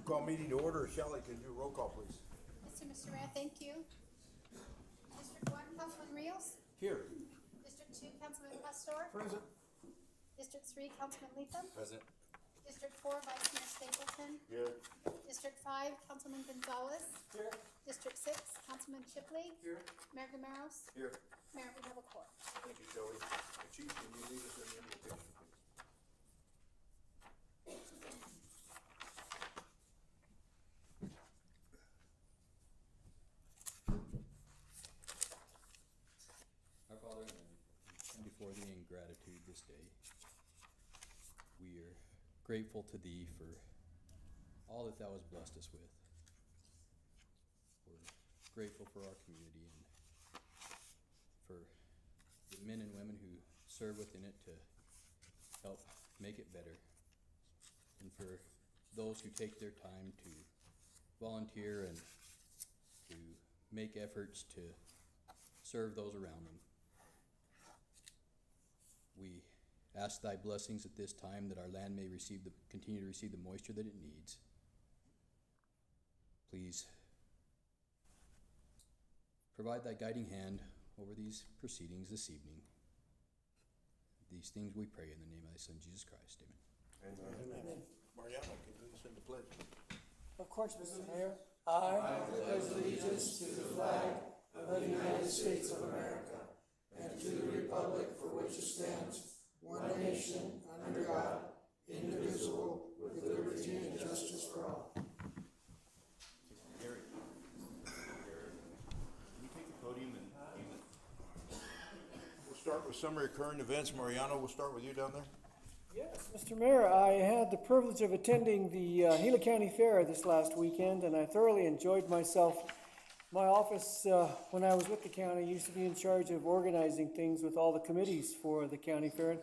Call meeting to order. Shelley, can you do roll call, please? Mr. Mayor, thank you. District 1, Councilman Rios. Here. District 2, Councilman Pastor. Present. District 3, Councilman Lethem. Present. District 4, Vice Mayor Stapleton. Here. District 5, Councilman Gonzalez. Here. District 6, Councilman Councilman Shipley. Here. Mayor Gameros. Here. Mayor, we have a quorum. Thank you, Shelley. Chief, can you lead us in the invocation, please? Our Father in heaven, we come before thee in gratitude this day. We are grateful to thee for all that thou hast blessed us with. We're grateful for our community and for the men and women who serve within it to help make it better. And for those who take their time to volunteer and to make efforts to serve those around them. We ask thy blessings at this time that our land may continue to receive the moisture that it needs. Please provide thy guiding hand over these proceedings this evening. These things we pray in the name of thy Son, Jesus Christ. Amen. Amen. Mariano, can you lead us in the pledge? Of course, Mr. Mayor. I pledge allegiance to the flag of the United States of America and to the republic for which it stands, one nation, under God, indivisible, with liberty and justice for all. Gary. Can you take the podium and aim it? We'll start with summary current events. Mariano, we'll start with you down there. Yes, Mr. Mayor, I had the privilege of attending the Gila County Fair this last weekend, and I thoroughly enjoyed myself. My office, when I was with the county, used to be in charge of organizing things with all the committees for the county fair. And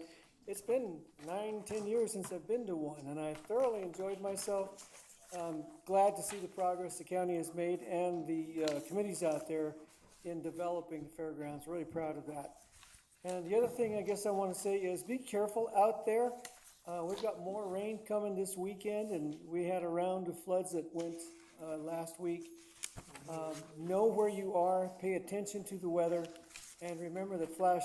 it's been 9-10 years since I've been to one, and I thoroughly enjoyed myself. Glad to see the progress the county has made and the committees out there in developing the fairgrounds. Really proud of that. And the other thing I guess I want to say is be careful out there. We've got more rain coming this weekend, and we had a round of floods that went last week. Know where you are, pay attention to the weather, and remember that flash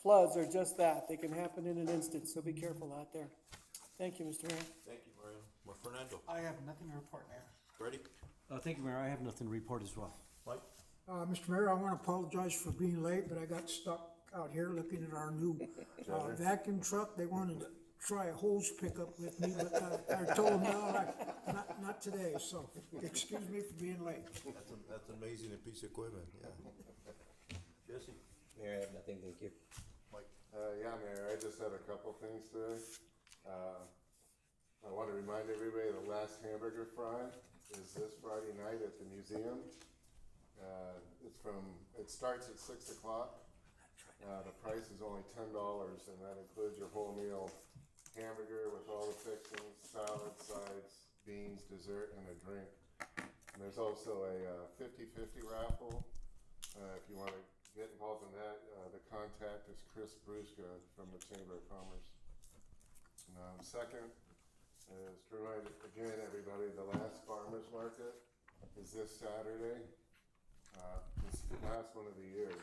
floods are just that. They can happen in an instant, so be careful out there. Thank you, Mr. Mayor. Thank you, Mariano. Fernando. I have nothing to report, Mayor. Ready? Thank you, Mayor. I have nothing to report as well. Mike? Mr. Mayor, I want to apologize for being late, but I got stuck out here looking at our new vacuum truck. They wanted to try a hose pickup with me, but I told them, no, not today, so excuse me for being late. That's amazing, a piece of equipment, yeah. Jesse? Mayor, I have nothing, thank you. Mike? Yeah, Mayor, I just had a couple things today. I want to remind everybody the last hamburger fry is this Friday night at the museum. It starts at 6 o'clock. The price is only $10, and that includes your whole meal hamburger with all the fixings, salad, sides, beans, dessert, and a drink. And there's also a 50-50 raffle. If you want to get involved in that, the contact is Chris Bruska from the Chamber of Commerce. Second is to remind again everybody, the last farmers market is this Saturday. It's the last one of the year,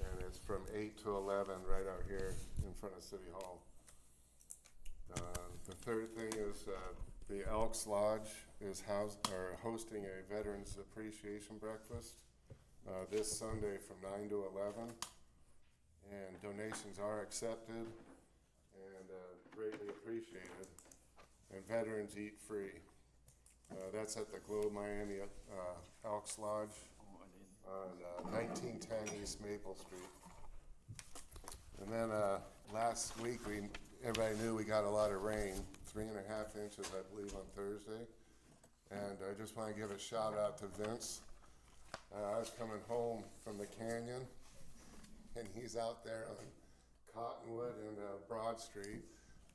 and it's from 8 to 11 right out here in front of City Hall. The third thing is the Elks Lodge is hosting a Veterans Appreciation Breakfast this Sunday from 9 to 11, and donations are accepted and greatly appreciated, and veterans eat free. That's at the Globe Miami Elks Lodge on 1910 East Maple Street. And then last week, everybody knew we got a lot of rain, 3.5 inches, I believe, on Thursday. And I just want to give a shout out to Vince. I was coming home from the canyon, and he's out there on Cottonwood and Broad Street,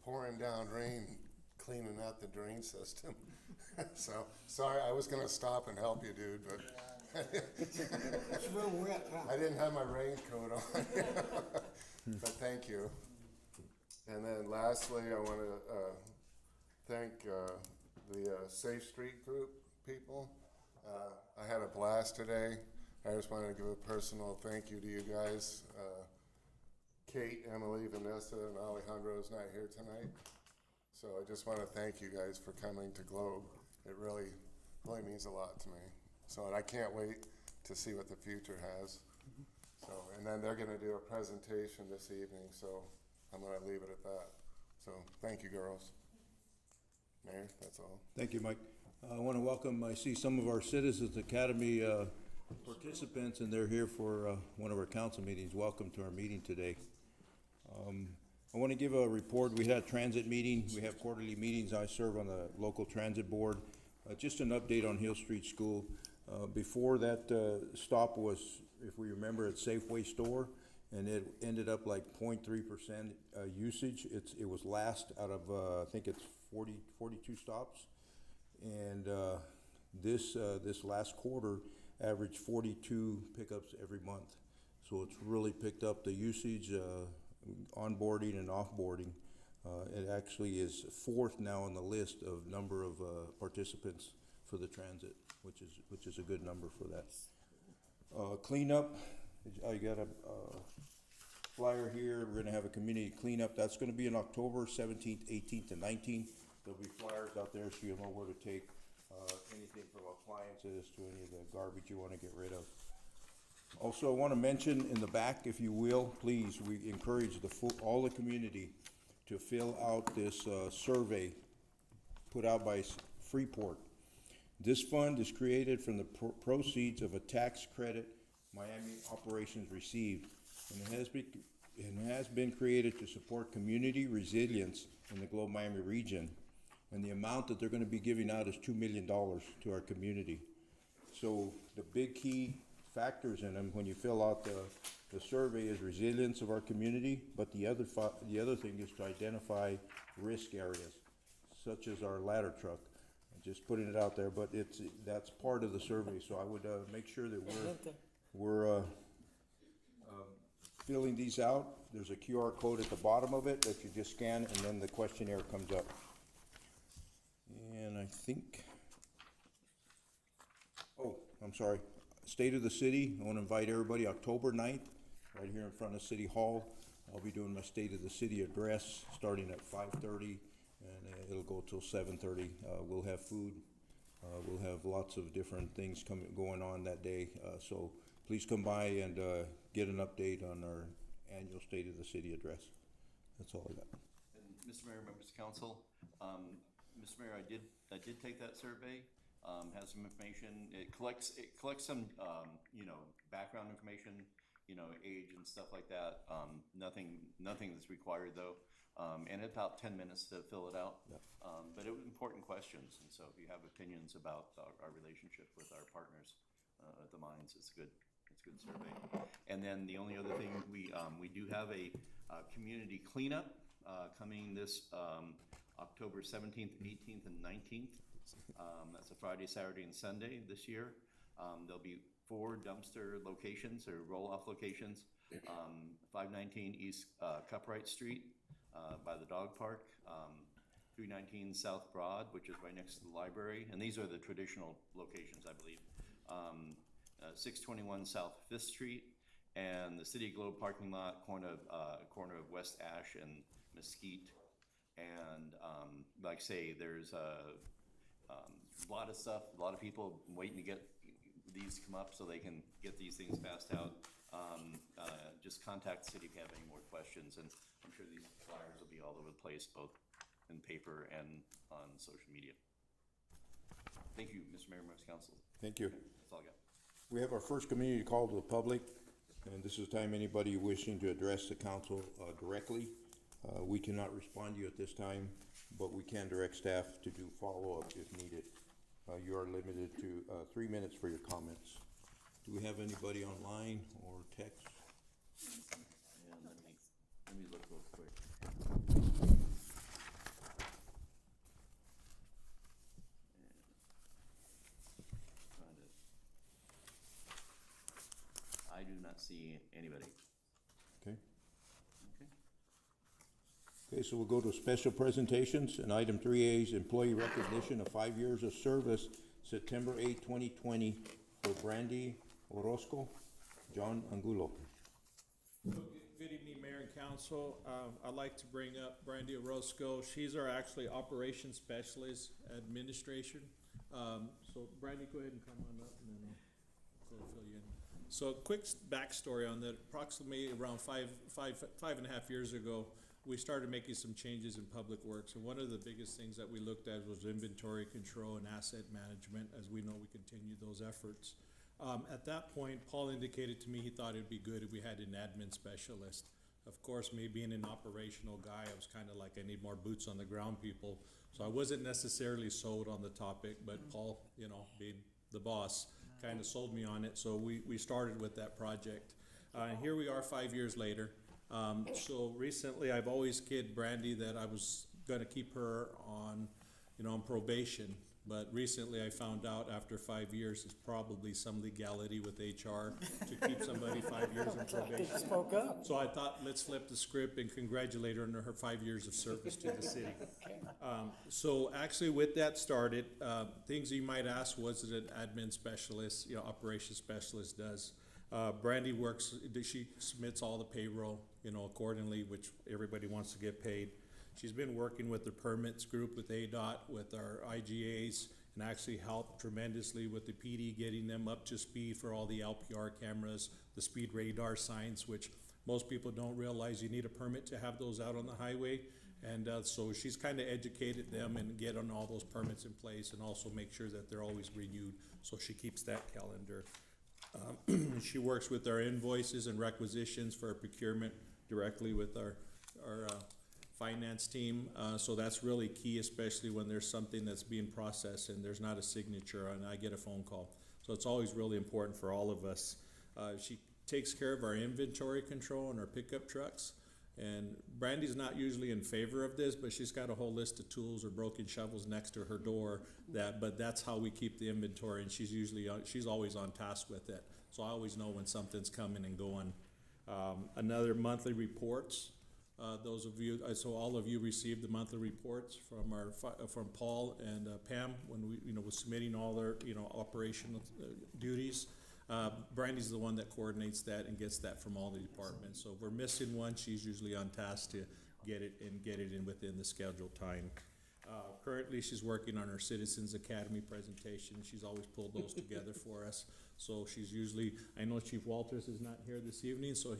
pouring down rain, cleaning out the drain system. So, sorry, I was going to stop and help you, dude, but It's a little wet, huh? I didn't have my raincoat on. But thank you. And then lastly, I want to thank the Safe Street Group people. I had a blast today. I just wanted to give a personal thank you to you guys. Kate, Emily, Vanessa, and Alejandro is not here tonight. So I just want to thank you guys for coming to Globe. It really means a lot to me. So and I can't wait to see what the future has. So, and then they're gonna do a presentation this evening, so I'm gonna leave it at that. So, thank you, girls. Mayor, that's all. Thank you, Mike. I want to welcome, I see some of our Citizens Academy participants, and they're here for one of our council meetings. Welcome to our meeting today. I want to give a report. We had a transit meeting. We have quarterly meetings. I serve on the local transit board. Just an update on Hill Street School. Before that stop was, if we remember, at Safeway store, and it ended up like 0.3% usage. It was last out of, I think it's 42 stops. And this last quarter averaged 42 pickups every month. So it's really picked up the usage, onboarding and offboarding. It actually is fourth now on the list of number of participants for the transit, which is a good number for that. Cleanup, I got a flyer here. We're gonna have a community cleanup. That's gonna be on October 17th, 18th, and 19th. There'll be flyers out there so you'll know where to take anything from appliances to any of the garbage you wanna get rid of. Also, I wanna mention in the back, if you will, please, we encourage all the community to fill out this survey put out by Freeport. This fund is created from the proceeds of a tax credit Miami operations received, and it has been created to support community resilience in the Globe Miami region. And the amount that they're gonna be giving out is $2 million to our community. So the big key factors in them when you fill out the survey is resilience of our community, but the other thing is to identify risk areas, such as our ladder truck. Just putting it out there, but that's part of the survey, so I would make sure that we're filling these out. There's a QR code at the bottom of it that you just scan, and then the questionnaire comes up. And I think, oh, I'm sorry, State of the City, I want to invite everybody, October 9th, right here in front of City Hall. I'll be doing my State of the City address, starting at 5:30, and it'll go till 7:30. We'll have food, we'll have lots of different things going on that day, so please come by and get an update on our annual State of the City address. That's all I got. And Mr. Mayor, members of council, Mr. Mayor, I did take that survey. Has some information. It collects some background information, age and stuff like that. Nothing that's required though. And it's about 10 minutes to fill it out. Yeah. But it was important questions, and so if you have opinions about our relationship with our partners at the mines, it's good. It's a good survey. And then the only other thing, we do have a community cleanup coming this October 17th, 18th, and 19th. That's a Friday, Saturday, and Sunday this year. There'll be 4 dumpster locations or roll-off locations. 519 East Cupright Street by the dog park. 319 South Broad, which is right next to the library. And these are the traditional locations, I believe. 621 South 5th Street, and the City of Globe parking lot, corner of West Ash and Mesquite. And like I say, there's a lot of stuff, a lot of people waiting to get these come up so they can get these things passed out. Just contact the city if you have any more questions, and I'm sure these flyers will be all over the place, both in paper and on social media. Thank you, Mr. Mayor, members of council. Thank you. That's all I got. We have our first community call to the public, and this is the time anybody wishing to address the council directly. We cannot respond to you at this time, but we can direct staff to do follow-up if needed. You are limited to 3 minutes for your comments. Do we have anybody online or text? And let me look real quick. I do not see anybody. Okay. Okay. Okay, so we'll go to special presentations, and item 3A is employee recognition of 5 years of service, September 8, 2020, for Brandy Orozco, John Angulo. Good evening, Mayor and Council. I'd like to bring up Brandy Orozco. She's our actually operations specialist administration. So Brandy, go ahead and come on up, and then will fill you in. So quick backstory on that, approximately around five and a half years ago, we started making some changes in public works. And one of the biggest things that we looked at was inventory control and asset management. As we know, we continued those efforts. At that point, Paul indicated to me he thought it'd be good if we had an admin specialist. Of course, me being an operational guy, I was kind of like, I need more boots on the ground people. So I wasn't necessarily sold on the topic, but Paul, you know, being the boss, kind of sold me on it. So we started with that project. And here we are 5 years later. So recently, I've always kid Brandy that I was gonna keep her on, you know, on probation. But recently I found out after 5 years, it's probably some legality with HR to keep somebody 5 years in probation. Spoke up. So I thought, let's flip the script and congratulate her on her 5 years of service to the city. So actually with that started, things you might ask, was it an admin specialist, you know, operations specialist does. Brandy works, she submits all the payroll, you know, accordingly, which everybody wants to get paid. She's been working with the permits group, with ADOT, with our IGAs, and actually helped tremendously with the PD, getting them up to speed for all the LPR cameras, the speed radar signs, which most people don't realize you need a permit to have those out on the highway. And so she's kind of educated them and get on all those permits in place, and also make sure that they're always renewed. So she keeps that calendar. She works with our invoices and requisitions for our procurement directly with our finance team. So that's really key, especially when there's something that's being processed and there's not a signature and I get a phone call. So it's always really important for all of us. She takes care of our inventory control and our pickup trucks. And Brandy's not usually in favor of this, but she's got a whole list of tools or broken shovels next to her door. But that's how we keep the inventory, and she's always on task with it. So I always know when something's coming and going. Another monthly reports. Those of you, so all of you received the monthly reports from Paul and Pam when we was submitting all their operational duties. Brandy's the one that coordinates that and gets that from all the departments. So if we're missing one, she's usually on task to get it in within the scheduled time. Currently, she's working on her Citizens Academy presentation. She's always pulled those together for us. So she's usually, I know Chief Walters is not here this evening, so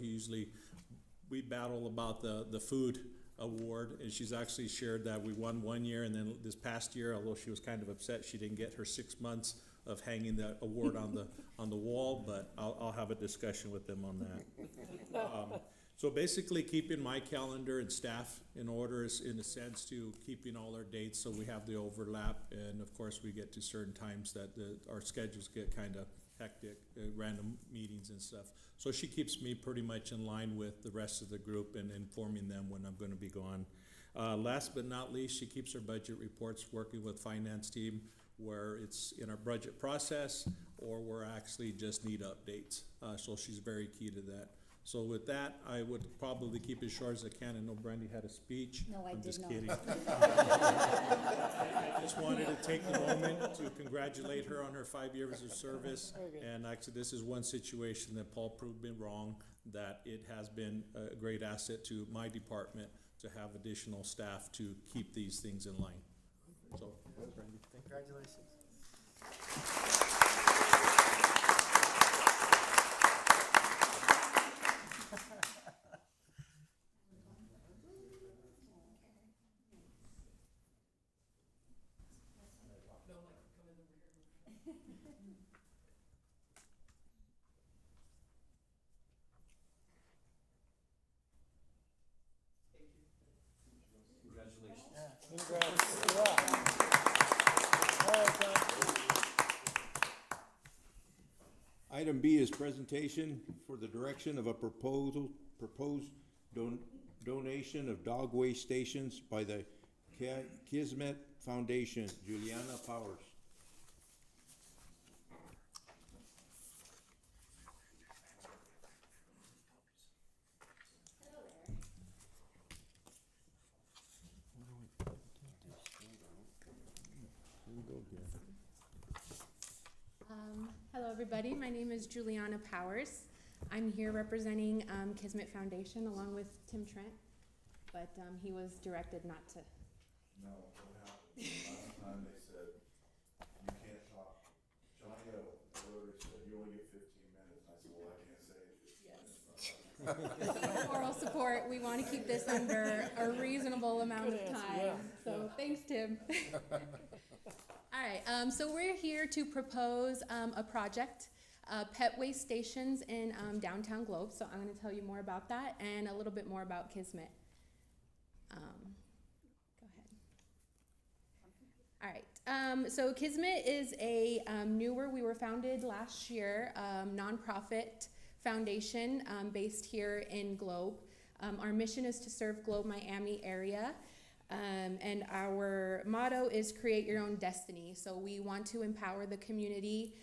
we battle about the food award, and she's actually shared that we won 1 year, and then this past year, although she was kind of upset she didn't get her 6 months of hanging that award on the wall, but I'll have a discussion with them on that. So basically keeping my calendar and staff in order is in a sense to keeping all our dates so we have the overlap, and of course we get to certain times that our schedules get kind of hectic, random meetings and stuff. So she keeps me pretty much in line with the rest of the group and informing them when I'm going to be gone. Last but not least, she keeps her budget reports, working with finance team where it's in our budget process or we're actually just need updates. So she's very key to that. So with that, I would probably keep it short as I can. I know Brandy had a speech. No, I I'm did just not. kidding. Just wanted to take the moment to congratulate her on her 5 years of service. And actually, this is one situation that Paul proved me wrong, that it has been a great asset to my department to have additional staff to keep these things in line. So, Brandy, thank you. Congratulations. Item B is presentation for the direction of a proposed donation of dog waste stations by the Kismet Foundation. Juliana Powers. Hello, everybody. My name is Juliana Powers. I'm here representing Kismet Foundation along with Tim Trent, but he was directed not to. No, what happened? Last time they said, you can't talk. Johnny, whoever said, you only get 15 Moral support. We want to keep this under a reasonable amount Good of answer, time. yeah, So thanks, Tim. All right, so we're here to propose a project, pet waste stations in downtown Globe. So I'm going to tell you more about that and a little bit more about Kismet. Go ahead. All right, so Kismet is a we were founded last year, nonprofit foundation based here in Globe. Our mission is to serve Globe Miami area. And our motto is create your own destiny. So we want to empower the community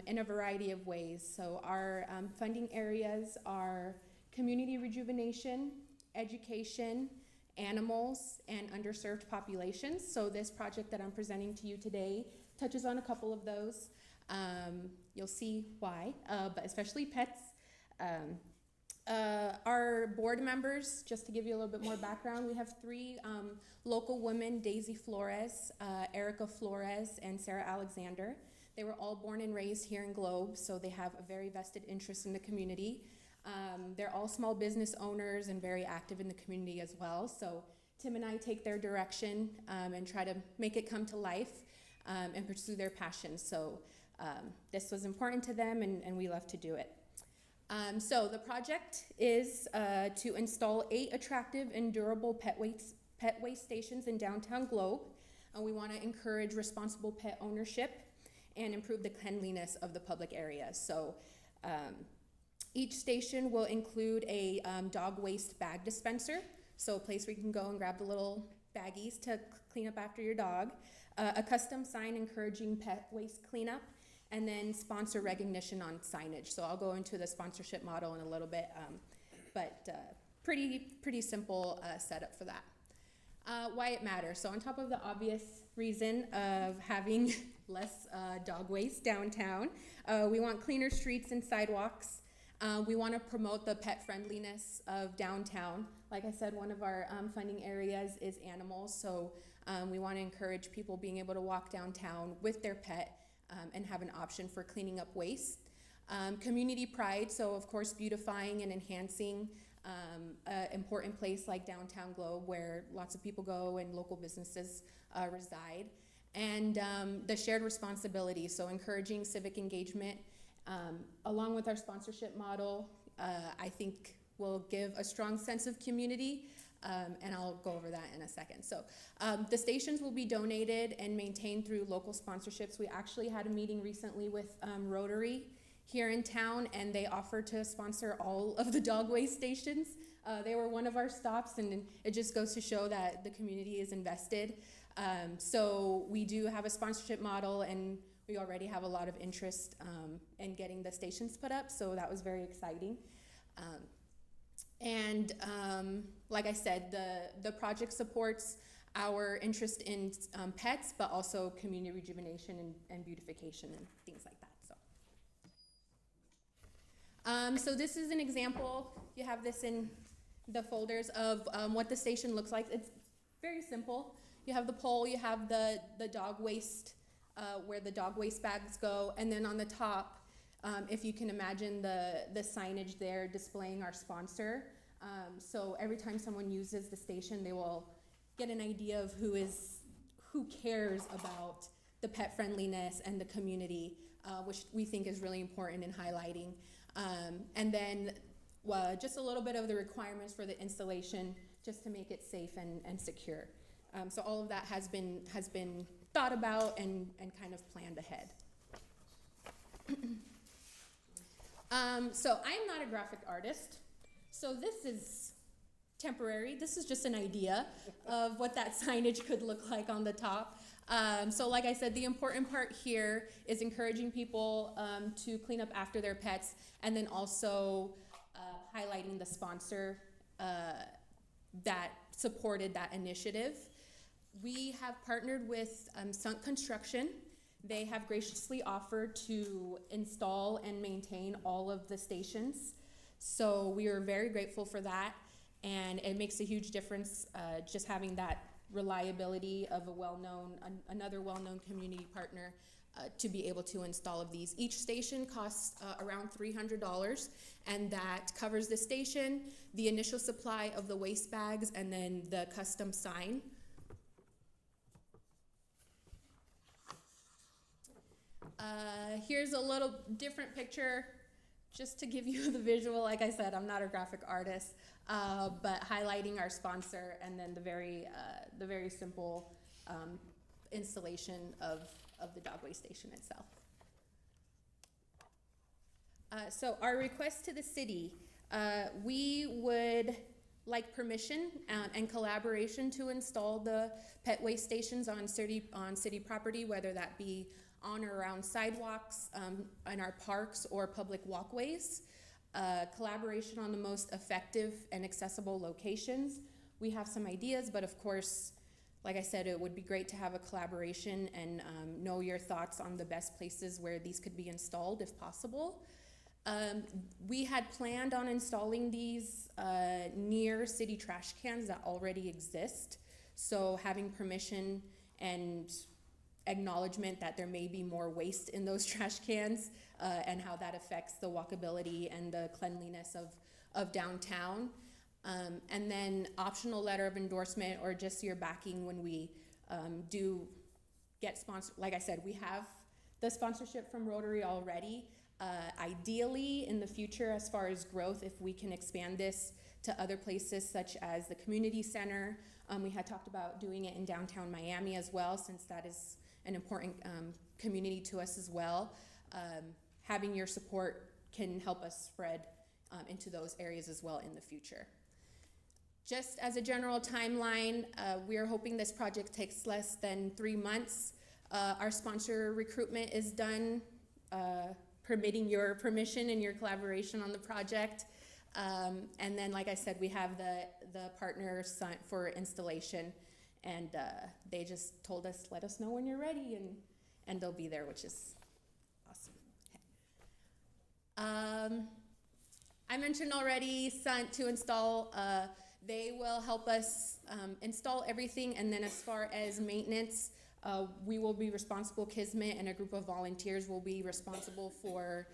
in a variety of ways. So our funding areas are community rejuvenation, education, animals, and underserved populations. So this project that I'm presenting to you today touches on a couple of those. You'll see why, but especially pets. Our board members, just to give you a little bit more background, we have 3 local women, Daisy Flores, Erica Flores, and Sarah Alexander. They were all born and raised here in Globe, so they have a very vested interest in the community. They're all small business owners and very active in the community as well. So Tim and I take their direction and try to make it come to life and pursue their passions. So this was important to them, and we love to do it. So the project is to install 8 attractive and durable pet waste stations in downtown Globe. We want to encourage responsible pet ownership and improve the cleanliness of the public areas. So each station will include a dog waste bag dispenser, so a place where you can go and grab the little baggies to clean up after your dog, a custom sign encouraging pet waste cleanup, and then sponsor recognition on signage. So I'll go into the sponsorship model in a little bit, but pretty simple setup for that. Why it matters. So on top of the obvious reason of having less dog waste downtown, we want cleaner streets and sidewalks. We want to promote the pet friendliness of downtown. Like I said, one of our funding areas is animals, so we want to encourage people being able to walk downtown with their pet and have an option for cleaning up waste. Community pride, so of course beautifying and enhancing an important place like downtown Globe where lots of people go and local businesses reside. And the shared responsibility, so encouraging civic engagement along with our sponsorship model, I think will give a strong sense of community. And I'll go over that in a second. So the stations will be donated and maintained through local sponsorships. We actually had a meeting recently with Rotary here in town, and they offered to sponsor all of the dog waste stations. They were one of our stops, and it just goes to show that the community is invested. So we do have a sponsorship model, and we already have a lot of interest in getting the stations put up, so that was very exciting. And like I said, the project supports our interest in pets, but also community rejuvenation and beautification and things like that. So this is an example. You have this in the folders of what the station looks like. It's very simple. You have the pole, you have the dog waste, where the dog waste bags go, and then on the top, if you can imagine the signage there displaying our sponsor. So every time someone uses the station, they will get an idea of who cares about the pet friendliness and the community, which we think is really important in highlighting. And then just a little bit of the requirements for the installation, just to make it safe and secure. So all of that has been thought about and kind of planned ahead. So I'm not a graphic artist, so this is temporary. This is just an idea of what that signage could look like on the top. So like I said, the important part here is encouraging people to clean up after their pets, and then also highlighting the sponsor that supported that initiative. We have partnered with Sunk Construction. They have graciously offered to install and maintain all of the stations. So we are very grateful for that, and it makes a huge difference just having that reliability of a another well-known community partner to be able to install of these. Each station costs around $300, and that covers the station, the initial supply of the waste bags, and then the custom sign. Here's a little different picture, just to give you the visual. Like I said, I'm not a graphic artist, but highlighting our sponsor, and then the very simple installation of the dog waste station itself. So our request to the city, we would like permission and collaboration to install the pet waste stations on city property, whether that be on or around sidewalks, in our parks or public walkways. Collaboration on the most effective and accessible locations. We have some ideas, but of course, like I said, it would be great to have a collaboration and know your thoughts on the best places where these could be installed if possible. We had planned on installing these near city trash cans that already exist. So having permission and acknowledgement that there may be more waste in those trash cans and how that affects the walkability and the cleanliness of downtown. And then optional letter of endorsement or just your backing when we do get sponsored. Like I said, we have the sponsorship from Rotary already. Ideally, in the future, as far as growth, if we can expand this to other places such as the community center. We had talked about doing it in downtown Miami as well, since that is an important community to us as well. Having your support can help us spread into those areas as well in the future. Just as a general timeline, we are hoping this project takes less than 3 months. Our sponsor recruitment is done, permitting your permission and your collaboration on the project. And then, like I said, we have the partner signed for installation, and they just told us, let us know when you're ready, and they'll be there, which is awesome. Okay. I mentioned already Sunt to install. They will help us install everything, and then as far as maintenance, we will be responsible, Kismet and a group of volunteers will be responsible for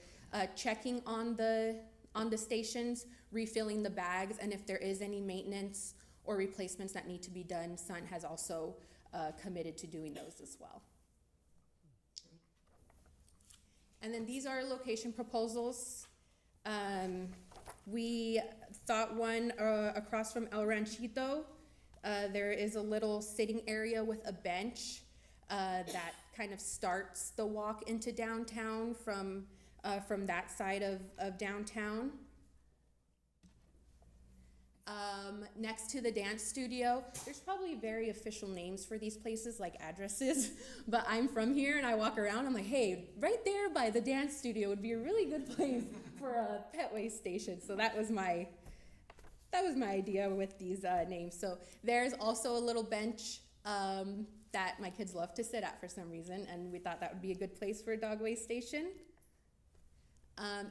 checking on the stations, refilling the bags, and if there is any maintenance or replacements that need to be done, Sunt has also committed to doing those as well. And then these are location proposals. We thought one across from El Ranchito. There is a little sitting area with a bench that kind of starts the walk into downtown from that side of downtown. Next to the dance studio, there's probably very official names for these places, like addresses, but I'm from here and I walk around, I'm like, hey, right there by the dance studio would be a really good place for a pet waste station. So that was my idea with these names. So there's also a little bench that my kids love to sit at for some reason, and we thought that would be a good place for a dog waste station.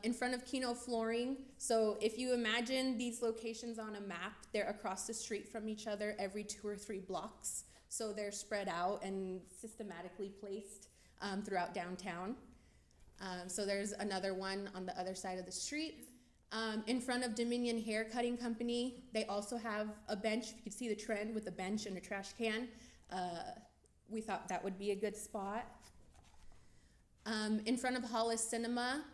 In front of Kino Flooring, so if you imagine these locations on a map, they're across the street from each other every 2 or 3 blocks. So they're spread out and systematically placed throughout downtown. So there's another one on the other side of the street. In front of Dominion Hair Cutting Company, they also have a bench. If you could see the trend with a bench and a trash can, we thought that would be a good spot. In front of Hollis Cinema,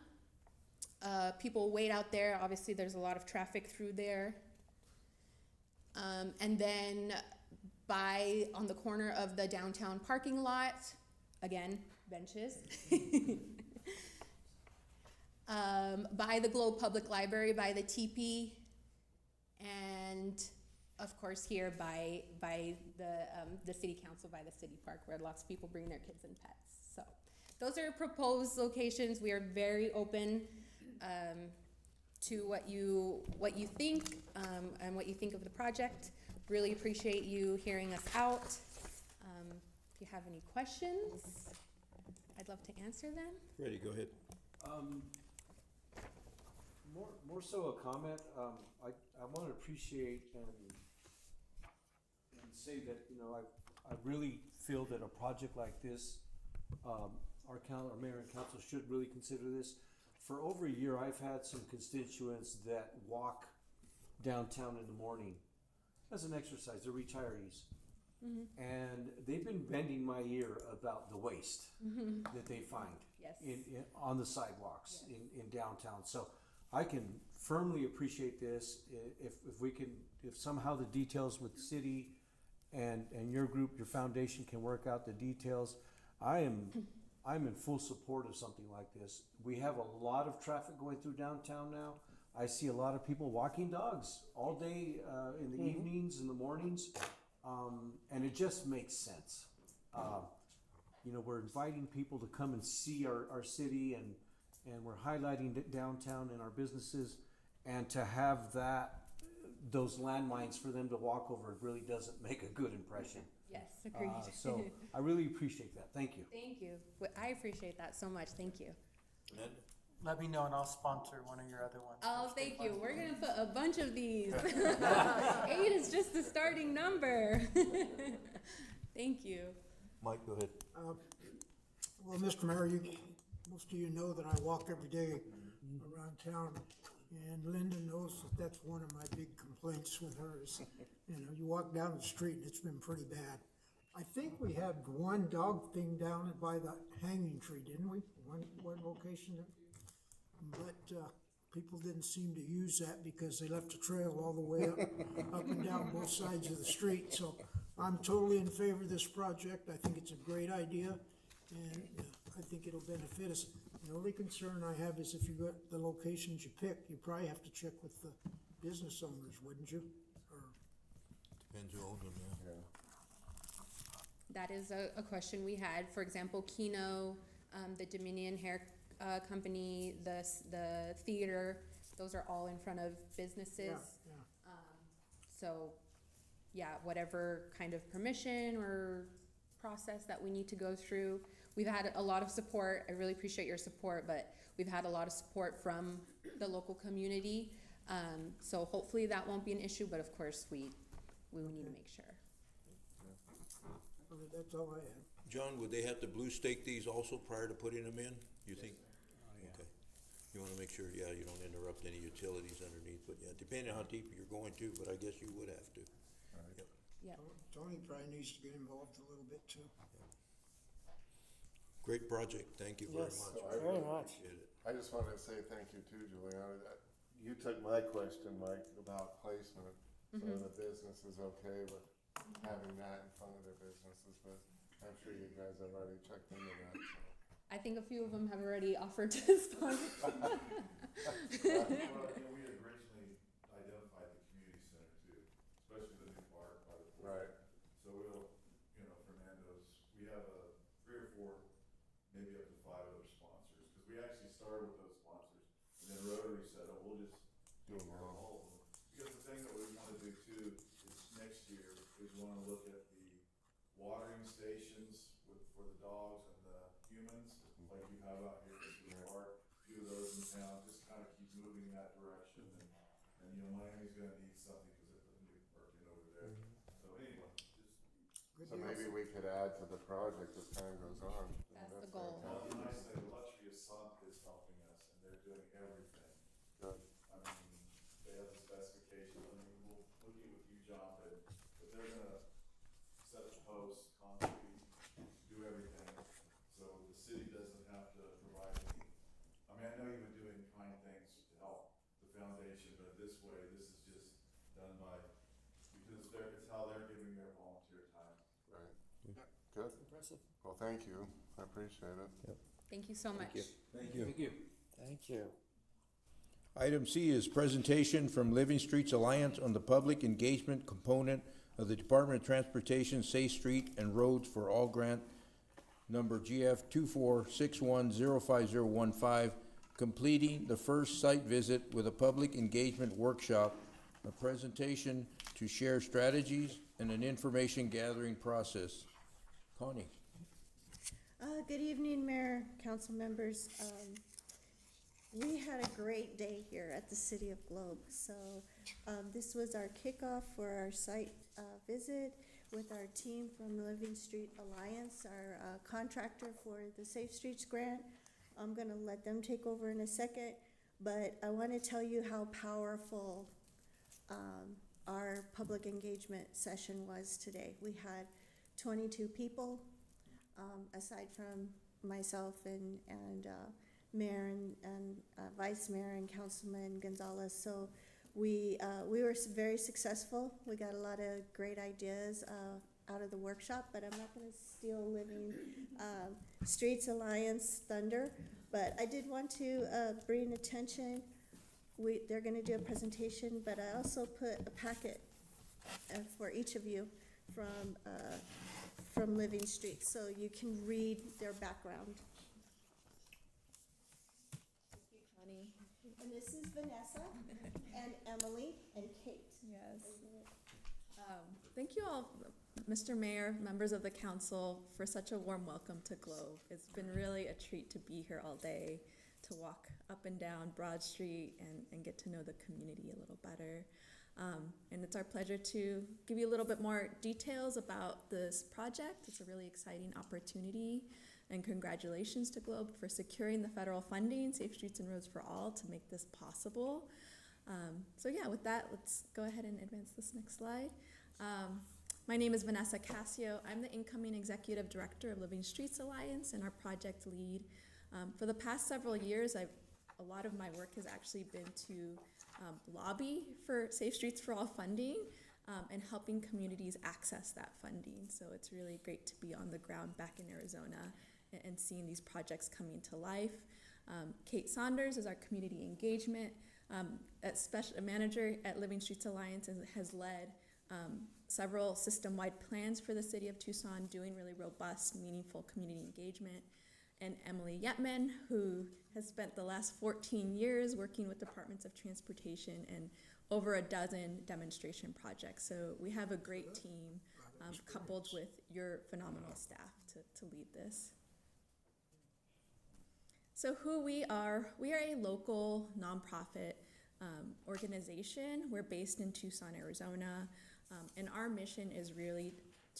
people wait out there. Obviously, there's a lot of traffic through there. And then on the corner of the downtown parking lot, again, benches. By the Globe Public Library, by the teepee, and of course here by the city council, by the city park, where lots of people bring their kids and pets. So those are proposed locations. We are very open to what you think and what you think of the project. Really appreciate you hearing us out. If you have any questions, I'd love to answer them. Ready, go ahead. More so a comment. I want to appreciate and say that, you know, I really feel that a project like this, our mayor and council should really consider this. For over a year, I've had some constituents that walk downtown in the morning as an exercise. They're retirees. And they've been bending my ear about the waste that they find Yes. on the sidewalks in downtown. So I can firmly appreciate this. If somehow the details with the city and your group, your foundation can work out the details, I'm in full support of something like this. We have a lot of traffic going through downtown now. I see a lot of people walking dogs all day in the evenings, in the mornings, and it just makes sense. You know, we're inviting people to come and see our city, and we're highlighting it downtown in our businesses, and to have those landmines for them to walk over, it really doesn't make a good impression. Yes, agreed. So I really appreciate that. Thank you. Thank you. I appreciate that so much. Thank you. Let me know and I'll sponsor one of your other ones. Oh, thank you. We're gonna put a bunch of these. 8 is just the starting number. Thank you. Mike, go ahead. Well, Mr. Mayor, most of you know that I walk every day around town, and Linda knows that that's one of my big complaints with her is, you know, you walk down the street and it's been pretty bad. I think we had one dog thing down by the hanging tree, didn't we? One location. But people didn't seem to use that because they left a trail all the way up and down both sides of the street. So I'm totally in favor of this project. I think it's a great idea, and I think it'll benefit us. The only concern I have is if you got the locations you pick, you probably have to check with the business owners, wouldn't you? Or Depends who owns them, yeah. That is a question we had. For example, Keno, the Dominion Hair Company, the theater, those are all in front of businesses. Yeah. So, yeah, whatever kind of permission or process that we need to go through. We've had a lot of support. I really appreciate your support, but we've had a lot of support from the local community. So hopefully that won't be an issue, but of course we need to make sure. Well, that's all I have. John, would they have to blue stake these also prior to putting them in, you think? Okay. You wanna make sure, yeah, you don't interrupt any utilities underneath, but yeah, depending on how deep you're going to, but I guess you would have to. Yep. Yeah. Tony probably needs to get involved a little bit too. Great project, thank you very Yes, much. very much. Appreciate it. I just wanted to say thank you too, Juliana. You took my question, Mike, about placement. So the business is okay with having that in front of their businesses, but I'm sure you guys have already checked into that, so. I think a few of them have already offered to sponsor. Well, you know, we had originally identified the community center too, especially the new park by the pool. Right. So we'll, you know, Fernando's, we have 3 or 4, maybe up to 5 other sponsors, because we actually started with those sponsors, and then Rotary said, oh, we'll just do all of them. Because the thing that we want to do too is next year, is we want to look at the watering stations for the dogs and the humans, like you have out here at the park, a few of those in town, just kind of keep moving in that direction, and you know, Miami's gonna need something because they're putting new park in over there. So anyway, just. So maybe we could add to the project as time goes on. That's the goal. Well, the nice thing, Luxury Asante is helping us, and they're doing everything. Good. I mean, they have the specifications, I mean, we'll meet with you, John, but they're gonna set the posts, concrete, do everything, so the city doesn't have to provide any. I mean, I know you've been doing kind things to help the foundation, but this way, this is just done by, because it's how they're giving their volunteer time. Right. Good. Impressive. Well, thank you. I appreciate it. Thank you so much. Thank you. Thank you. Thank you. Item C is presentation from Living Streets Alliance on the public engagement component of the Department of Transportation Safe Street and Roads for All Grant number GF 24610515, completing the first site visit with a public engagement workshop, a presentation to share strategies, and an information gathering process. Connie. Good evening, Mayor, council members. We had a great day here at the City of Globe. So this was our kickoff for our site visit. with our team from Living Street Alliance, our contractor for the Safe Streets grant. I'm gonna let them take over in a second, but I want to tell you how powerful our public engagement session was today. We had 22 people, aside from myself and Mayor and Vice Mayor and Councilman Gonzalez. So we were very successful. We got a lot of great ideas out of the workshop, but I'm not gonna steal Living Streets Alliance thunder. But I did want to bring attention, they're gonna do a presentation, but I also put a packet for each of you from Living Streets, so you can read their background. Thank you, Connie. And this is Vanessa and Emily and Kate. Yes. Thank you all, Mr. Mayor, members of the council, for such a warm welcome to Globe. It's been really a treat to be here all day, to walk up and down Broad Street and get to know the community a little better. And it's our pleasure to give you a little bit more details about this project. It's a really exciting opportunity, and congratulations to Globe for securing the federal funding, Safe Streets and Roads for All, to make this possible. So yeah, with that, let's go ahead and advance this next slide. My name is Vanessa Casio. I'm the incoming Executive Director of Living Streets Alliance and our project lead. For the past several years, a lot of my work has actually been to lobby for Safe Streets for All funding and helping communities access that funding. So it's really great to be on the ground back in Arizona and seeing these projects coming to life. Kate Saunders is our community engagement a manager at Living Streets Alliance, and has led several system-wide plans for the city of Tucson, doing really robust, meaningful community engagement. And Emily Yetman, who has spent the last 14 years working with departments of transportation and over a dozen demonstration projects. So we have a great team coupled with your phenomenal staff to lead this. So who we are a local nonprofit organization. We're based in Tucson, Arizona, and our mission is really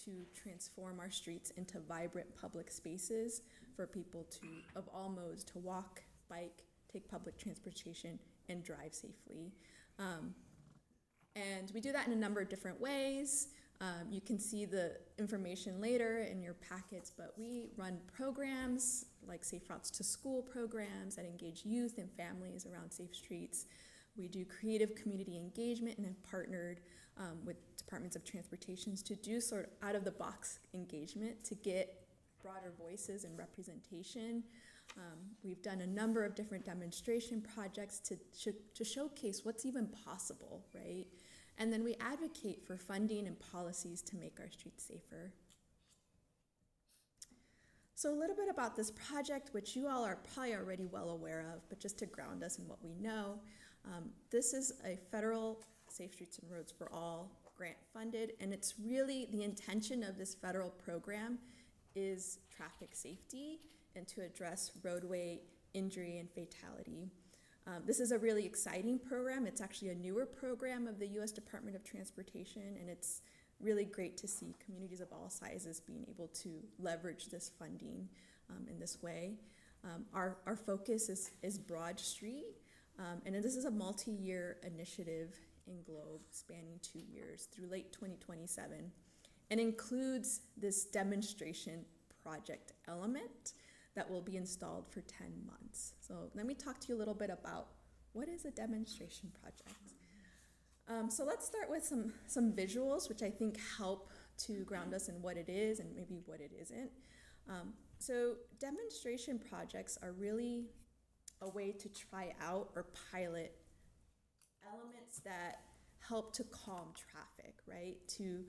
to transform our streets into vibrant public spaces for people of all modes to walk, bike, take public transportation, and drive safely. And we do that in a number of different ways. You can see the information later in your packets, but we run programs like Safe Routes to School programs that engage youth and families around safe streets. We do creative community engagement and have partnered with departments of transportations to do sort of out-of-the-box engagement to get broader voices and representation. We've done a number of different demonstration projects to showcase what's even possible, right? And then we advocate for funding and policies to make our streets safer. So a little bit about this project, which you all are probably already well aware of, but just to ground us in what we know. This is a federal Safe Streets and Roads for All grant funded, and it's really the intention of this federal program is traffic safety and to address roadway injury and fatality. This is a really exciting program. It's actually a newer program of the U.S. Department of Transportation, and it's really great to see communities of all sizes being able to leverage this funding in this way. Our focus is Broad Street, and this is a multi-year initiative in Globe spanning 2 years through late 2027, and includes this demonstration project element that will be installed for 10 months. So let me talk to you a little bit about what is a demonstration project. So let's start with some visuals, which I think help to ground us in what it is and maybe what it isn't. So demonstration projects are really a way to try out or pilot elements that help to calm traffic, right? To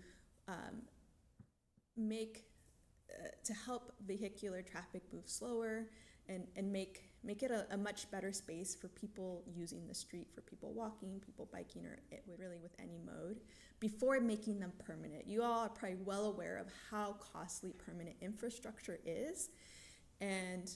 to help vehicular traffic move slower and make it a much better space for people using the street, for people walking, people biking, or really with any mode, before making them permanent. You all are probably well aware of how costly permanent infrastructure is, and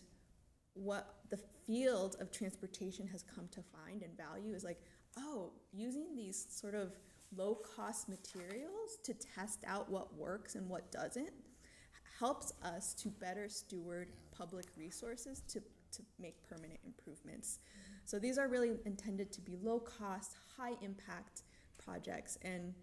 what the field of transportation has come to find and value is like, oh, using these sort of low-cost materials to test out what works and what doesn't helps us to better steward public resources to make permanent improvements. So these are really intended to be low-cost, high-impact projects, and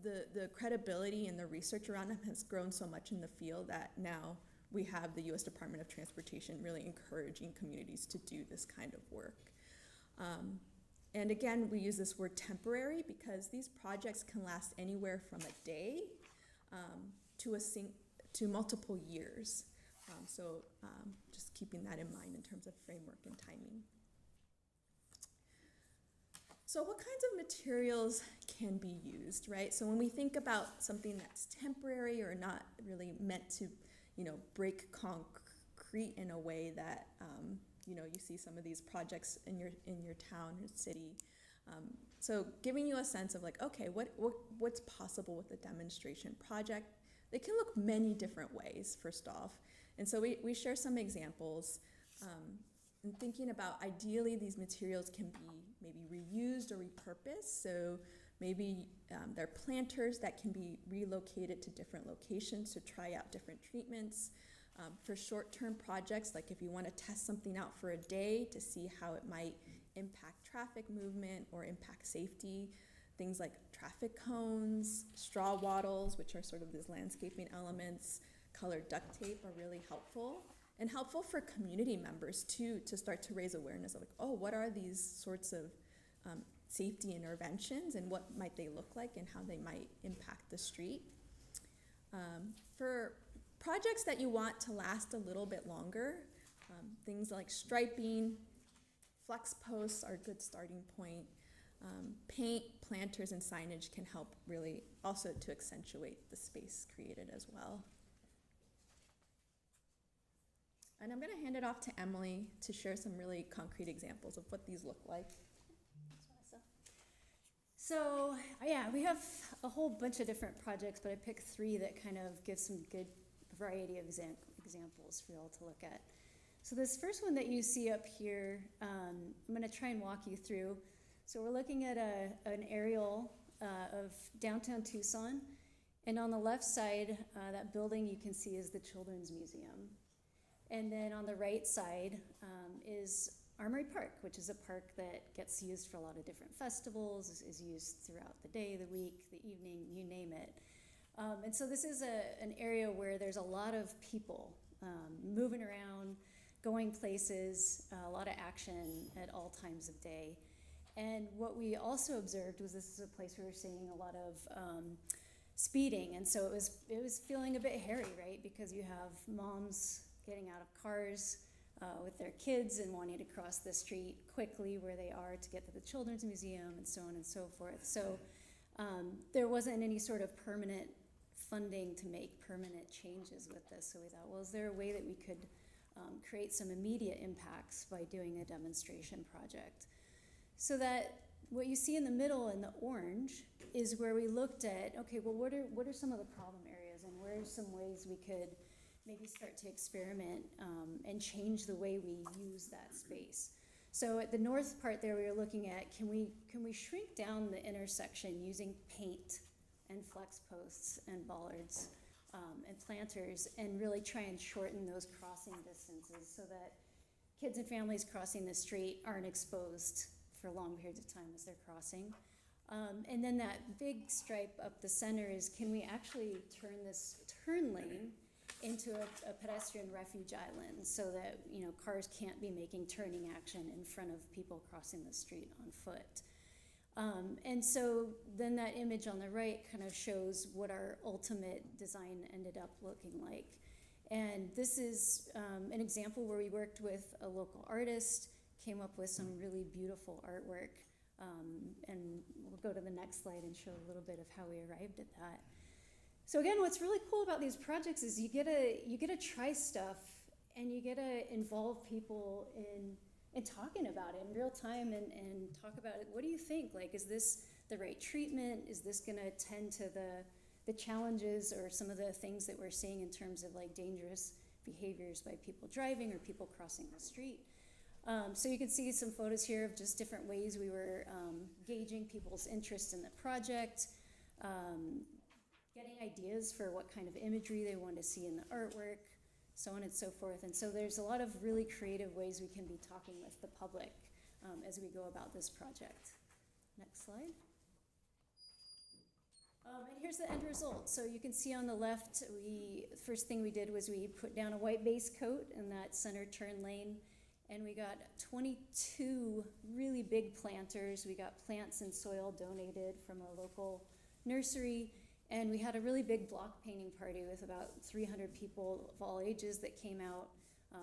the credibility and the research around them has grown so much in the field that now we have the U.S. Department of Transportation really encouraging communities to do this kind of work. And again, we use this word temporary because these projects can last anywhere from a day to multiple years. So just keeping that in mind in terms of framework and timing. So what kinds of materials can be used, right? So when we think about something that's temporary or not really meant to, break concrete in a way that, you see some of these projects in your town or city. So giving you a sense of like, okay, what's possible with a demonstration project? They can look many different ways, first off. And so we share some examples. And thinking about ideally these materials can be maybe reused or repurposed. So maybe they're planters that can be relocated to different locations to try out different treatments. For short-term projects, like if you want to test something out for a day to see how it might impact traffic movement or impact safety, things like traffic cones, straw wattles, which are sort of these landscaping elements, colored duct tape are really helpful. And helpful for community members too, to start to raise awareness of like, oh, what are these sorts of safety interventions and what might they look like and how they might impact the street. For projects that you want to last a little bit longer, things like striping, flex posts are a good starting point. Paint, planters, and signage can help really also to accentuate the space created as well. And I'm going to hand it off to Emily to share some really concrete examples of what these look like. So yeah, we have a whole bunch of different projects, but I picked 3 that kind of give some good variety of examples for you all to look at. So this first one that you see up here, I'm going to try and walk you through. So we're looking at an aerial of downtown Tucson, and on the left side, that building you can see is the Children's Museum. And then on the right side is Armory Park, which is a park that gets used for a lot of different festivals, is used throughout the day, the week, the evening, you name it. And so this is an area where there's a lot of people moving around, going places, a lot of action at all times of day. And what we also observed was this is a place where we're seeing a lot of speeding, and so it was feeling a bit hairy, right? Because you have moms getting out of cars with their kids and wanting to cross the street quickly where they are to get to the Children's Museum and so on and so forth. So there wasn't any sort of permanent funding to make permanent changes with this. So we thought, well, is there a way that we could create some immediate impacts by doing a demonstration project? So that what you see in the middle in the orange is where we looked at, okay, well, what are some of the problem areas and where are some ways we could maybe start to experiment and change the way we use that space. So at the north part there, we were looking at, can we shrink down the intersection using paint and flex posts and bollards and planters and really try and shorten those crossing distances so that kids and families crossing the street aren't exposed for long periods of time as they're crossing. And then that big stripe up the center is, can we actually turn this turn lane into a pedestrian refuge island so that cars can't be making turning action in front of people crossing the street on foot. And so then that image on the right kind of shows what our ultimate design ended up looking like. And this is an example where we worked with a local artist, came up with some really beautiful artwork. And we'll go to the next slide and show a little bit of how we arrived at that. So again, what's really cool about these projects is you get to try stuff and you get to involve people in talking about it in real time and talk about it. What do you think? Like, is this the right treatment? Is this going to tend to the challenges or some of the things that we're seeing in terms of like dangerous behaviors by people driving or people crossing the street? So you can see some photos here of just different ways we were gauging people's interest in the project, getting ideas for what kind of imagery they wanted to see in the artwork, so on and so forth. And so there's a lot of really creative ways we can be talking with the public as we go about this project. Next slide. And here's the end result. So you can see on the left, first thing we did was we put down a white base coat in that center turn lane, and we got 22 really big planters. We got plants and soil donated from a local nursery, and we had a really big block painting party with about 300 people of all ages that came out.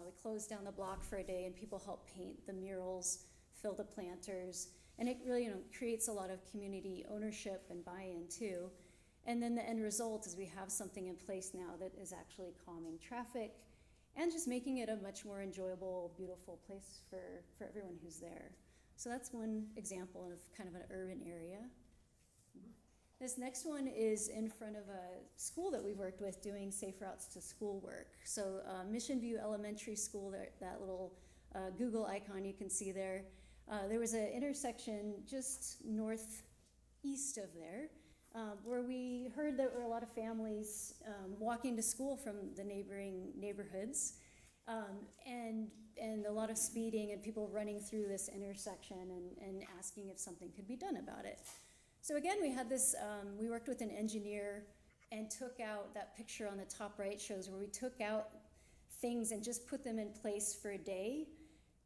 We closed down the block for a day, and people helped paint the murals, fill the planters, and it really, creates a lot of community ownership and buy-in too. And then the end result is we have something in place now that is actually calming traffic and just making it a much more enjoyable, beautiful place for everyone who's there. So that's one example of kind of an urban area. This next one is in front of a school that we worked with doing safe routes to school work. So Mission View Elementary School, that little Google icon you can see there. There was an intersection just northeast of there where we heard there were a lot of families walking to school from the neighboring neighborhoods, and a lot of speeding and people running through this intersection and asking if something could be done about it. So again, we had this, we worked with an engineer and took out, that picture on the top right shows where we took out things and just put them in place for a day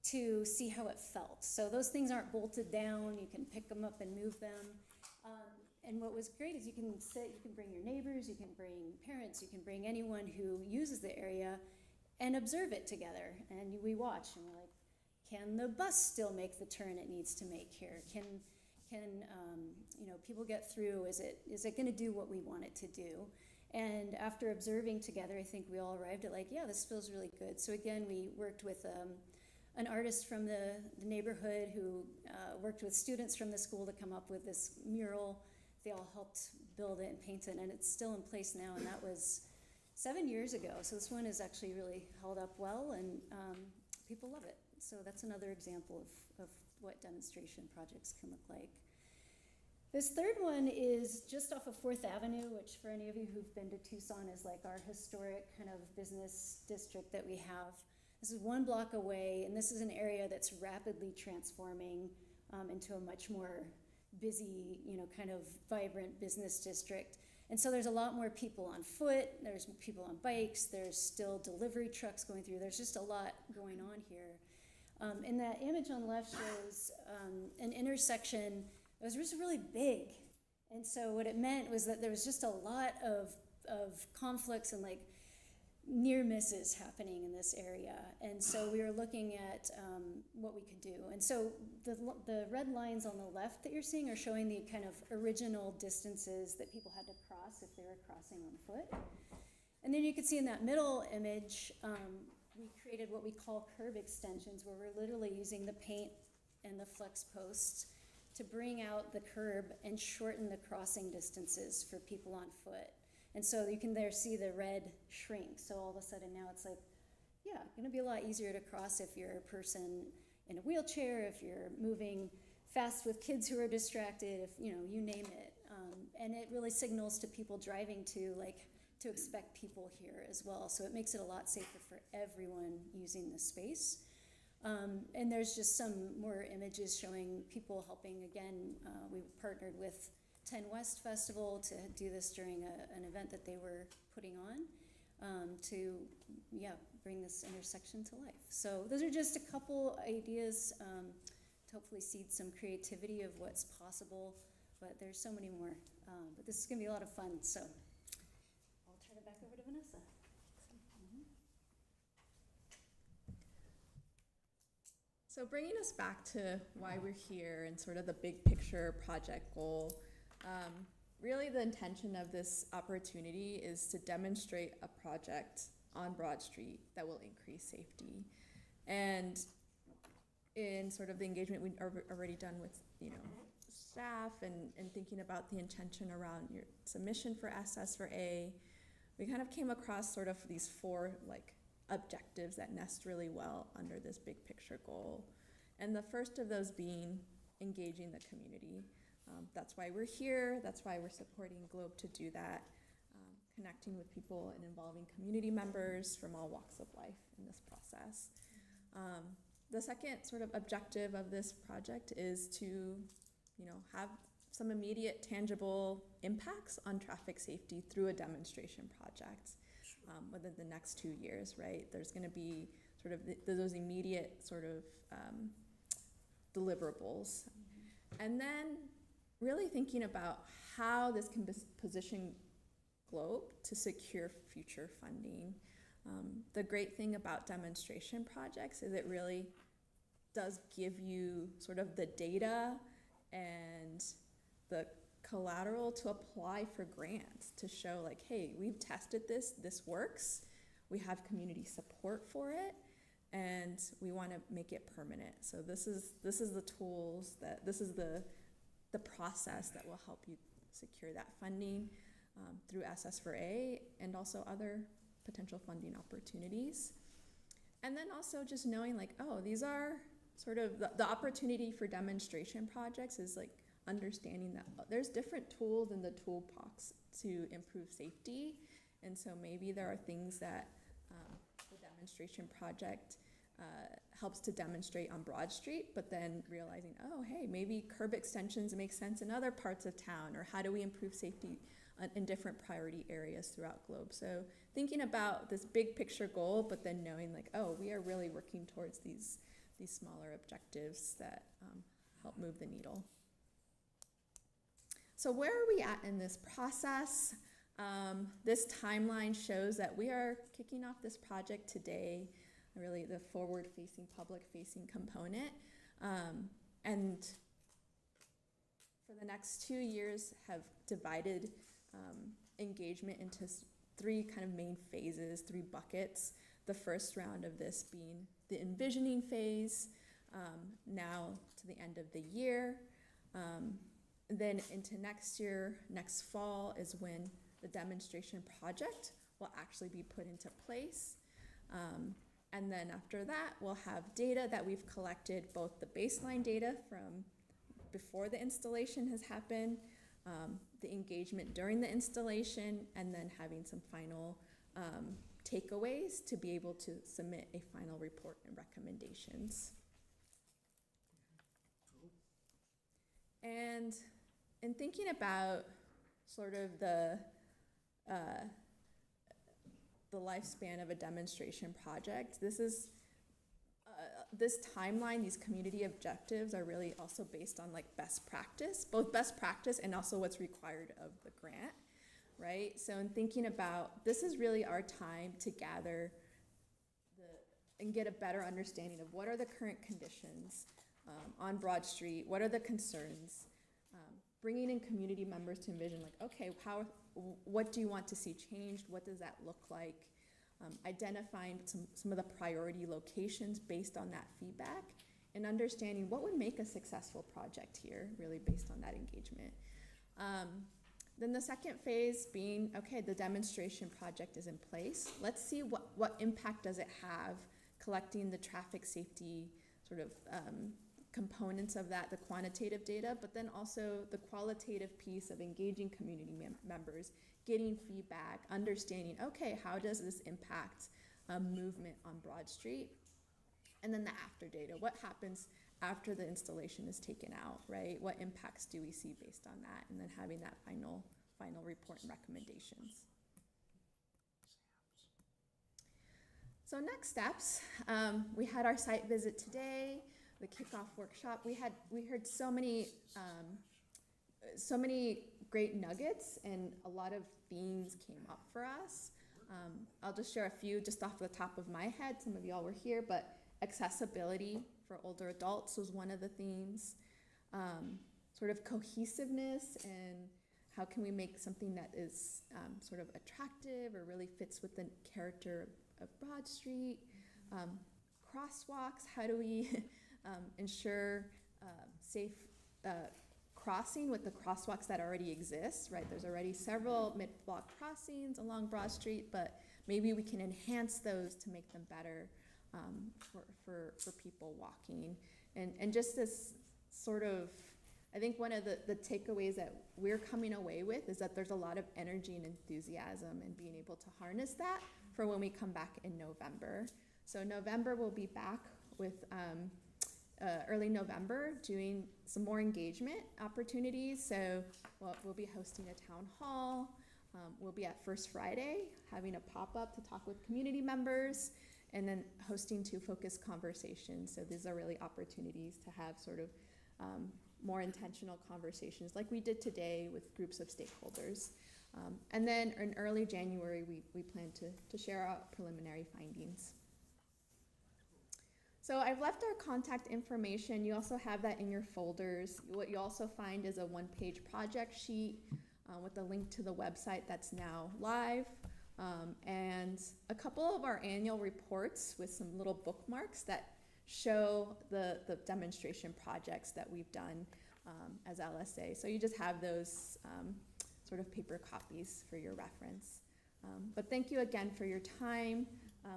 to see how it felt. So those things aren't bolted down, you can pick them up and move them. And what was great is you can sit, you can bring your neighbors, you can bring parents, you can bring anyone who uses the area and observe it together. And we watch and we're like, can the bus still make the turn it needs to make here? Can people get through? Is it gonna do what we want it to do? And after observing together, I think we all arrived at like, yeah, this feels really good. So again, we worked with an artist from the neighborhood who worked with students from the school to come up with this mural. They all helped build it and paint it, and it's still in place now, and that was 7 years ago. So this one is actually really held up well, and people love it. So that's another example of what demonstration projects can look like. This third one is just off of 4th Avenue, which for any of you who've been to Tucson is like our historic kind of business district that we have. This is 1 block away, and this is an area that's rapidly transforming into a much more busy, kind of vibrant business district. And so there's a lot more people on foot, there's people on bikes, there's still delivery trucks going through, there's just a lot going on here. And that image on the left shows an intersection that was just really big. And so what it meant was that there was just a lot of conflicts and like near misses happening in this area. And so we were looking at what we could do. And so the red lines on the left that you're seeing are showing the kind of original distances that people had to cross if they were crossing on foot. And then you can see in that middle image, we created what we call curb extensions, where we're literally using the paint and the flex posts to bring out the curb and shorten the crossing distances for people on foot. And so you can there see the red shrink. So all of a sudden now it's like, yeah, gonna be a lot easier to cross if you're a person in a wheelchair, if you're moving fast with kids who are distracted, if you name it. And it really signals to people driving to expect people here as well. So it makes it a lot safer for everyone using the space. And there's just some more images showing people helping. Again, we partnered with 10 West Festival to do this during an event that they were putting on to bring this intersection to life. So those are just a couple ideas to hopefully seed some creativity of what's possible, but there's so many more. But this is gonna be a lot of fun, so I'll turn it back over to Vanessa. So bringing us back to why we're here and sort of the big picture project goal, really the intention of this opportunity is to demonstrate a project on Broad Street that will increase safety. And in sort of the engagement we've already done with, staff and thinking about the intention around your submission for SS4A, we kind of came across sort of these 4 objectives that nest really well under this big picture goal. And the first of those being engaging the community. That's why we're here, that's why we're supporting Globe to do that, connecting with people and involving community members from all walks of life in this process. The second sort of objective of this project is to, have some immediate tangible impacts on traffic safety through a demonstration project within the next 2 years, right? There's going to be sort of those immediate sort of deliverables. And then really thinking about how this can position Globe to secure future funding. The great thing about demonstration projects is it really does give you sort of the data and the collateral to apply for grants to show like, hey, we've tested this works, we have community support for it, and we want to make it permanent. So this is the tools this is the process that will help you secure that funding through SS4A and also other potential funding opportunities. And then also just knowing like, oh, these are sort of the opportunity for demonstration projects is like understanding that there's different tools in the toolbox to improve safety. And so maybe there are things that the demonstration project helps to demonstrate on Broad Street, but then realizing, oh, hey, maybe curb extensions make sense in other parts of town, or how do we improve safety in different priority areas throughout Globe. So thinking about this big picture goal, but then knowing like, oh, we are really working towards these smaller objectives that help move the needle. So where are we at in this process? This timeline shows that we are kicking off this project today, really the forward-facing, public-facing component. And for the next 2 years have divided engagement into 3 kind of main phases, 3 buckets. The first round of this being the envisioning phase, now to the end of the year. Then into next year, next fall is when the demonstration project will actually be put into place. And then after that, we'll have data that we've collected, both the baseline data from before the installation has happened, the engagement during the installation, and then having some final takeaways to be able to submit a final report and recommendations. And in thinking about sort of the lifespan of a demonstration project, this is this timeline, these community objectives are really also based on like best practice, both best practice and also what's required of the grant, right? So in thinking about, this is really our time to gather and get a better understanding of what are the current conditions on Broad Street, what are the concerns, bringing in community members to envision like, okay, what do you want to see changed? What does that look like? Identifying some of the priority locations based on that feedback, and understanding what would make a successful project here, really based on that engagement. Then the second phase being, okay, the demonstration project is in place. Let's see what impact does it have, collecting the traffic safety sort of components of that, the quantitative data, but then also the qualitative piece of engaging community members, getting feedback, understanding, okay, how does this impact movement on Broad Street? And then the after data, what happens after the installation is taken out, right? What impacts do we see based on that? And then having that final report and recommendations. So next steps, we had our site visit today, the kickoff workshop. We heard so many great nuggets, and a lot of themes came up for us. I'll just share a few just off the top of my head. Some of y'all were here, but accessibility for older adults was one of the themes. Sort of cohesiveness, and how can we make something that is sort of attractive or really fits with the character of Broad Street. Crosswalks, how do we ensure safe crossing with the crosswalks that already exist, right? There's already several mid-block crossings along Broad Street, but maybe we can enhance those to make them better for people walking. And just this sort of, I think one of the takeaways that we're coming away with is that there's a lot of energy and enthusiasm and being able to harness that for when we come back in November. So November, we'll be back with early November doing some more engagement opportunities. So we'll be hosting a town hall. We'll be at First Friday having a pop-up to talk with community members, and then hosting 2 focused conversations. So these are really opportunities to have sort of more intentional conversations like we did today with groups of stakeholders. And then in early January, we plan to share our preliminary findings. So I've left our contact information. You also have that in your folders. What you also find is a 1-page project sheet with a link to the website that's now live, and a couple of our annual reports with some little bookmarks that show the demonstration projects that we've done as LSA. So you just have those sort of paper copies for your reference. But thank you again for your time.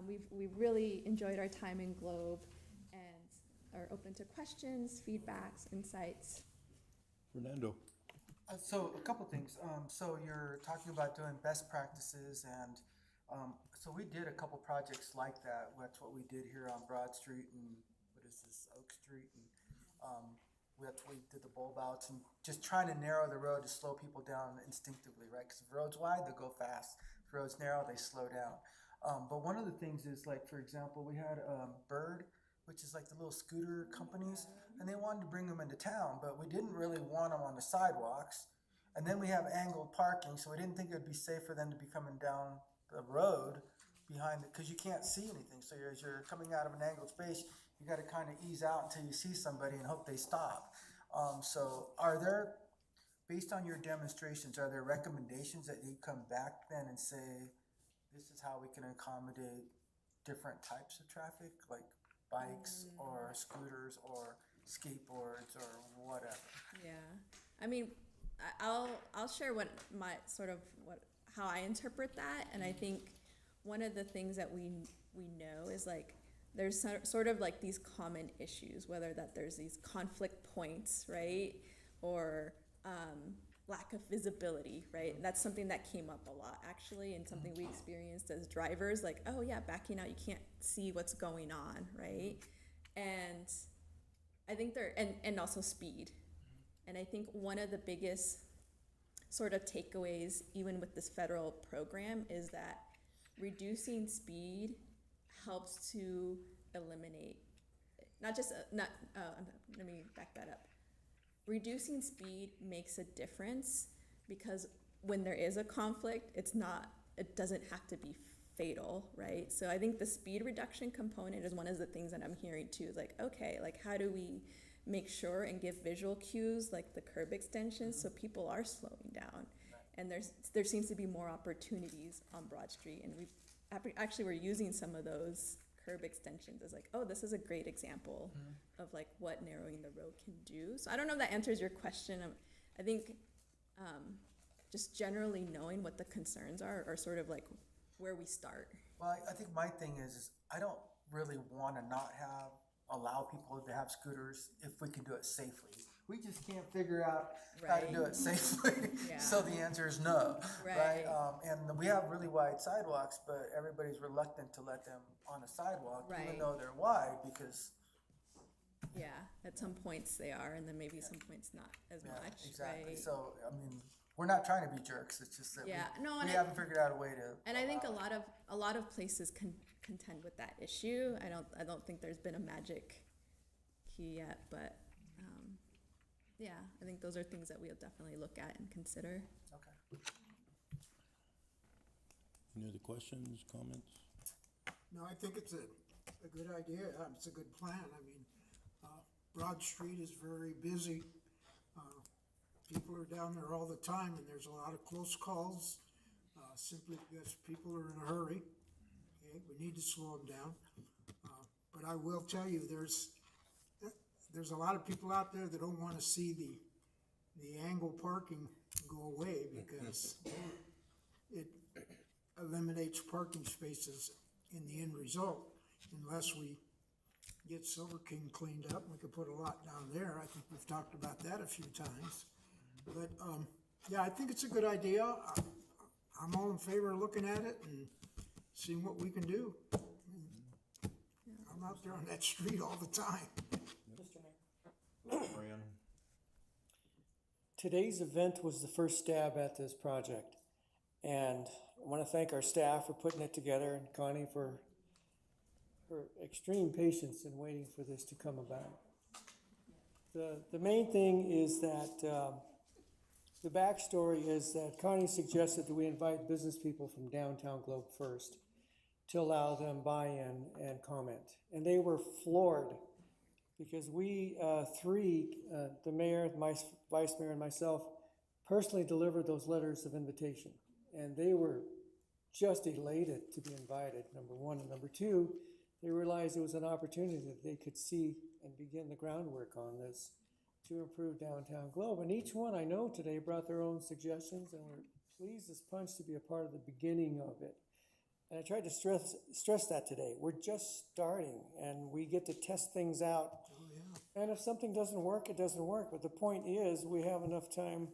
We've really enjoyed our time in Globe and are open to questions, feedbacks, insights. Fernando. So a couple things. So you're talking about doing best practices, and so we did a couple projects like that. That's what we did here on Broad Street and what is this, Oak Street, and we did the bulb outs and just trying to narrow the road to slow people down instinctively, right? Because if the road's wide, they go fast. If the road's narrow, they slow down. But one of the things is, like, for example, we had Bird, which is like the little scooter companies, and they wanted to bring them into town, but we didn't really want them on the sidewalks. And then we have angled parking, so we didn't think it would be safe for them to be coming down the road behind it, because you can't see anything. So as you're coming out of an angled space, you got to kind of ease out until you see somebody and hope they stop. So are there, based on your demonstrations, are there recommendations that you come back then and say, this is how we can accommodate different types of traffic, like bikes or scooters or skateboards or whatever? Yeah, I mean, I'll share how I interpret that, and I think one of the things that we know is, like, there's sort of like these common issues, whether that there's these conflict points, right, or lack of visibility, right? And that's something that came up a lot, actually, and something we experienced as drivers, like, oh yeah, backing out, you can't see what's going on, right? And I think and also speed. And I think one of the biggest sort of takeaways, even with this federal program, is that reducing speed helps to eliminate, let me back that up. Reducing speed makes a difference, because when there is a conflict, it doesn't have to be fatal, right? So I think the speed reduction component is one of the things that I'm hearing too, is like, okay, like, how do we make sure and give visual cues like the curb extensions so people are slowing down? And there seems to be more opportunities on Broad Street, and we're using some of those curb extensions as, like, oh, this is a great example of like what narrowing the road can do. So I don't know if that answers your question. I think just generally knowing what the concerns are sort of like where we start. Well, I think my thing is I don't really want to allow people to have scooters if we can do it safely. We just can't figure out how to do it safely. Yeah. So the answer is no, Right. And we have really wide sidewalks, but everybody's reluctant to let them on a sidewalk, even though they're wide, because Yeah, at some points they are, and then maybe some points not as much. exactly. Right? So I mean, we're not trying to be jerks. It's just that we haven't figured out a way to. And I think a lot of places can contend with that issue. I don't think there's been a magic key yet, but yeah, I think those are things that we'll definitely look at and consider. Okay. Any other questions, comments? No, I think it's a good idea. It's a good plan. I mean, Broad Street is very busy. People are down there all the time, and there's a lot of close calls, simply because people are in a hurry. Okay, we need to slow them down. But I will tell you, there's a lot of people out there that don't want to see the angle parking go away, because eliminates parking spaces in the end result, unless we get Silver King cleaned up, we could put a lot down there. I think we've talked about that a few times. But, yeah, I think it's a good idea. I'm all in favor of looking at it and seeing what we can do. I'm out there on that street all the time. Mariano? Today's event was the first stab at this project. And I want to thank our staff for putting it together and Connie for her extreme patience in waiting for this to come about. The main thing is that the backstory is that Connie suggested that we invite business people from downtown Globe first to allow them buy-in and comment. And they were floored because we three, the mayor, my vice mayor, and myself, personally delivered those letters of invitation. And they were just elated to be invited, number one. And number two, they realized it was an opportunity that they could see and begin the groundwork on this to improve downtown Globe. And each one I know today brought their own suggestions, and we're pleased as punch to be a part of the beginning of it. And I tried to stress that today. We're just starting, and we get to test things out. And if something doesn't work, it doesn't work. But the point is, we have enough time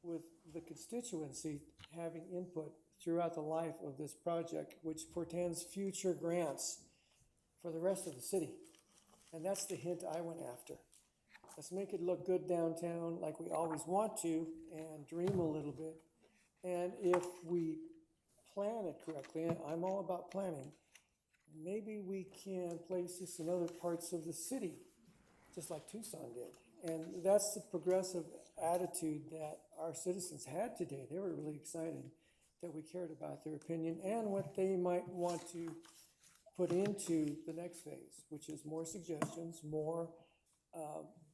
with the constituency having input throughout the life of this project, which portends future grants for the rest of the city. And that's the hint I went after. Let's make it look good downtown like we always want to and dream a little bit. And if we plan it correctly, and I'm all about planning, maybe we can place this in other parts of the city, just like Tucson did. And that's the progressive attitude that our citizens had today. They were really excited that we cared about their opinion and what they might want to put into the next phase, which is more suggestions, more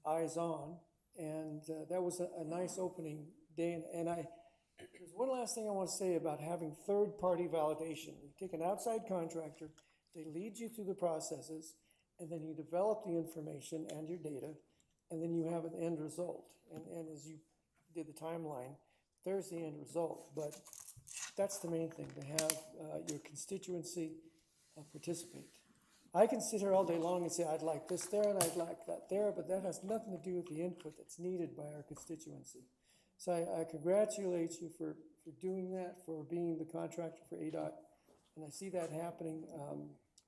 eyes on. And that was a nice opening day. And there's one last thing I want to say about having third-party validation. You take an outside contractor, they lead you through the processes, and then you develop the information and your data, and then you have an end result. And as you did the timeline, there's the end result. But that's the main thing, to have your constituency participate. I can sit here all day long and say, I'd like this there and I'd like that there, but that has nothing to do with the input that's needed by our constituency. So I congratulate you for doing that, for being the contractor for ADOT, and I see that happening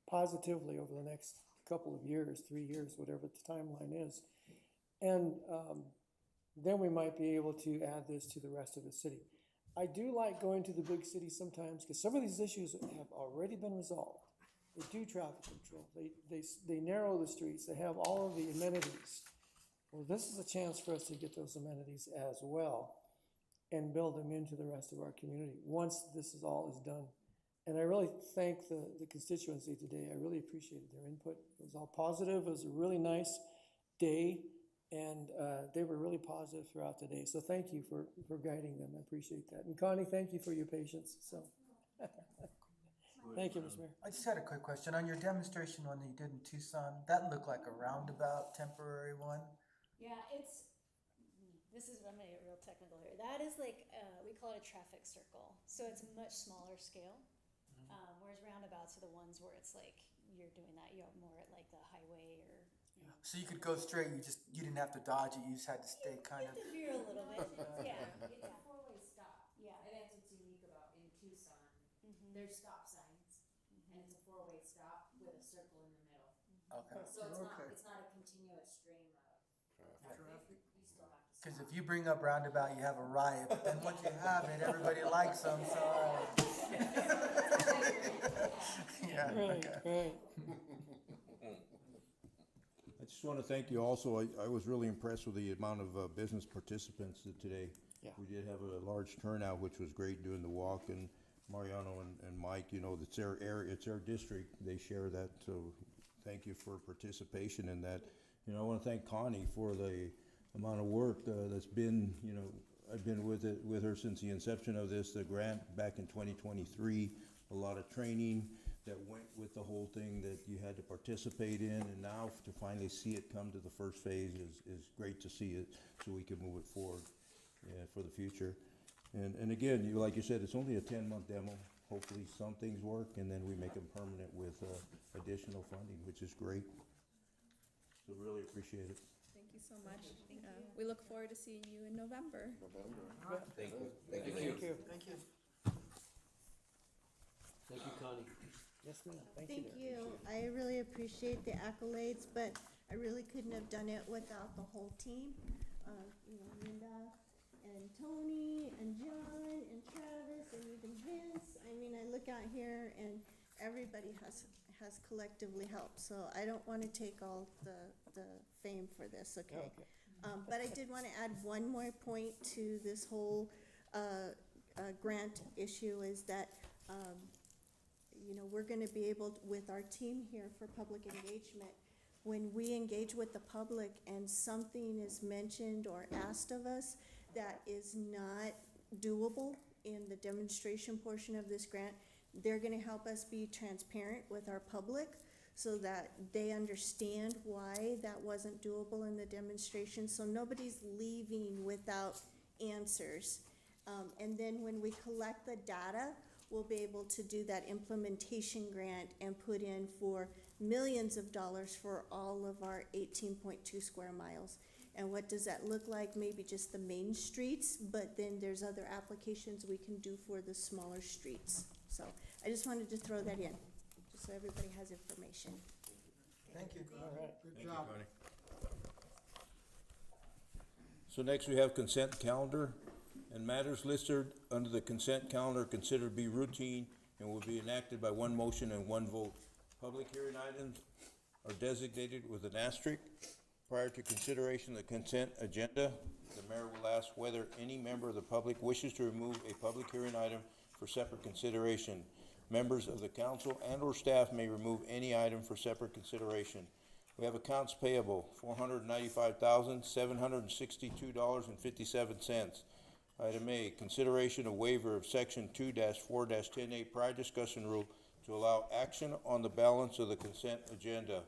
positively over the next couple of years, 3 years, whatever the timeline is. And then we might be able to add this to the rest of the city. I do like going to the big cities sometimes because some of these issues have already been resolved. They do traffic control. They narrow the streets. They have all of the amenities. Well, this is a chance for us to get those amenities as well and build them into the rest of our community once this is all is done. And I really thank the constituency today. I really appreciated their input. It was all positive. It was a really nice day, and they were really positive throughout the day. So thank you for guiding them. I appreciate that. And Connie, thank you for your patience. So. Thank you, Mr. Mayor. I just had a quick question. On your demonstration one that you did in Tucson, that looked like a roundabout temporary one. Yeah, this is, I'm gonna get real technical here. That is like, we call it a traffic circle. So it's much smaller scale. Whereas roundabouts are the ones where it's like, you're doing that, you're more at like the highway or. So you could go straight, you didn't have to dodge it, you just had to stay kind of. You have to veer a little bit, yeah. It's a four-way stop. Yeah. And that's what's unique about in Tucson. There's stop signs, and it's a four-way stop with a circle in the middle. Okay. So it's not a continuous stream of traffic. You still have to stop. Because if you bring up roundabout, you have a riot, but then once you have it, everybody likes them, so. Yeah, Right, okay. right. I just want to thank you also. I was really impressed with the amount of business participants today. Yeah. We did have a large turnout, which was great doing the walk, and Mariano and Mike, you know, it's their area, it's their district. They share that, so thank you for participation in that. You know, I want to thank Connie for the amount of work that's been, you know, I've been with her since the inception of this, the grant back in 2023, a lot of training that went with the whole thing that you had to participate in, and now to finally see it come to the first phase is great to see it, so we can move it forward for the future. And again, like you said, it's only a 10-month demo. hopefully some things work, and then we make them permanent with, additional funding, which is great. So really appreciate it. Thank you so much. We look forward to seeing you in November. Thank you. Thank you. Thank you. Thank you. Thank you, Connie. Yes, ma'am. Thank Thank you. you. I really appreciate the accolades, but I really couldn't have done it without the whole team. Linda and Tony and John and Travis and even Vince. I mean, I look out here and everybody has collectively helped, so I don't wanna take all the fame for this, okay? But I did wanna add one more point to this whole, grant issue is that, we're gonna be able, with our team here for public engagement, when we engage with the public and something is mentioned or asked of us that is not doable in the demonstration portion of this grant, they're gonna help us be transparent with our public so that they understand why that wasn't doable in the demonstration, so nobody's leaving without answers. And then when we collect the data, we'll be able to do that implementation grant and put in for millions of dollars for all of our 18.2 square miles. And what does that look like? Maybe just the main streets, but then there's other applications we can do for the smaller streets. So I just wanted to throw that in, just so everybody has information. Thank you. All right. Good job. So next we have consent calendar, and matters listed under the consent calendar considered to be routine and will be enacted by one motion and one vote. Public hearing items are designated with an asterisk. Prior to consideration of the consent agenda, the mayor will ask whether any member of the public wishes to remove a public hearing item for separate consideration. Members of the council and or staff may remove any item for separate consideration. We have accounts payable, $495,762.57. Item A, consideration of waiver of section 2-4-10A prior discussion rule to allow action on the balance of the consent agenda.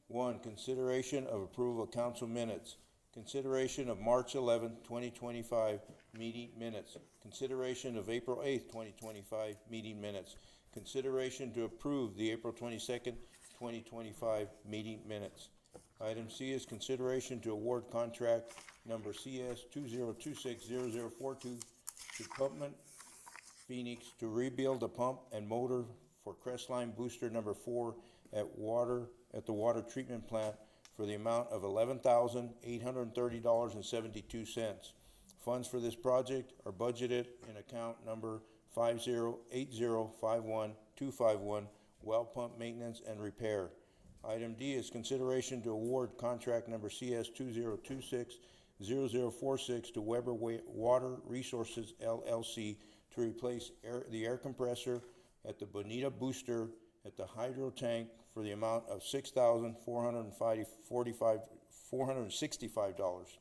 1, consideration of approval of council minutes. Consideration of March 11, 2025 meeting minutes. Consideration of April 8, 2025 meeting minutes. Consideration to approve the April 22nd, 2025 meeting minutes. Item C is consideration to award contract number CS 20260042 to Pumpman Phoenix to rebuild the pump and motor for Crestline Booster number 4 at the water treatment plant for the amount of $11,830.72. Funds for this project are budgeted in account number 508051251, well pump maintenance and repair. Item D is consideration to award contract number CS 20260046 to Weber Water Resources LLC to replace the air compressor at the Bonita Booster at the hydro tank for the amount of $6,465.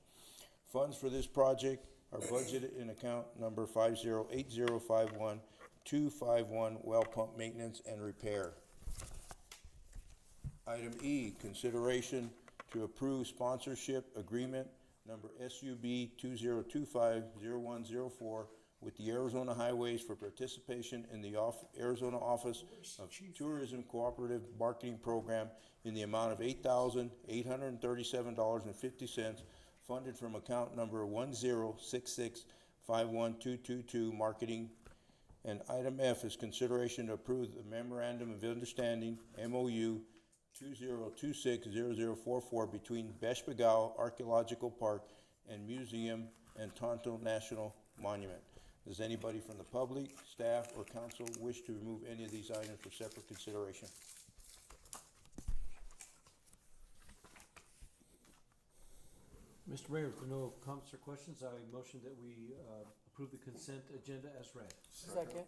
Funds for this project are budgeted in account number 508051251, well pump maintenance and repair. Item E, consideration to approve sponsorship agreement number SUB 2025-0104 with the Arizona Highways for participation in the Arizona Office of Tourism Cooperative Marketing Program in the amount of $8,837.50, funded from account number 1066512222 marketing. And item F is consideration to approve the Memorandum of Understanding, MOU 20260044 between Beshpagao Archaeological Park and Museum and Tonto National Monument. Does anybody from the public, staff, or council wish to remove any of these items for separate consideration? Mr. Mayor, if there are no comments or questions, I motion that we approve the consent agenda as read. Second.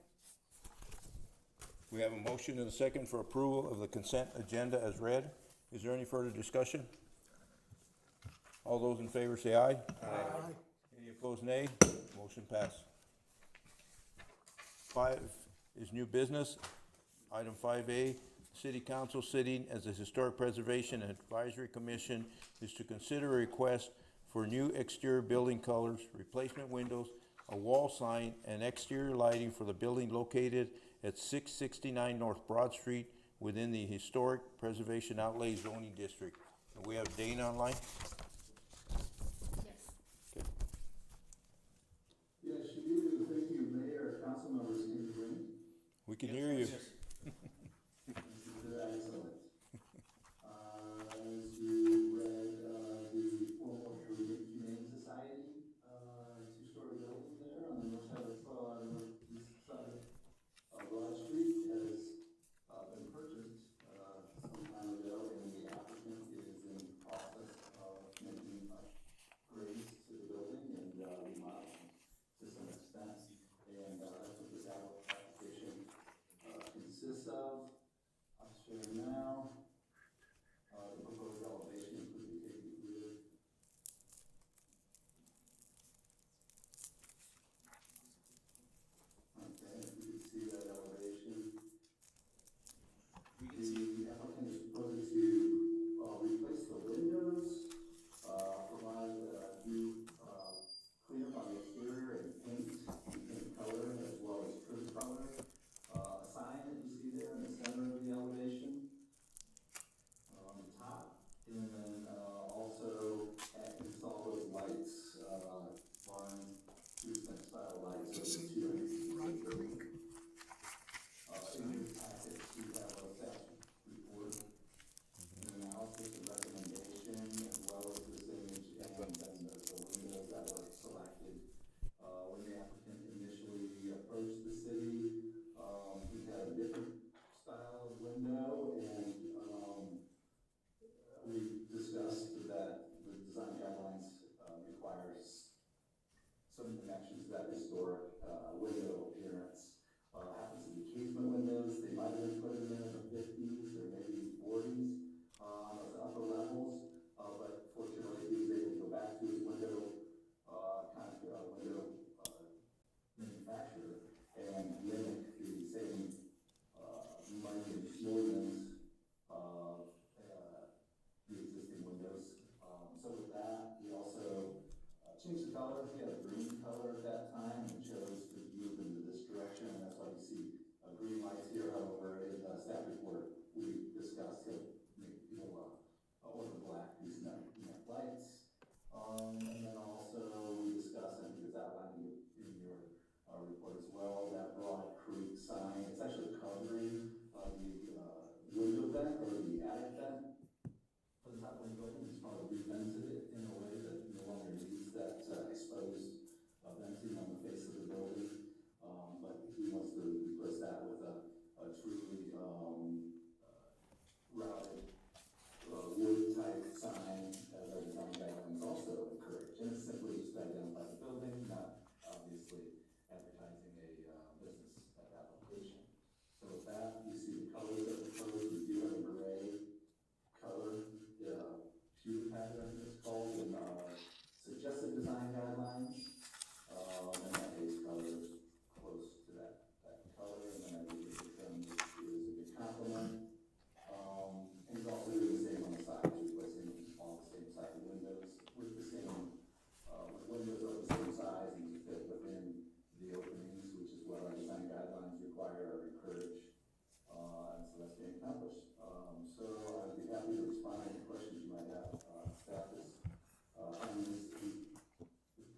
We have a motion and a second for approval of the consent agenda as read. Is there any further discussion? All those in favor say aye. Aye. Any opposed, nay? Motion passed. 5 is new business. Item 5A, City Council sitting as the Historic Preservation and Advisory Commission is to consider a request for new exterior building colors, replacement windows, a wall sign, and exterior lighting for the building located at 669 North Broad Street within the Historic Preservation Outlay Zoning District. And we have Dana online? Yes. Okay. Yes, you do. Thank you, Mayor, council members, can you hear me? We can hear you. Excellent. As you read, the former Humane Society, two-story building there on the north side of, northeast side of Broad Street has, been purchased, some time ago, and the applicant is in the process of making upgrades to the building and, remodeling to some extent. And, that's what this application, consists of. I'll share now. The proposed elevation could be taken through. Okay, if you can see that elevation. The applicant is proposing to, replace the windows, provide, new, cleanup on the exterior and paint color as well as trim color. A sign that you see there in the center of the elevation, on the top, and then, also install those lights, barn gooseneck style lights. Broad Creek. In your package, you have a staff report, an analysis and recommendation, as well as this image and then the windows that were selected. When the applicant initially approached the city, we had a different style of window, and, we discussed that the design guidelines, requires some connections to that historic, window appearance. Happens to be casement windows, they might have been put in there in the 50s or maybe 40s, at the upper levels, but fortunately he was able to go back to his window, manufacturer and mimic the same, light and shieldings of, the existing windows. So with that, we also, changed the color. We had a green color at that time and chose to move into this direction, and that's why you see green lights here. However, in the staff report, we discussed to make, order black gooseneck lights. And then also we discussed, I think it's outlined in your report as well, that Broad Creek sign. It's actually covering the window vent or the attic vent for the top of the building. It's probably revented it in a way that no longer needs that exposed venting on the face of the building. But he wants to replace that with a truly routed wood type sign as our design guidelines also encourage. And it's simply just to identify the building, not obviously advertising a business at that location. So with that, you see the colors that we chose. We do have a gray color, hue pattern it's called, in suggested design guidelines. And that base color is close to that color, and then I think it becomes is a good complement. And he's also doing the same on the sides, replacing all the same size windows with the same, with windows of the same size and to fit within the openings, which is what our design guidelines require or encourage. And so that's being accomplished. So I'd be happy to respond to any questions you might have. Staff is,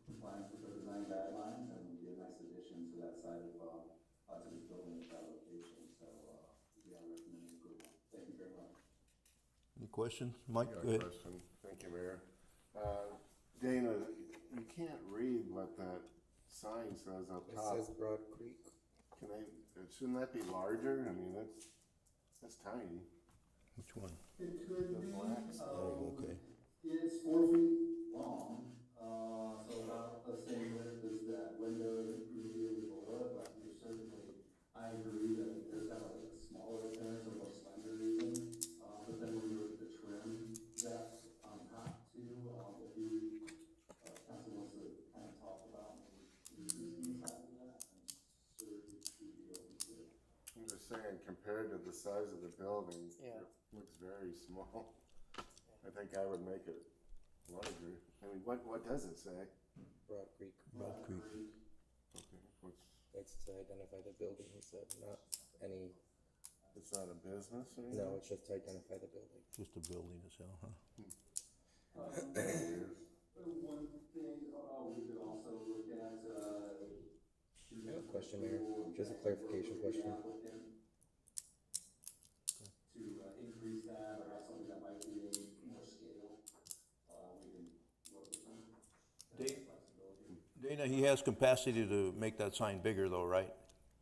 compliance with the design guidelines, and would be a nice addition to that side of, to this building at that location. So, yeah, I recommend approval. Thank you very much. Any questions? Mike, I go got a ahead. question. Thank you, Mayor. Dana, you can't read what that sign says up It top. says Broad Creek. Shouldn't that be larger? I mean, that's tiny. Which one? It could The be, black. Oh, okay. it's 4 feet long, so about the same width as that window that immediately below it, but you're certainly, I agree that there's got like a smaller appearance or more slender even, but then when you look at the trim depth on top too, if you, council wants to kind of talk about maybe inside of that, I'm sure you'd be open to it. I'm just saying, compared to the size of the building, Yeah. it looks very small. I think I would make it larger. I mean, what does it say? Broad Creek. Broad Creek. Okay, what's, That's to identify the building, he said, not any, It's not a business or no, anything? it's just to identify the building. Just a building itself, huh? One thing, we could also look at, I have a question, Mayor, just a clarification question. To increase that or have something that might be more scale, we can work with them. Flexibility. Dana, he has capacity to make that sign bigger though, right?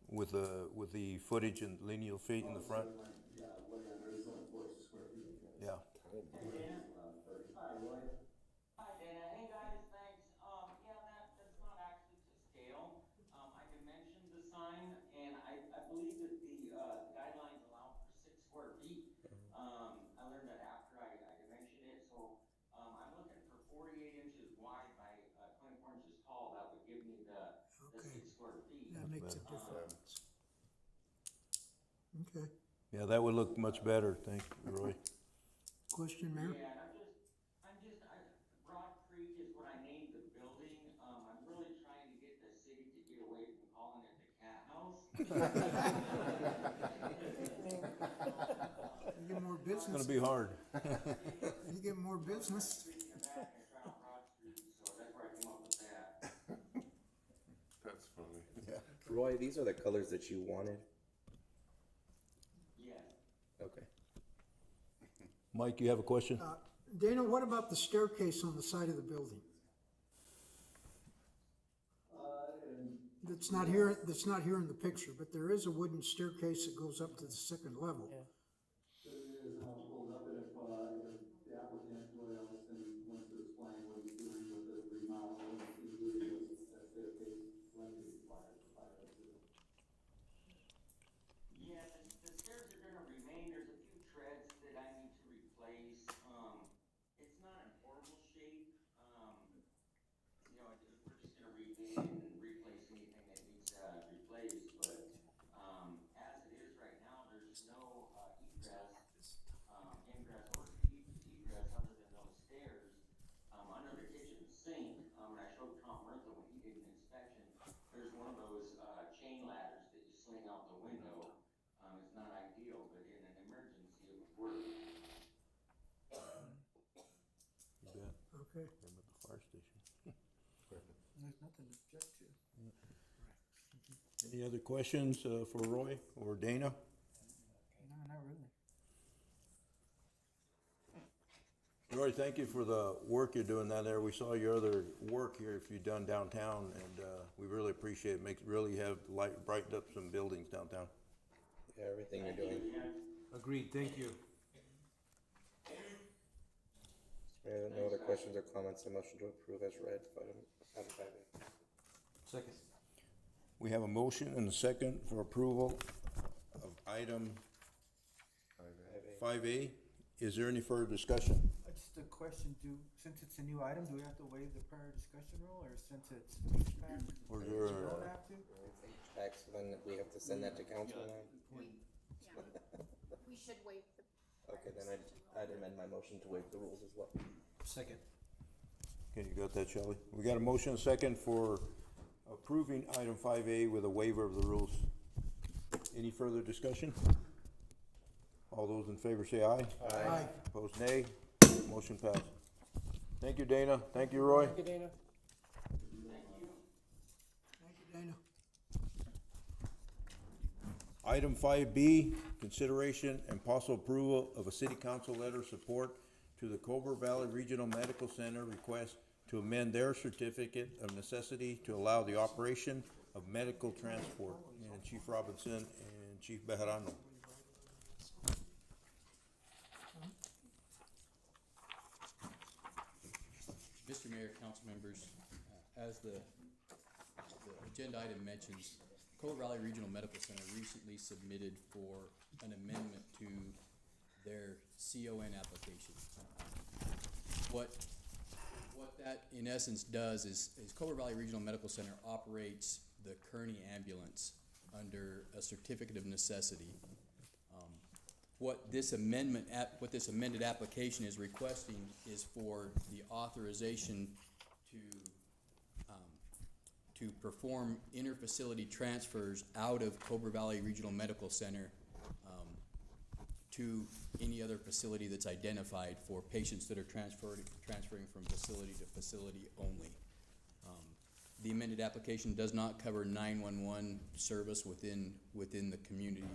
With the footage and lineal feet in the front? Yeah, what, there's only 4 square feet. Yeah. Hi, Roy. Hi, Dana. Hey, guys, thanks. Yeah, that's not actually to scale. I dimensioned the sign, and I believe that the guidelines allow for 6 square feet. I learned that after I dimensioned it, so I'm looking for 48 inches wide by 24 inches tall. That would give me the 6 square feet. That makes a difference. Okay. Yeah, that would look much better, thank you, Roy. Question, Mayor? Yeah, and Broad Creek is what I named the building. I'm really trying to get the city to get away from calling it the cat house. You get more business. It's gonna be hard. You get more business. That's funny. Roy, these are the colors that you wanted? Yeah. Okay. Mike, you have a question? Dana, what about the staircase on the side of the building? That's not here in the picture, but there is a wooden staircase that goes up to the 2nd level. It is, I'll hold up, and if the applicant, Roy Ellison, wants to explain what he's doing with the remodel, including that staircase, when it required for fire exit. Yeah, the stairs are gonna remain. There's a few treads that I need to replace. It's not in horrible shape. You know, we're just gonna repaint it and replace anything that needs replaced, but, as it is right now, there's no, egress, ingress or egress other than those stairs, under the kitchen sink. And I showed Tom Murtha when he did an inspection, there's one of those, chain ladders that you sling out the window. It's not ideal, but in an emergency, it would work. You bet. Okay. I'm at the fire station. There's nothing to object to. Any other questions for Roy or Dana? No, not really. Roy, thank you for the work you're doing down there. We saw your other work here if you've done downtown, and we really appreciate it. Really have brightened up some buildings downtown. Yeah, everything you're doing. Agreed, thank you. Mayor, no other questions or comments, a motion to approve as read, item 5A. Second. We have a motion and a second for approval of item 5A. Is there any further discussion? Just a question, since it's a new item, do we have to waive the prior discussion rule, or since it's HVAC, Or we there don't are- have to? Tax, then we have to send that to council now? We should waive the. Okay, then I'd amend my motion to waive the rules as well. Second. Okay, you got that, Shelley? We got a motion and a second for approving item 5A with a waiver of the rules. Any further discussion? All those in favor say aye. Aye. Opposed, nay. Motion passed. Thank you, Dana. Thank you, Roy. Thank you, Dana. Thank you, Dana. Item 5B, consideration and possible approval of a city council letter of support to the Cobra Valley Regional Medical Center request to amend their certificate of necessity to allow the operation of medical transport. And Chief Robinson and Chief Bejarano. Mr. Mayor, council members, as the agenda item mentions, Cobra Valley Regional Medical Center recently submitted for an amendment to their CON application. What that in essence does is Cobra Valley Regional Medical Center operates the Kearney ambulance under a certificate of necessity. What this amended application is requesting is for the authorization to perform interfacility transfers out of Cobra Valley Regional Medical Center to any other facility that's identified for patients that are transferring from facility to facility only. The amended application does not cover 911 service within the community.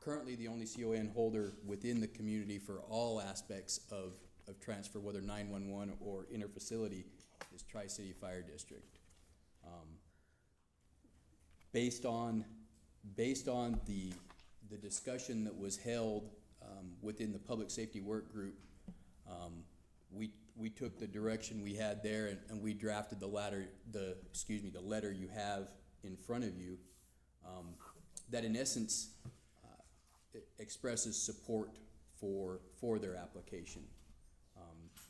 Currently, the only CON holder within the community for all aspects of transfer, whether 911 or interfacility, is Tri-City Fire District. Based on the discussion that was held within the public safety work group, we took the direction we had there and we drafted the letter you have in front of you, that in essence it expresses support for their application.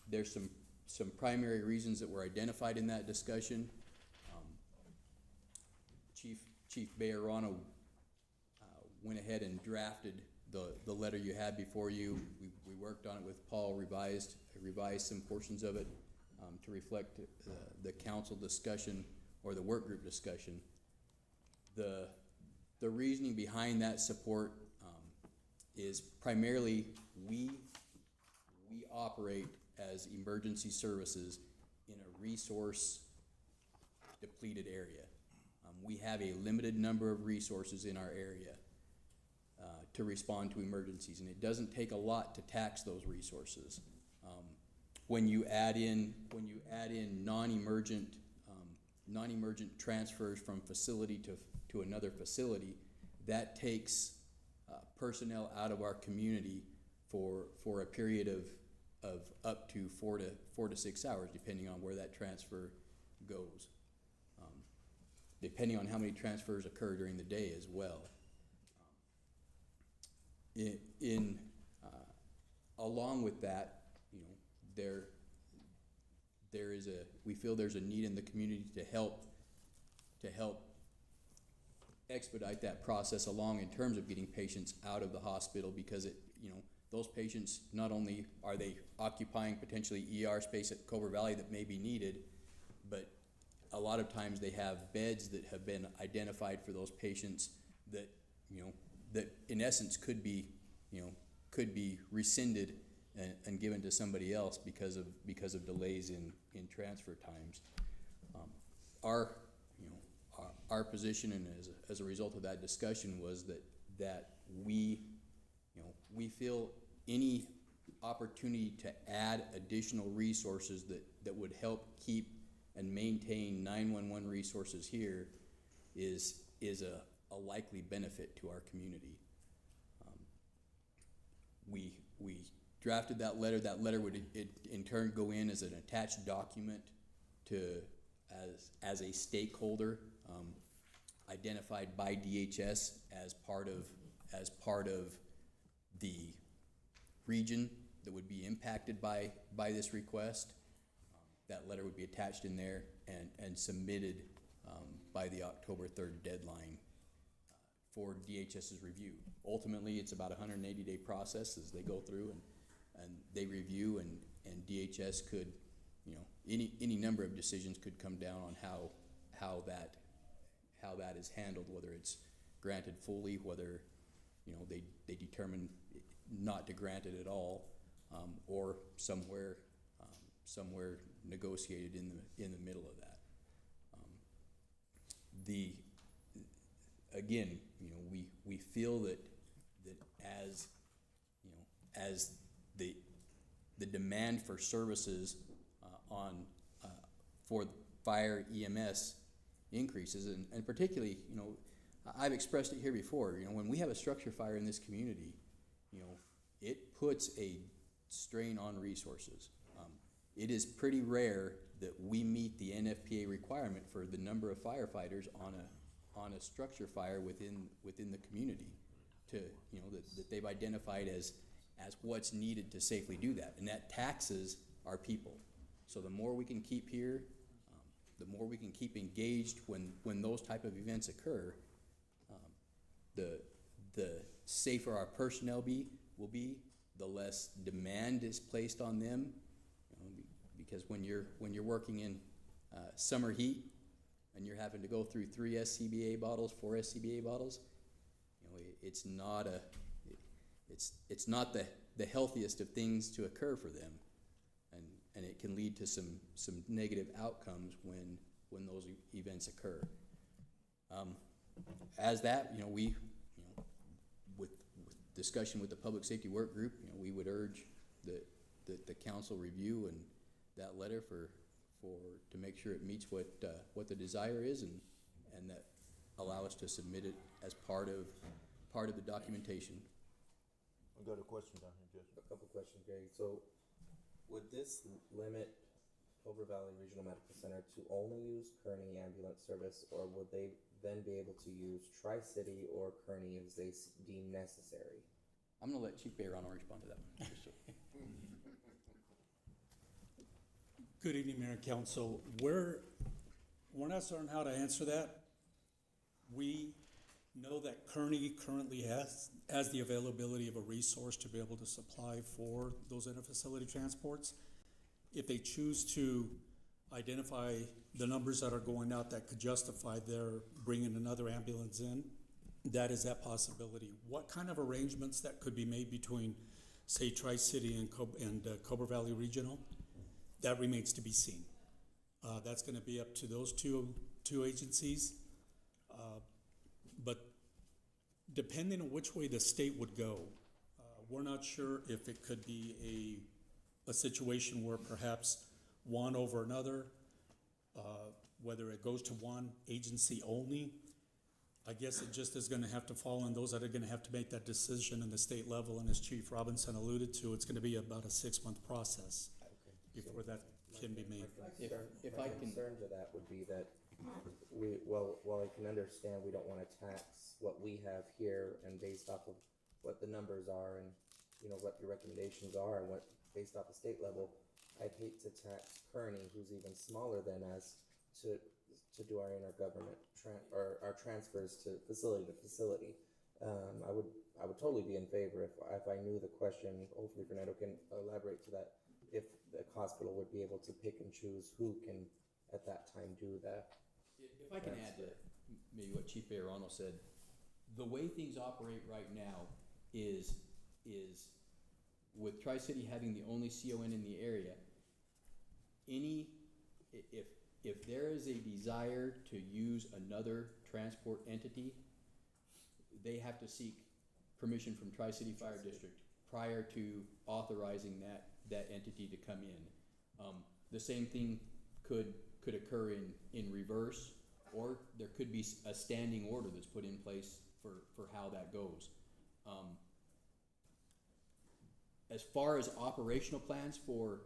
There's some primary reasons that were identified in that discussion. Chief Bejarano went ahead and drafted the letter you had before you. We worked on it with Paul, revised some portions of it to reflect the council discussion or the work group discussion. The reasoning behind that support is primarily we operate as emergency services in a resource depleted area. We have a limited number of resources in our area to respond to emergencies, and it doesn't take a lot to tax those resources. When you add in non-emergent transfers from facility to another facility, that takes personnel out of our community for a period of up to 4 to 6 hours, depending on where that transfer goes. Depending on how many transfers occur during the day as well. Along with that, we feel there's a need in the community to help expedite that process along in terms of getting patients out of the hospital, because those patients, not only are they occupying potentially ER space at Cobra Valley that may be needed, but a lot of times they have beds that have been identified for those patients that in essence could be rescinded and given to somebody else because of delays in transfer times. Our position, and as a result of that discussion, was that we feel any opportunity to add additional resources that would help keep and maintain 911 resources here is a likely benefit to our community. We drafted that letter. That letter would in turn go in as an attached document as a stakeholder identified by DHS as part of the region that would be impacted by this request. That letter would be attached in there and submitted by the October 3rd deadline for DHS's review. Ultimately, it's about a 180-day process as they go through and they review, and DHS could, any number of decisions could come down on how that is handled, whether it's granted fully, whether they determine not to grant it at all, or somewhere negotiated in the middle of that. Again, we feel that as the demand for services for fire EMS increases, and particularly, I've expressed it here before, when we have a structure fire in this community, it puts a strain on resources. It is pretty rare that we meet the NFPA requirement for the number of firefighters on a structure fire within the community that they've identified as what's needed to safely do that, and that taxes our people. So the more we can keep here, the more we can keep engaged when those type of events occur, the safer our personnel will be, the less demand is placed on them, because when you're working in summer heat, and you're having to go through 3 SCBA bottles, 4 SCBA bottles, you know, it's not it's not the healthiest of things to occur for them, and it can lead to some negative outcomes when those events occur. As that, you know, with discussion with the Public Safety Work Group, you know, we would urge the council review and that letter to make sure it meets what the desire is, and that allow us to submit it as part of the documentation. I got a question down here, Jesse. A couple questions, Greg. So, would this limit Cobra Valley Regional Medical Center to only use Kearney ambulance service, or would they then be able to use Tri-City or Kearney as they deem necessary? I'm gonna let Chief Bayron respond to that one. Good evening, Mayor and Council. We're not certain how to answer that. We know that Kearney currently has the availability of a resource to be able to supply for those inter-facility transports. If they choose to identify the numbers that are going out that could justify their bringing another ambulance in, that is that possibility. What kind of arrangements that could be made between, say, Tri-City and Cobra Valley Regional, that remains to be seen. That's going to be up to those two agencies. But depending on which way the state would go, we're not sure if it could be a situation where perhaps one over another, whether it goes to one agency only. I guess it just is going to have to fall on those that are going to have to make that decision in the state level. And as Chief Robinson alluded to, it's going to be about a 6-month process before that can be made. My concern to that would be that while I can understand we don't want to tax what we have here and based off of what the numbers are and, you know, what your recommendations are and what based off the state level, I'd hate to tax Kearney, who's even smaller than us, to do our intergovernment or our transfers to facility. I would totally be in favor if I knew the question. Hopefully Fernando can elaborate to that. If the hospital would be able to pick and choose who can at that time do that. If I can add to maybe what Chief Bayron said, the way things operate right now is with Tri-City having the only CON in the area, if there is a desire to use another transport entity, they have to seek permission from Tri-City Fire District prior to authorizing that entity to come in. The same thing could occur in reverse, or there could be a standing order that's put in place for how that goes. As far as operational plans for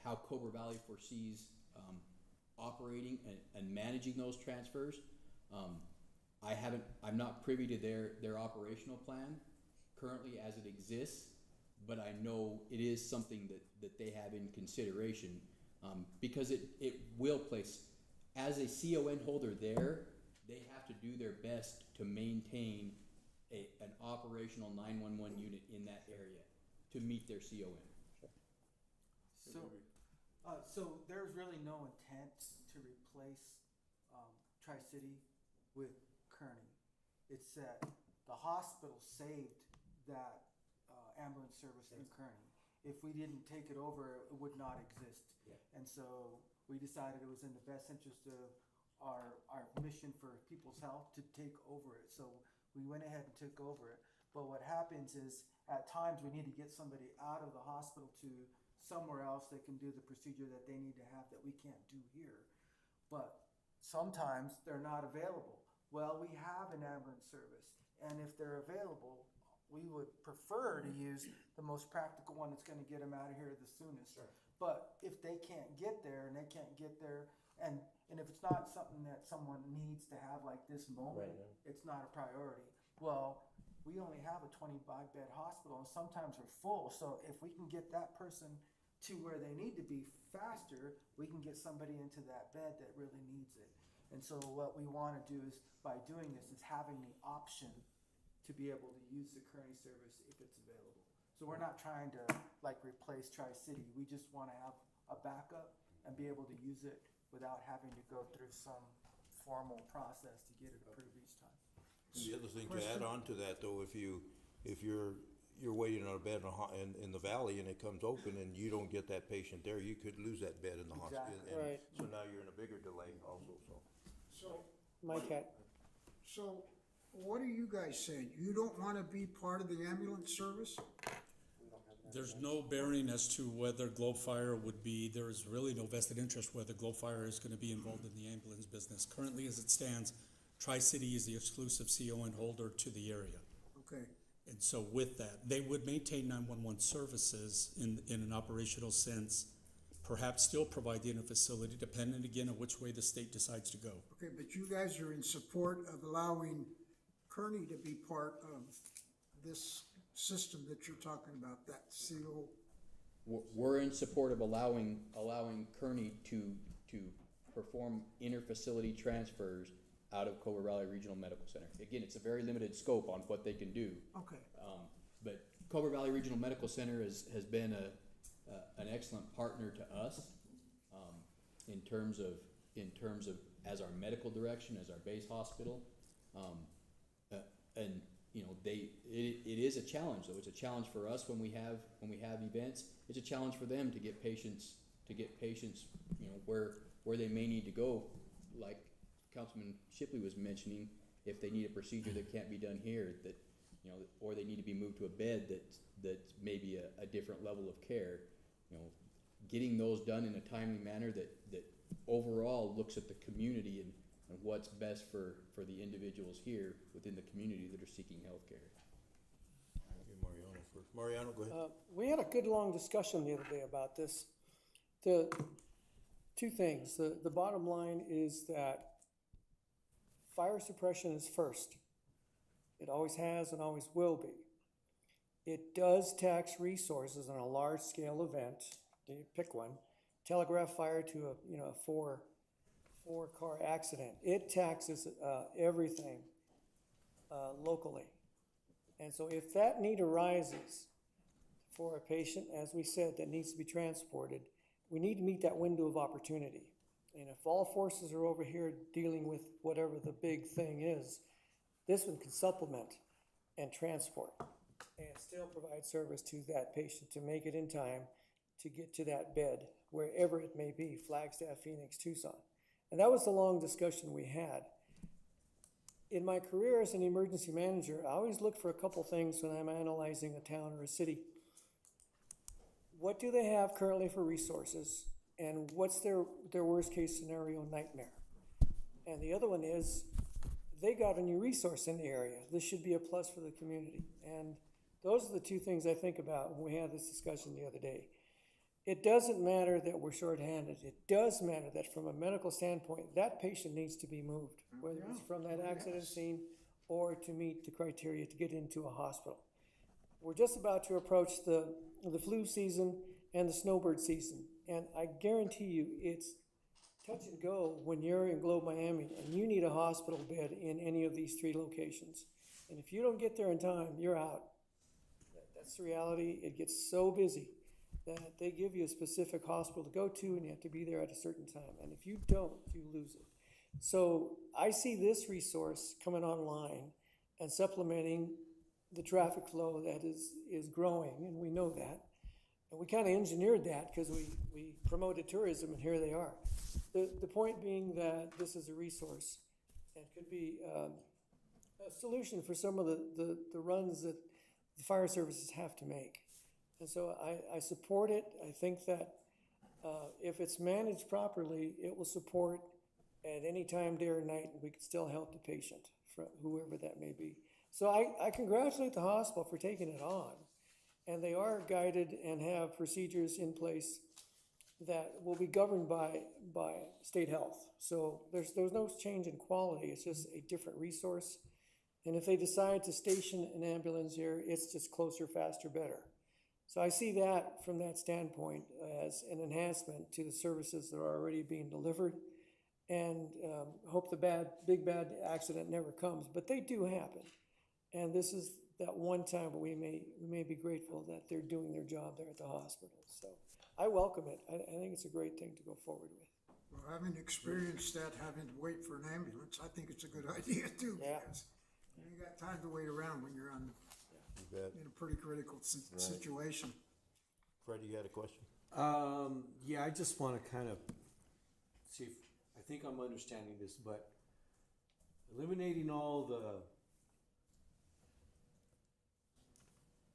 how Cobra Valley foresees operating and managing those transfers, I'm not privy to their operational plan currently as it exists, but I know it is something that they have in consideration, because it will place, as a CON holder there, they have to do their best to maintain an operational 911 unit in that area to meet their CON. So there's really no intent to replace Tri-City with Kearney. It's that the hospital saved that ambulance service in Kearney. If we didn't take it over, it would not exist. Yeah. And so we decided it was in the best interest of our mission for people's health to take over it. So we went ahead and took over it. But what happens is at times we need to get somebody out of the hospital to somewhere else that can do the procedure that they need to have that we can't do here. But sometimes they're not available. Well, we have an ambulance service, and if they're available, we would prefer to use the most practical one that's going to get them out of here the soonest. Sure. But if they can't get there, and they can't get there, and if it's not something that someone needs to have like this moment, Right. it's not a priority. Well, we only have a 25-bed hospital, and sometimes we're full. So if we can get that person to where they need to be faster, we can get somebody into that bed that really needs it. And so what we want to do is, by doing this, is having the option to be able to use the Kearney service if it's available. So we're not trying to like replace Tri-City. We just want to have a backup and be able to use it without having to go through some formal process to get it approved each time. The other thing to add on to that, though, if you're waiting on a bed in the valley and it comes open and you don't get that patient there, you could lose that bed in the hospital. Exactly. And Right. so now you're in a bigger delay also, so. So, Mike had, so what are you guys saying? You don't wanna be part of the ambulance service? There's no bearing as to whether Globe Fire would be, there is really no vested interest whether Globe Fire is gonna be involved in the ambulance business. Currently, as it stands, Tri-City is the exclusive CO and holder to the area. Okay, And so with that, they would maintain 911 services in an operational sense, perhaps still provide the facility, depending again on which way the state decides to go. okay, but you guys are in support of allowing Kearney to be part of this system that you're talking about, that CO? We're in support of allowing Kearney to perform inter-facility transfers out of Cobra Valley Regional Medical Center. Again, it's a very limited scope on what they can do. Okay, But Cobra Valley Regional Medical Center has been an excellent partner to us, in terms of as our medical direction, as our base hospital. And, you know, it is a challenge, though. It's a challenge for us when we have events. It's a challenge for them to get patients, you know, where they may need to go, like Councilman Shipley was mentioning, if they need a procedure that can't be done here, that, you know, or they need to be moved to a bed that's maybe a different level of care, you know, getting those done in a timely manner that overall looks at the community and what's best for the individuals here within the community that are seeking healthcare. Mariano first. Mariano, go ahead. we had a good long discussion the other day about this. The two things, the bottom line is that fire suppression is first. It always has and always will be. It does tax resources on a large scale event. You pick one, telegraph fire to a four-car accident. It taxes everything locally. And so if that need arises for a patient, as we said, that needs to be transported, we need to meet that window of opportunity. And if all forces are over here dealing with whatever the big thing is, this one can supplement and transport and still provide service to that patient to make it in time to get to that bed, wherever it may be, Flagstaff, Phoenix, Tucson. And that was the long discussion we had. In my career as an emergency manager, I always look for a couple things when I'm analyzing a town or a city. What do they have currently for resources? And what's their worst case scenario nightmare? And the other one is, they got a new resource in the area. This should be a plus for the community. And those are the two things I think about when we had this discussion the other day. It doesn't matter that we're shorthanded. It does matter that from a medical standpoint, that patient needs to be moved, whether it's from that accident scene or to meet the criteria to get into a hospital. We're just about to approach the flu season and the snowbird season. And I guarantee you, it's touch and go when you're in Globe, Miami, and you need a hospital bed in any of these three locations. And if you don't get there in time, you're out. That's the reality. It gets so busy that they give you a specific hospital to go to, and you have to be there at a certain time. And if you don't, you lose it. So I see this resource coming online and supplementing the traffic flow that is growing, and we know that. And we kind of engineered that because we promoted tourism, and here they are. The point being that this is a resource and could be a solution for some of the runs that the fire services have to make. And so I support it. I think that if it's managed properly, it will support at any time, day or night, we can still help the patient, whoever that may be. So I congratulate the hospital for taking it on. And they are guided and have procedures in place that will be governed by state health. So there's no change in quality. It's just a different resource. And if they decide to station an ambulance here, it's just closer, faster, better. So I see that from that standpoint as an enhancement to the services that are already being delivered, and hope the big bad accident never comes, but they do happen. And this is that one time we may be grateful that they're doing their job there at the hospital. So I welcome it. I think it's a great thing to go forward with. Well, having experienced that, having to wait for an ambulance, I think it's a good idea too. Yeah. Because you ain't got time to wait around when you're You bet. in a pretty critical situation. Freddie, you had a question? Yeah, I just wanna kind of see if, I think I'm understanding this, but eliminating all the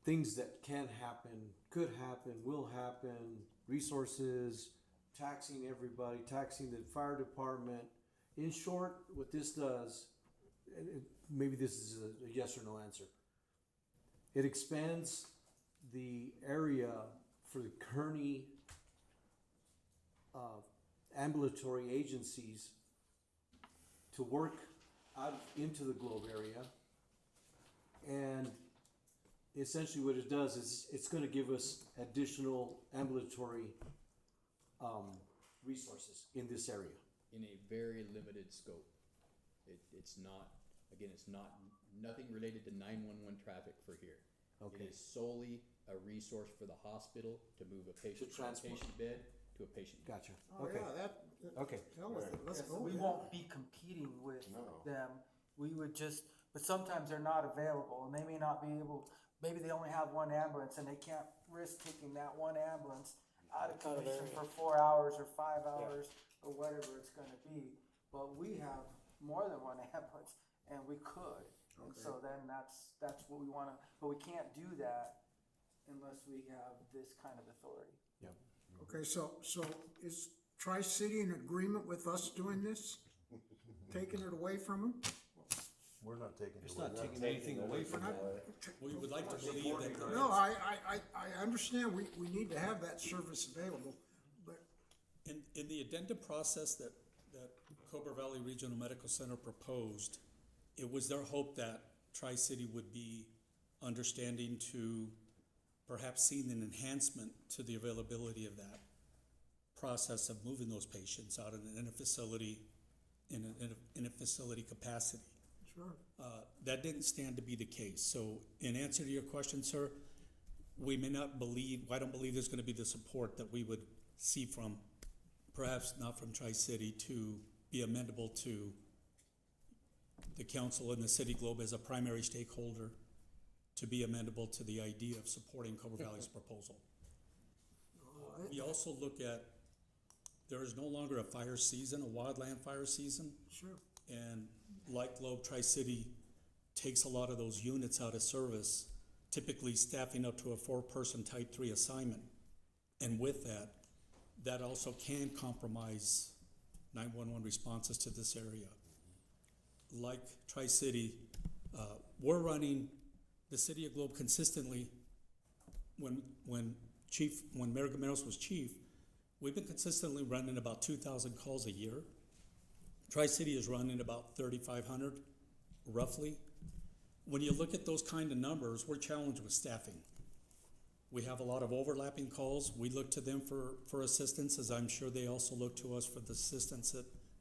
things that can happen, could happen, will happen, resources, taxing everybody, taxing the fire department. In short, what this does, and maybe this is a yes or no answer. It expands the area for the Kearney ambulatory agencies to work out into the Globe area. And essentially what it does is it's gonna give us additional ambulatory resources in this area. In a very limited scope. It's not, again, it's not, nothing related to 911 traffic for here. Okay. It is solely a resource for the hospital to move a patient from a transport. patient bed to a patient. Gotcha. Oh, Okay. yeah, Okay. hell with it, let's Yes, go we with won't that. be competing with No. them. We would just, but sometimes they're not available and they may not be able, maybe they only have one ambulance and they can't risk taking that one ambulance out of Out of commission area. for 4 hours or 5 hours or whatever it's gonna be. But we have more than one ambulance and we could. And so then that's what we wanna, but we can't do that unless we have this kind of authority. Okay, so is Tri-City in agreement with us doing this? Taking it away from them? We're not taking it It's away. not taking anything away from We're it. not- We would like to believe that there No, is. I understand we need to have that service available, but In the addendum process that Cobra Valley Regional Medical Center proposed, it was their hope that Tri-City would be understanding to perhaps seeing an enhancement to the availability of that process of moving those patients out in a facility, in a facility capacity. sure. That didn't stand to be the case. So in answer to your question, sir, we may not believe, I don't believe there's gonna be the support that we would see from, perhaps not from Tri-City, to be amendable to the council and the City Globe as a primary stakeholder, to be amendable to the idea of supporting Cobra Valley's proposal. We also look at, there is no longer a fire season, a wildland fire season. Sure. And like Globe, Tri-City takes a lot of those units out of service, typically staffing up to a 4-person type 3 assignment. And with that, that also can compromise 911 responses to this area. Like Tri-City, we're running the City of Globe consistently. When Mayor Gameros was chief, we've been consistently running about 2,000 calls a year. Tri-City is running about 3,500, roughly. When you look at those kind of numbers, we're challenged with staffing. We have a lot of overlapping calls. We look to them for assistance, as I'm sure they also look to us for the assistance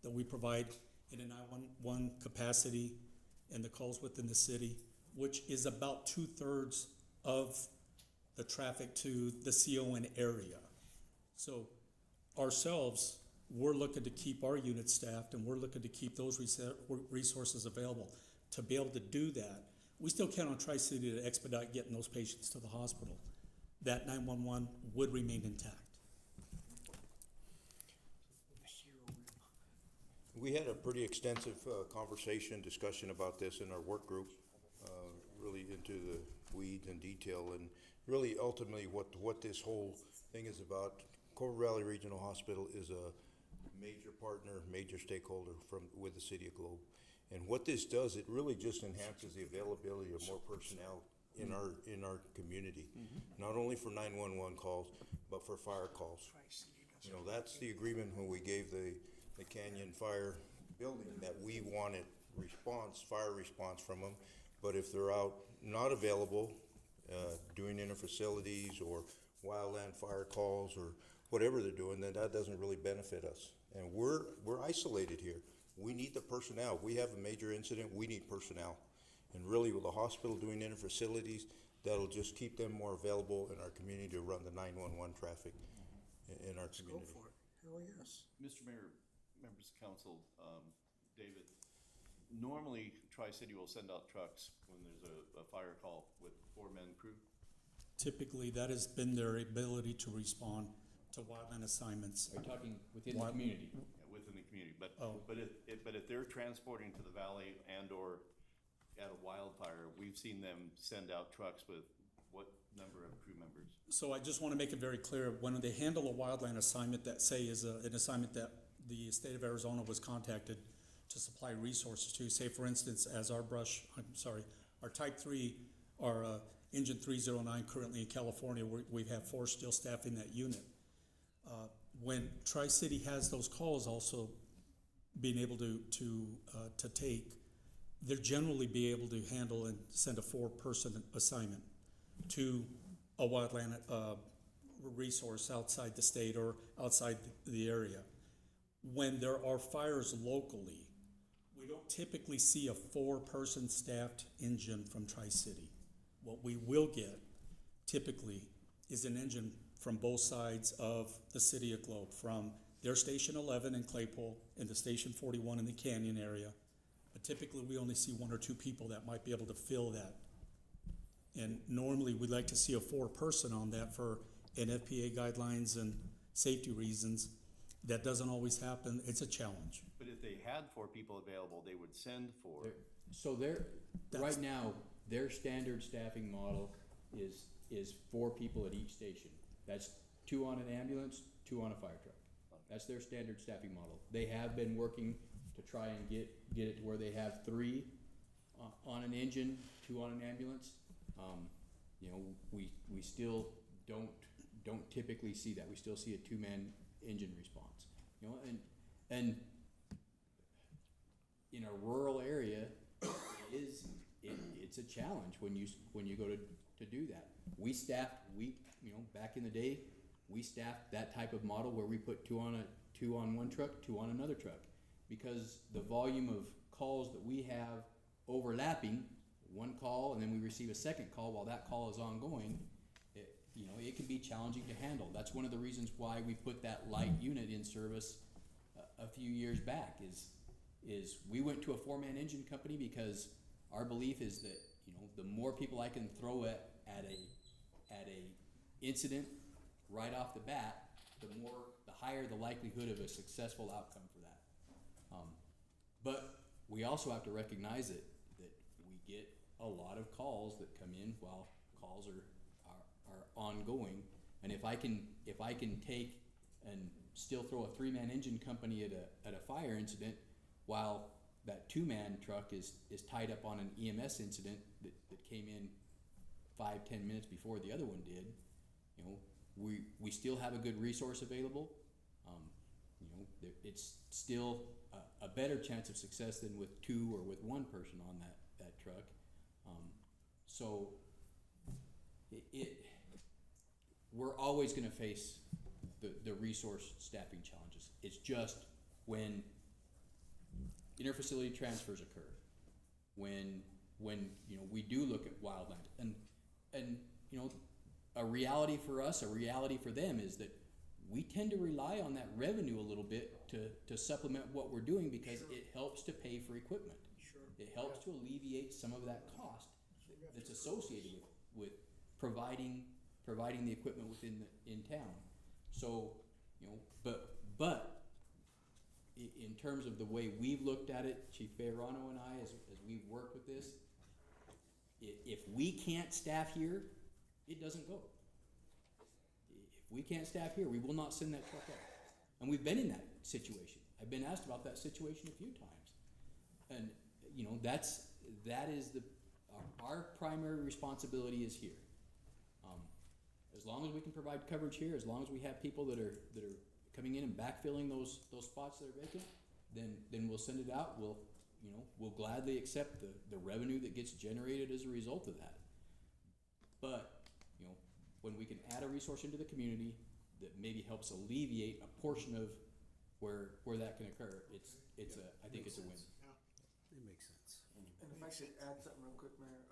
that we provide in a 911 capacity and the calls within the city, which is about 2/3 of the traffic to the CON area. So ourselves, we're looking to keep our units staffed and we're looking to keep those resources available. To be able to do that, we still count on Tri-City to expedite getting those patients to the hospital. That 911 would remain intact. We had a pretty extensive conversation, discussion about this in our work group, really into the weeds and detail, and really ultimately what this whole thing is about. Cobra Valley Regional Hospital is a major partner, major stakeholder with the City of Globe. And what this does, it really just enhances the availability of more personnel in our community. Not only for 911 calls, but for fire calls. You know, that's the agreement when we gave the Canyon Fire building, that we wanted fire response from them. But if they're out not available, doing inter-facilities or wildland fire calls or whatever they're doing, then that doesn't really benefit us. And we're isolated here. We need the personnel. We have a major incident, we need personnel. And really with the hospital doing inter-facilities, that'll just keep them more available in our community to run the 911 traffic in our community. Go for it. Hell yes. Mr. Mayor, members of council, David, normally Tri-City will send out trucks when there's a fire call with 4-man crew. Typically, that has been their ability to respond to wildland assignments. Are you talking within the community? Yeah, within the community, but, Oh. but if they're transporting to the valley and/or at a wildfire, we've seen them send out trucks with what number of crew members? So I just want to make it very clear, when they handle a wildland assignment that, say, is an assignment that the state of Arizona was contacted to supply resources to, say, for instance, as our Type 3, our Engine 309 currently in California, we have 4 still staffing that unit. When Tri-City has those calls also being able to take, they're generally be able to handle and send a 4-person assignment to a wildland resource outside the state or outside the area. When there are fires locally, we don't typically see a 4-person staffed engine from Tri-City. What we will get typically is an engine from both sides of the city of Globe, from their Station 11 in Claypole and the Station 41 in the Canyon area. But typically we only see 1 or 2 people that might be able to fill that. And normally we'd like to see a 4-person on that for NFPA guidelines and safety reasons. That doesn't always happen. It's a challenge. But if they had 4 people available, they would send 4. So right now, their standard staffing model is 4 people at each station. That's 2 on an ambulance, 2 on a fire truck. That's their standard staffing model. They have been working to try and get it to where they have 3 on an engine, 2 on an ambulance. You know, we still don't typically see that. We still see a 2-man engine response. You know, and in a rural area, it's a challenge when you go to do that. Back in the day, we staffed that type of model where we put 2 on one truck, 2 on another truck, because the volume of calls that we have overlapping, 1 call and then we receive a second call while that call is ongoing, it can be challenging to handle. That's one of the reasons why we put that light unit in service a few years back. Is we went to a 4-man engine company because our belief is that the more people I can throw at a incident right off the bat, the higher the likelihood of a successful outcome for that. But we also have to recognize that we get a lot of calls that come in while calls are ongoing, and if I can take and still throw a 3-man engine company at a fire incident while that 2-man truck is tied up on an EMS incident that came in 5-10 minutes before the other one did, we still have a good resource available. It's still a better chance of success than with 2 or with 1 person on that truck. So we're always going to face the resource staffing challenges. It's just when interfacility transfers occur, when we do look at wildland, and a reality for us, a reality for them is that we tend to rely on that revenue a little bit to supplement what we're doing because it helps to pay for equipment. It helps to alleviate some of that cost that's associated with providing the equipment in town. So, but in terms of the way we've looked at it, Chief Bejarano and I, as we've worked with this, if we can't staff here, it doesn't go. If we can't staff here, we will not send that truck out. And we've been in that situation. I've been asked about that situation a few times. And, that is our primary responsibility is here. As long as we can provide coverage here, as long as we have people that are coming in and backfilling those spots that are vacant, then we'll send it out. We'll gladly accept the revenue that gets generated as a result of that. But when we can add a resource into the community that maybe helps alleviate a portion of where that can occur, I think it's a win. It makes sense. And if I could add something real quick, Mayor,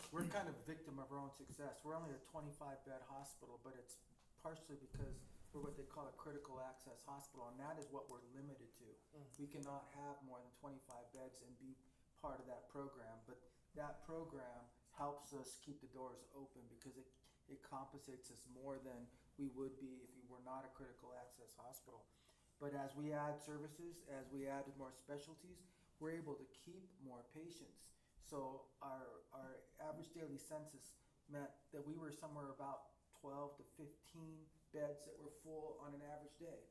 we're kind of victim of our own success. We're only a 25-bed hospital, but it's partially because we're what they call a critical access hospital, and that is what we're limited to. We cannot have more than 25 beds and be part of that program, but that program helps us keep the doors open because it compensates us more than we would be if we were not a critical access hospital. But as we add services, as we added more specialties, we're able to keep more patients. So our average daily census meant that we were somewhere about 12 to 15 beds that were full on an average day.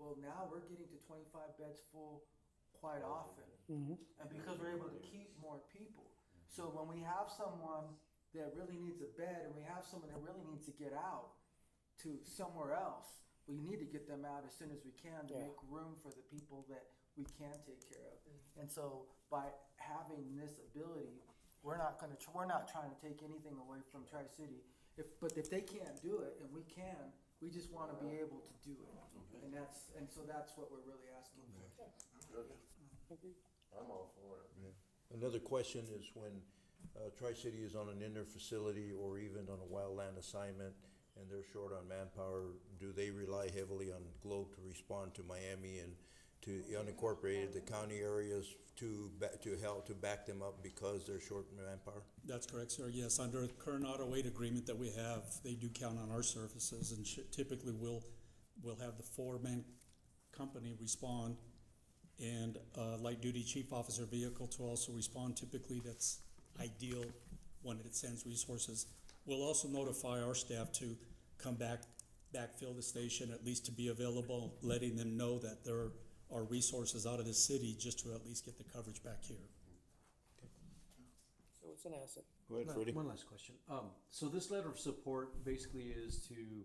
Well, now we're getting to 25 beds full quite often. And because we're able to keep more people. So when we have someone that really needs a bed and we have someone that really needs to get out to somewhere else, we need to get them out as soon as we can to make room for the people that we can take care of. And so by having this ability, we're not trying to take anything away from Tri-City. But if they can't do it and we can, we just want to be able to do it. And so that's what we're really asking for. I'm all for it. Another question is when Tri-City is on an indoor facility or even on a wildland assignment and they're short on manpower, do they rely heavily on Globe to respond to Miami and to unincorporated, the county areas to help, to back them up because they're short manpower? That's correct, sir. Yes, under the current auto aid agreement that we have, they do count on our services, and typically we'll have the 4-man company respond, and a light duty chief officer vehicle to also respond. Typically, that's ideal when it sends resources. We'll also notify our staff to come backfill the station, at least to be available, letting them know that there are resources out of the city just to at least get the coverage back here. So it's an asset. Go ahead, Freddie. One last question. So this letter of support basically is to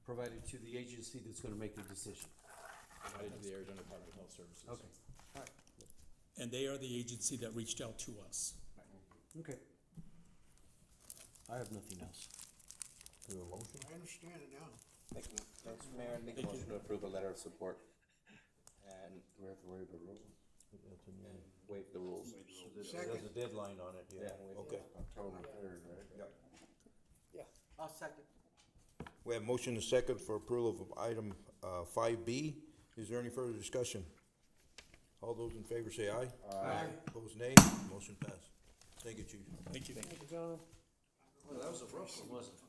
provide it to the agency that's gonna make the decision. Provided to the Arizona Department of Health Services. Okay, all right, And they are the agency that reached out to us. okay. I have nothing else. Do a motion? I understand it now. Mr. Mayor, I make a motion to approve a letter of support. And Do we have to waive the rules? waive the rules. There's a deadline on it, yeah. Yeah. Okay. October 3rd, right? Yep. I'll second. We have motion and second for approval of item 5B. Is there any further discussion? All those in favor say aye. Aye. Opposed, nay. Motion passed. Thank you, Chief. Thank you. Thank you, John. Well, that was a rough one, wasn't it?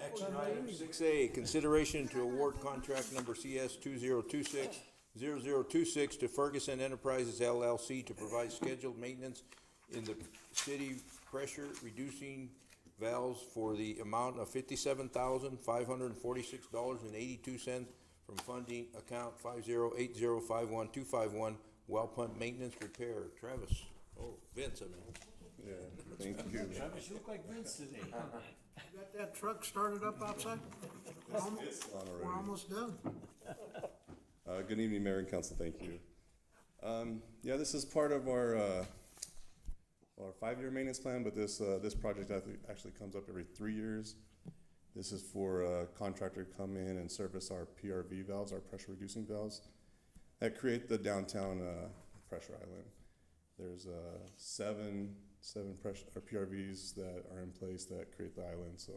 Action item 6A, consideration to award contract number CS 2026-0026 to Ferguson Enterprises LLC to provide scheduled maintenance in the city pressure reducing valves for the amount of $57,546.82 from funding account 508051251251 well pump maintenance repair. Travis, Vince, I mean. Yeah, thank you. Travis, you look like Vince today. You got that truck started up outside? It's on We're already. almost done. Good evening, Mayor and Council, thank you. Yeah, this is part of our 5-year maintenance plan, but this project actually comes up every 3 years. This is for a contractor to come in and service our PRV valves, our pressure reducing valves, that create the downtown pressure island. There's seven pressure or PRVs that are in place that create the island. So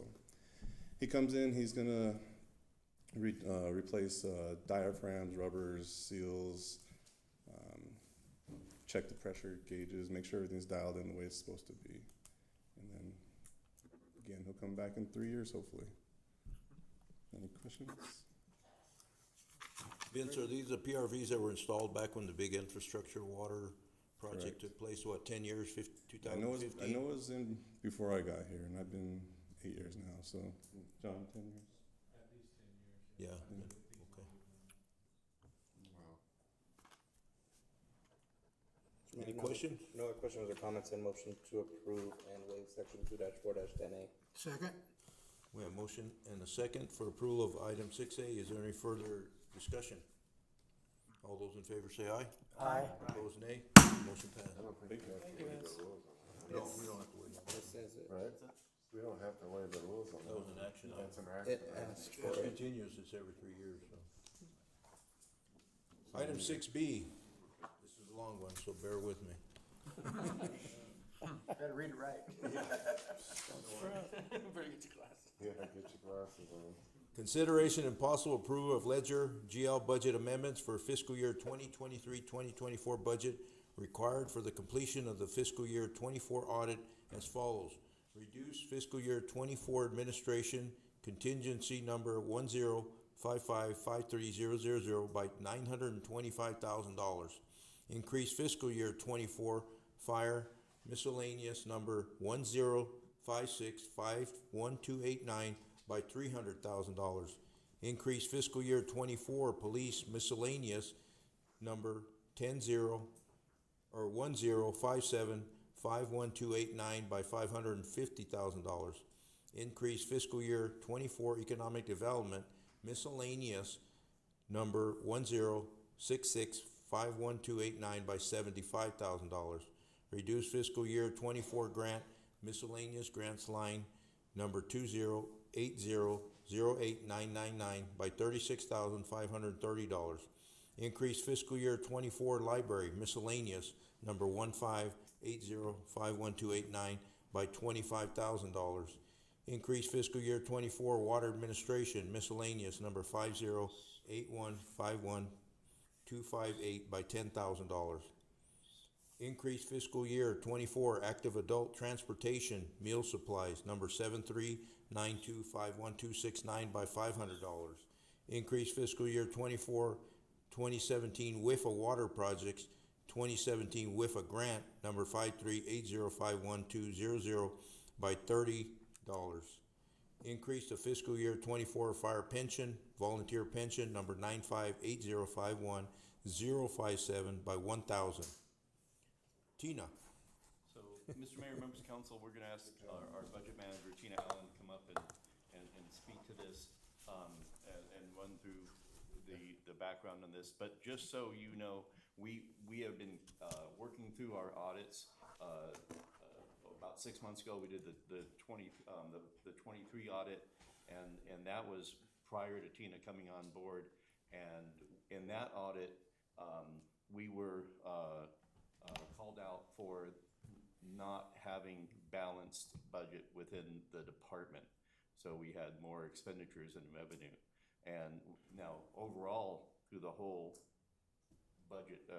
he comes in, he's gonna replace diaphragms, rubbers, seals, check the pressure gauges, make sure everything's dialed in the way it's supposed to be. And then, again, he'll come back in 3 years, hopefully. Any questions? Vince, are these the PRVs that were installed back when the big infrastructure water project took place, what, 10 years, 2015? I know it was in before I got here, and I've been 8 years now, so, John, 10 years? Yeah, okay. Any questions? No other questions or comments, and motion to approve and waive section 2-4-10A. Second? We have motion and a second for approval of item 6A. Is there any further discussion? All those in favor say aye. Aye. Opposed, nay. Motion passed. I don't think we have to waive the rules on that. No, we don't have to wait. This is it. Right? We don't have to waive the rules on that. That was an action item. That's an action. It asks It's for it. continuous, it's every 3 years, so. Item 6B. This is a long one, so bear with me. Better read it right. Possibly. Consideration and possible approval of Ledger GL budget amendments for fiscal year 2023-2024 budget required for the completion of the fiscal year 24 audit as follows. Reduce fiscal year 24 administration contingency number 10555300 by $925,000. Increase fiscal year 24 fire miscellaneous number 10565129 by $300,000. Increase fiscal year 24 police miscellaneous number 10575129 by $550,000. Increase fiscal year 24 economic development miscellaneous number 10665129 by $75,000. Reduce fiscal year 24 grant miscellaneous grants line number 208008999 by $36,530. Increase fiscal year 24 library miscellaneous number 158051289 by $25,000. Increase fiscal year 24 water administration miscellaneous number 508151258 by $10,000. Increase fiscal year 24 active adult transportation meal supplies number 73925129 by $500. Increase fiscal year 24 2017 WIFA water projects 2017 WIFA grant number 538051200 by $30. Increase the fiscal year 24 fire pension volunteer pension number 958051057 by $1,000. Tina. So, Mr. Mayor, members of council, we're gonna ask our budget manager, Tina Allen, to come up and speak to this, and run through the background on this. But just so you know, we have been, working through our audits. About 6 months ago, we did the 23 audit, and that was prior to Tina coming on board. And in that audit, we were, called out for not having balanced budget within the department. So we had more expenditures than revenue. And now overall, through the whole budget,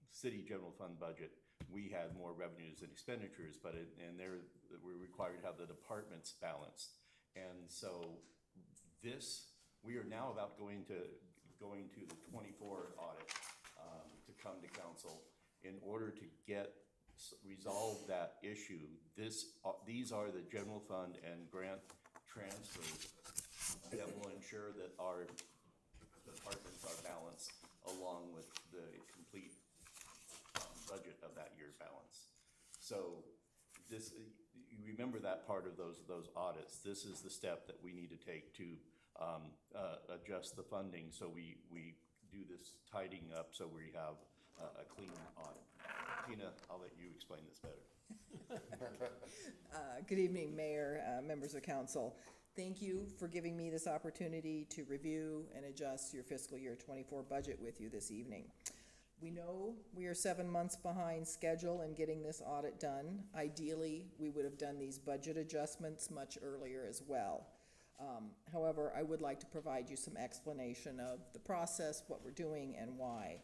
city general fund budget, we had more revenues than expenditures, but we're required to have the departments balanced. And so we are now about going to the 24 audit, to come to council. In order to resolve that issue, these are the general fund and grant transfers that will ensure that our departments are balanced along with the complete budget of that year balance. So you remember that part of those audits. This is the step that we need to take to adjust the funding, so we do this tidying up so we have a clean audit. Tina, I'll let you explain this better. Good evening, Mayor, members of council. Thank you for giving me this opportunity to review and adjust your fiscal year 24 budget with you this evening. We know we are 7 months behind schedule in getting this audit done. Ideally, we would have done these budget adjustments much earlier as well. However, I would like to provide you some explanation of the process, what we're doing, and why.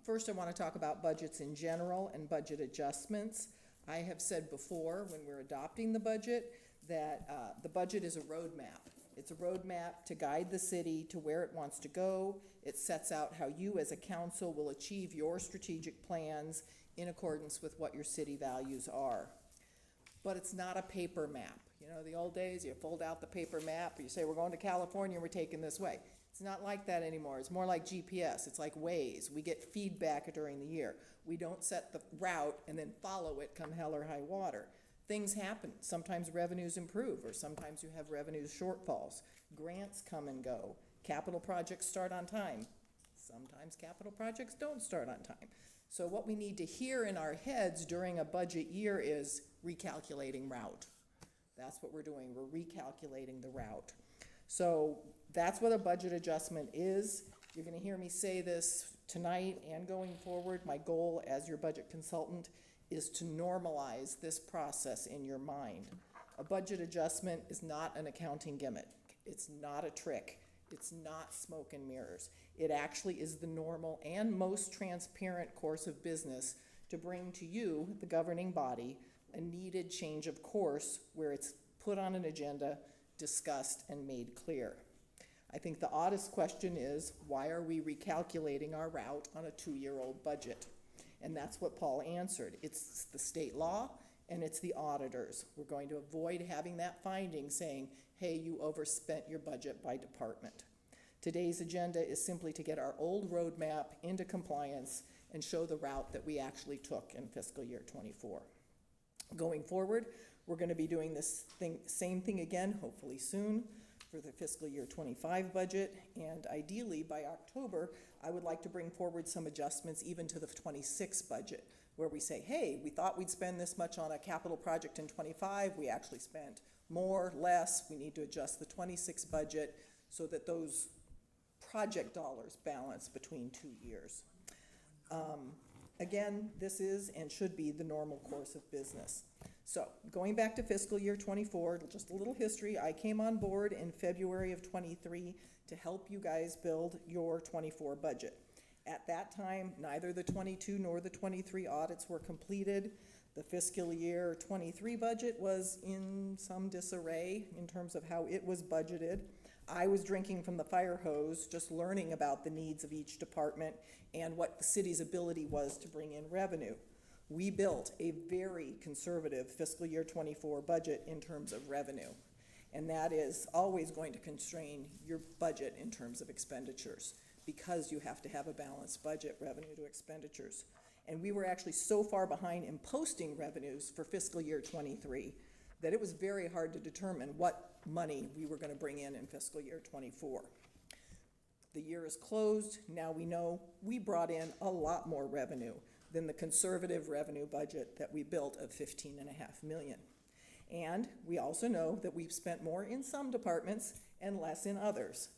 First, I want to talk about budgets in general and budget adjustments. I have said before, when we're adopting the budget, that the budget is a roadmap. It's a roadmap to guide the city to where it wants to go. It sets out how you as a council will achieve your strategic plans in accordance with what your city values are. But it's not a paper map. You know, the old days, you fold out the paper map, you say, we're going to California, we're taking this way. It's not like that anymore. It's more like GPS. It's like Waze. We get feedback during the year. We don't set the route and then follow it come hell or high water. Things happen. Sometimes revenues improve, or sometimes you have revenue shortfalls. Grants come and go. Capital projects start on time. Sometimes capital projects don't start on time. So what we need to hear in our heads during a budget year is recalculating route. That's what we're doing. We're recalculating the route. So that's what a budget adjustment is. You're going to hear me say this tonight and going forward. My goal as your budget consultant is to normalize this process in your mind. A budget adjustment is not an accounting gimmick. It's not a trick. It's not smoke and mirrors. It actually is the normal and most transparent course of business to bring to you, the governing body, a needed change of course where it's put on an agenda, discussed, and made clear. I think the oddest question is, why are we recalculating our route on a 2-year-old budget? And that's what Paul answered. It's the state law and it's the auditors. We're going to avoid having that finding saying, hey, you overspent your budget by department. Today's agenda is simply to get our old roadmap into compliance and show the route that we actually took in fiscal year 24. Going forward, we're going to be doing this same thing again, hopefully soon, for the fiscal year 25 budget, and ideally by October, I would like to bring forward some adjustments even to the 26 budget, where we say, hey, we thought we'd spend this much on a capital project in 25, we actually spent more, less, we need to adjust the 26 budget so that those project dollars balance between 2 years. Again, this is and should be the normal course of business. So, going back to fiscal year 24, just a little history. I came on board in February of 23 to help you guys build your 24 budget. At that time, neither the 22 nor the 23 audits were completed. The fiscal year 23 budget was in some disarray in terms of how it was budgeted. I was drinking from the fire hose, just learning about the needs of each department and what the city's ability was to bring in revenue. We built a very conservative fiscal year 24 budget in terms of revenue, and that is always going to constrain your budget in terms of expenditures because you have to have a balanced budget, revenue to expenditures. And we were actually so far behind in posting revenues for fiscal year 23 that it was very hard to determine what money we were going to bring in fiscal year 24. The year is closed. Now we know we brought in a lot more revenue than the conservative revenue budget that we built of $15.5 million. And we also know that we've spent more in some departments and less in others.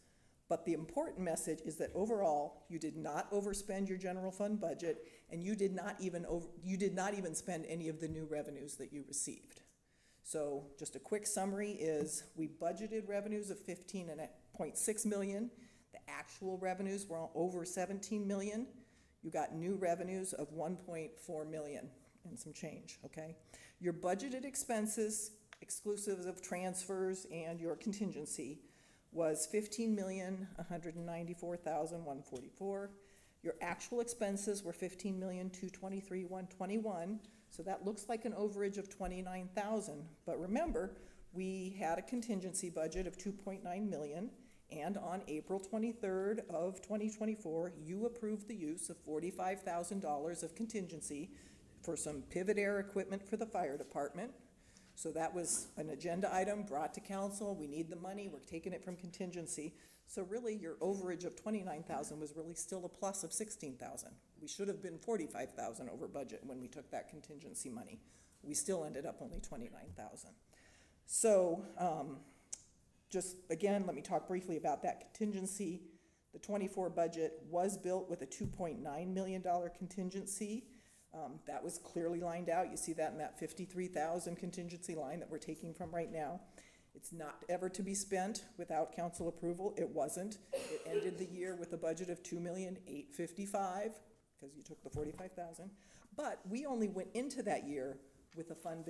But the important message is that overall, you did not overspend your general fund budget, and you did not even spend any of the new revenues that you received. So just a quick summary is we budgeted revenues of $15.6 million. The actual revenues were over $17 million. You got new revenues of $1.4 million and some change, okay? Your budgeted expenses, exclusive of transfers and your contingency, was $15,194,144. Your actual expenses were $15,223,121. So that looks like an overage of $29,000. But remember, we had a contingency budget of $2.9 million. And on April 23rd of 2024, you approved the use of $45,000 of contingency for some pivot air equipment for the fire department. So that was an agenda item brought to council. We need the money. We're taking it from contingency. So really, your overage of $29,000 was really still a plus of $16,000. We should have been $45,000 over budget when we took that contingency money. We still ended up only $29,000. So, just again, let me talk briefly about that contingency. The 24 budget was built with a $2.9 million contingency. That was clearly lined out. You see that in that $53,000 contingency line that we're taking from right now. It's not ever to be spent without council approval. It wasn't. It ended the year with a budget of $2,855,000 because you took the $45,000. But we only went into that year with a fund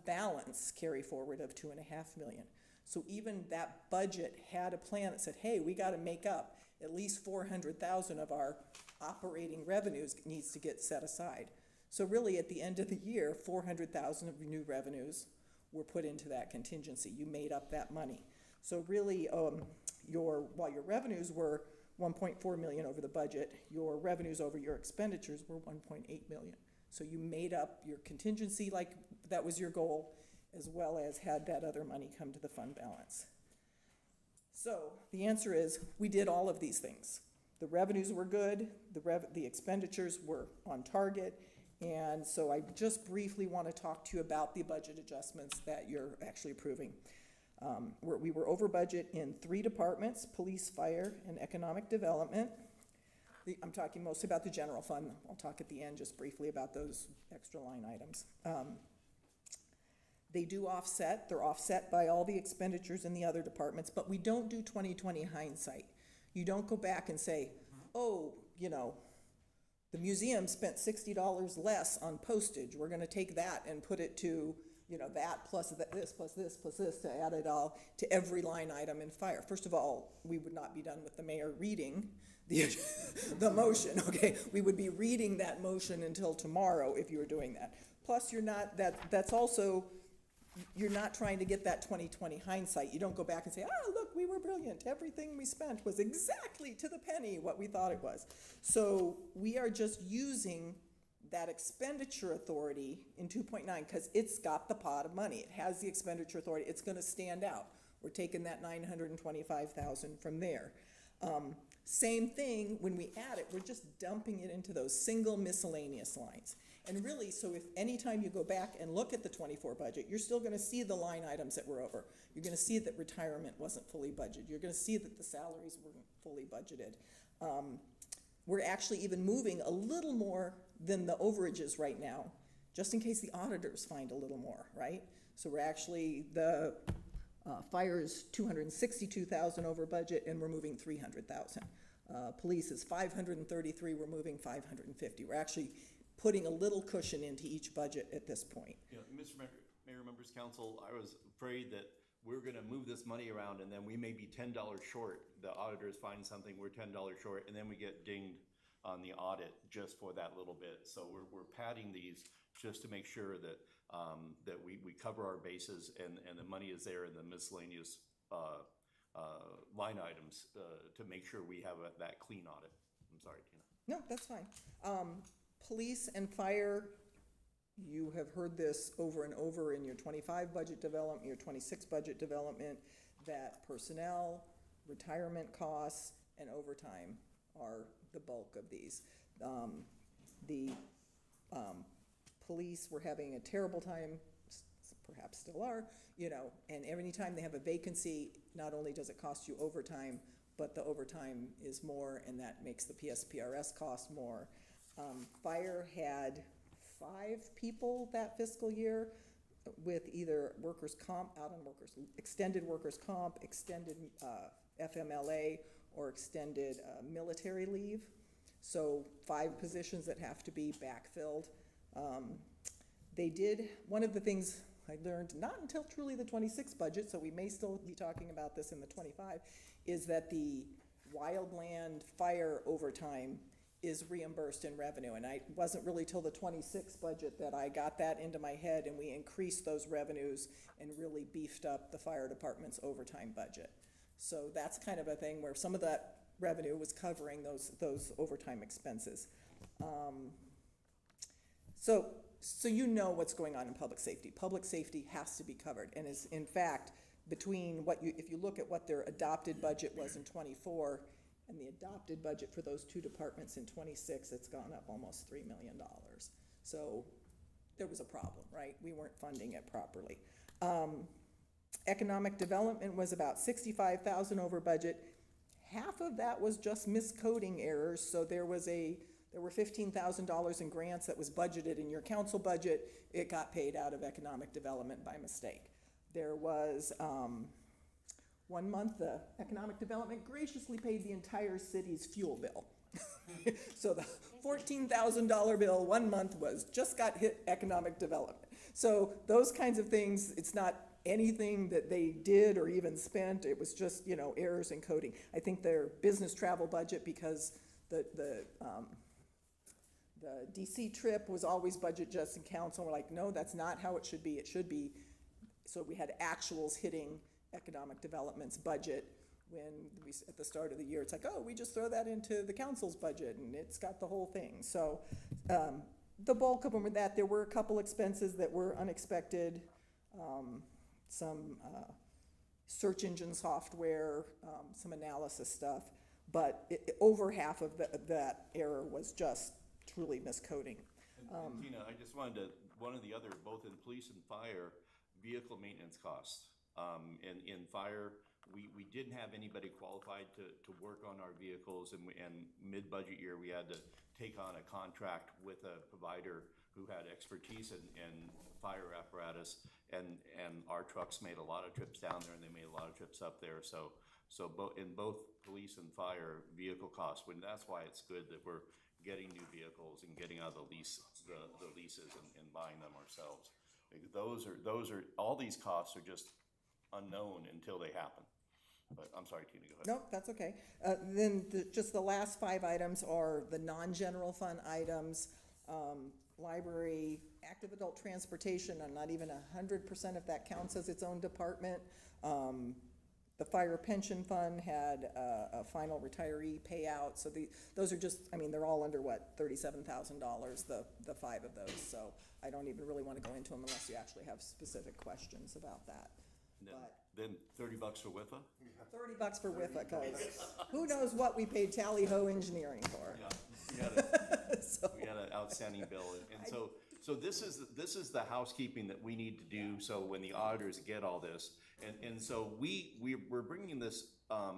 balance carry forward of $2.5 million. So even that budget had a plan that said, hey, we got to make up at least $400,000 of our operating revenues needs to get set aside. So really at the end of the year, $400,000 of new revenues were put into that contingency. You made up that money. So really, while your revenues were $1.4 million over the budget, your revenues over your expenditures were $1.8 million. So you made up your contingency like that was your goal, as well as had that other money come to the fund balance. So the answer is we did all of these things. The revenues were good, the expenditures were on target, and so I just briefly want to talk to you about the budget adjustments that you're actually approving. We were over budget in 3 departments: police, fire, and economic development. I'm talking mostly about the general fund. I'll talk at the end just briefly about those extra line items. They do offset, they're offset by all the expenditures in the other departments, but we don't do 20/20 hindsight. You don't go back and say, oh, you know, the museum spent $60 less on postage, we're gonna take that and put it to, you know, that plus this, plus this, plus this, to add it all to every line item in fire. First of all, we would not be done with the mayor reading the motion, okay? We would be reading that motion until tomorrow if you were doing that. Plus, you're not, that's also, you're not trying to get that 20/20 hindsight. You don't go back and say, oh, look, we were brilliant. Everything we spent was exactly to the penny what we thought it was. So we are just using that expenditure authority in 2.9 because it's got the pot of money. It has the expenditure authority. It's going to stand out. We're taking that $925,000 from there. Same thing when we add it, we're just dumping it into those single miscellaneous lines. And really, so if anytime you go back and look at the 24 budget, you're still gonna see the line items that were over. You're gonna see that retirement wasn't fully budgeted. You're gonna see that the salaries weren't fully budgeted. We're actually even moving a little more than the overages right now, just in case the auditors find a little more, right? So we're actually, the fire's 262,000 over budget, and we're moving 300,000. Police is 533, we're moving 550. We're actually putting a little cushion into each budget at this point. You know, Mr. Mayor, members of council, I was afraid that we're gonna move this money around and then we may be $10 short. The auditors find something, we're $10 short, and then we get dinged on the audit just for that little bit. So we're padding these just to make sure that that we cover our bases and the money is there in the miscellaneous line items to make sure we have that clean audit. I'm sorry, Tina. No, that's fine. Police and fire, you have heard this over and over in your 25 budget development, your 26 budget development, that personnel, retirement costs, and overtime are the bulk of these. Police were having a terrible time, perhaps still are, you know, and every time they have a vacancy, not only does it cost you overtime, but the overtime is more, and that makes the PSPRS cost more. Fire had 5 people that fiscal year with either workers' comp, extended workers' comp, extended FMLA, or extended military leave. So 5 positions that have to be backfilled. They did, one of the things I learned, not until truly the 26 budget, so we may still be talking about this in the 25, is that the wildland fire overtime is reimbursed in revenue. And it wasn't really till the 26 budget that I got that into my head, and we increased those revenues and really beefed up the fire department's overtime budget. So that's kind of a thing where some of that revenue was covering those overtime expenses. So you know what's going on in public safety. Public safety has to be covered, and is in fact between if you look at what their adopted budget was in 24 and the adopted budget for those 2 departments in 26, it's gone up almost $3 million. So there was a problem, right? We weren't funding it properly. Economic development was about 65,000 over budget. Half of that was just miscoding errors. So there were $15,000 in grants that was budgeted in your council budget. It got paid out of economic development by mistake. There was 1 month, the economic development graciously paid the entire city's fuel bill. So the $14,000 bill 1 month just got hit economic development. So those kinds of things, it's not anything that they did or even spent. It was just, you know, errors in coding. I think their business travel budget, because the DC trip was always budget just in council. We're like, no, that's not how it should be. It should be, so we had actuals hitting economic development's budget when at the start of the year, it's like, oh, we just throw that into the council's budget and it's got the whole thing. So the bulk of them were that. There were a couple expenses that were unexpected, some search engine software, some analysis stuff, but over half of that error was just truly miscoding. And Tina, I just wanted to, one of the other, both in police and fire, vehicle maintenance costs. In fire, we didn't have anybody qualified to work on our vehicles, and mid-budget year, we had to take on a contract with a provider who had expertise in fire apparatus, and our trucks made a lot of trips down there, and they made a lot of trips up there, so in both police and fire vehicle costs, that's why it's good that we're getting new vehicles and getting out of the leases and buying them ourselves. Those are, all these costs are just unknown until they happen. But I'm sorry, Tina, go ahead. Nope, that's okay. Then just the last 5 items are the non-general fund items. Library, active adult transportation, I'm not even 100% if that counts as its own department. The fire pension fund had a final retiree payout, so those are just, I mean, they're all under what, $37,000, the 5 of those, so I don't even really want to go into them unless you actually have specific questions about that. Then $30 for WIFA? $30 for WIFA, because who knows what we paid Tally Ho Engineering for. Yeah, we had an outstanding bill, and so this is the housekeeping that we need to do, so when the auditors get all this, and so we're bringing this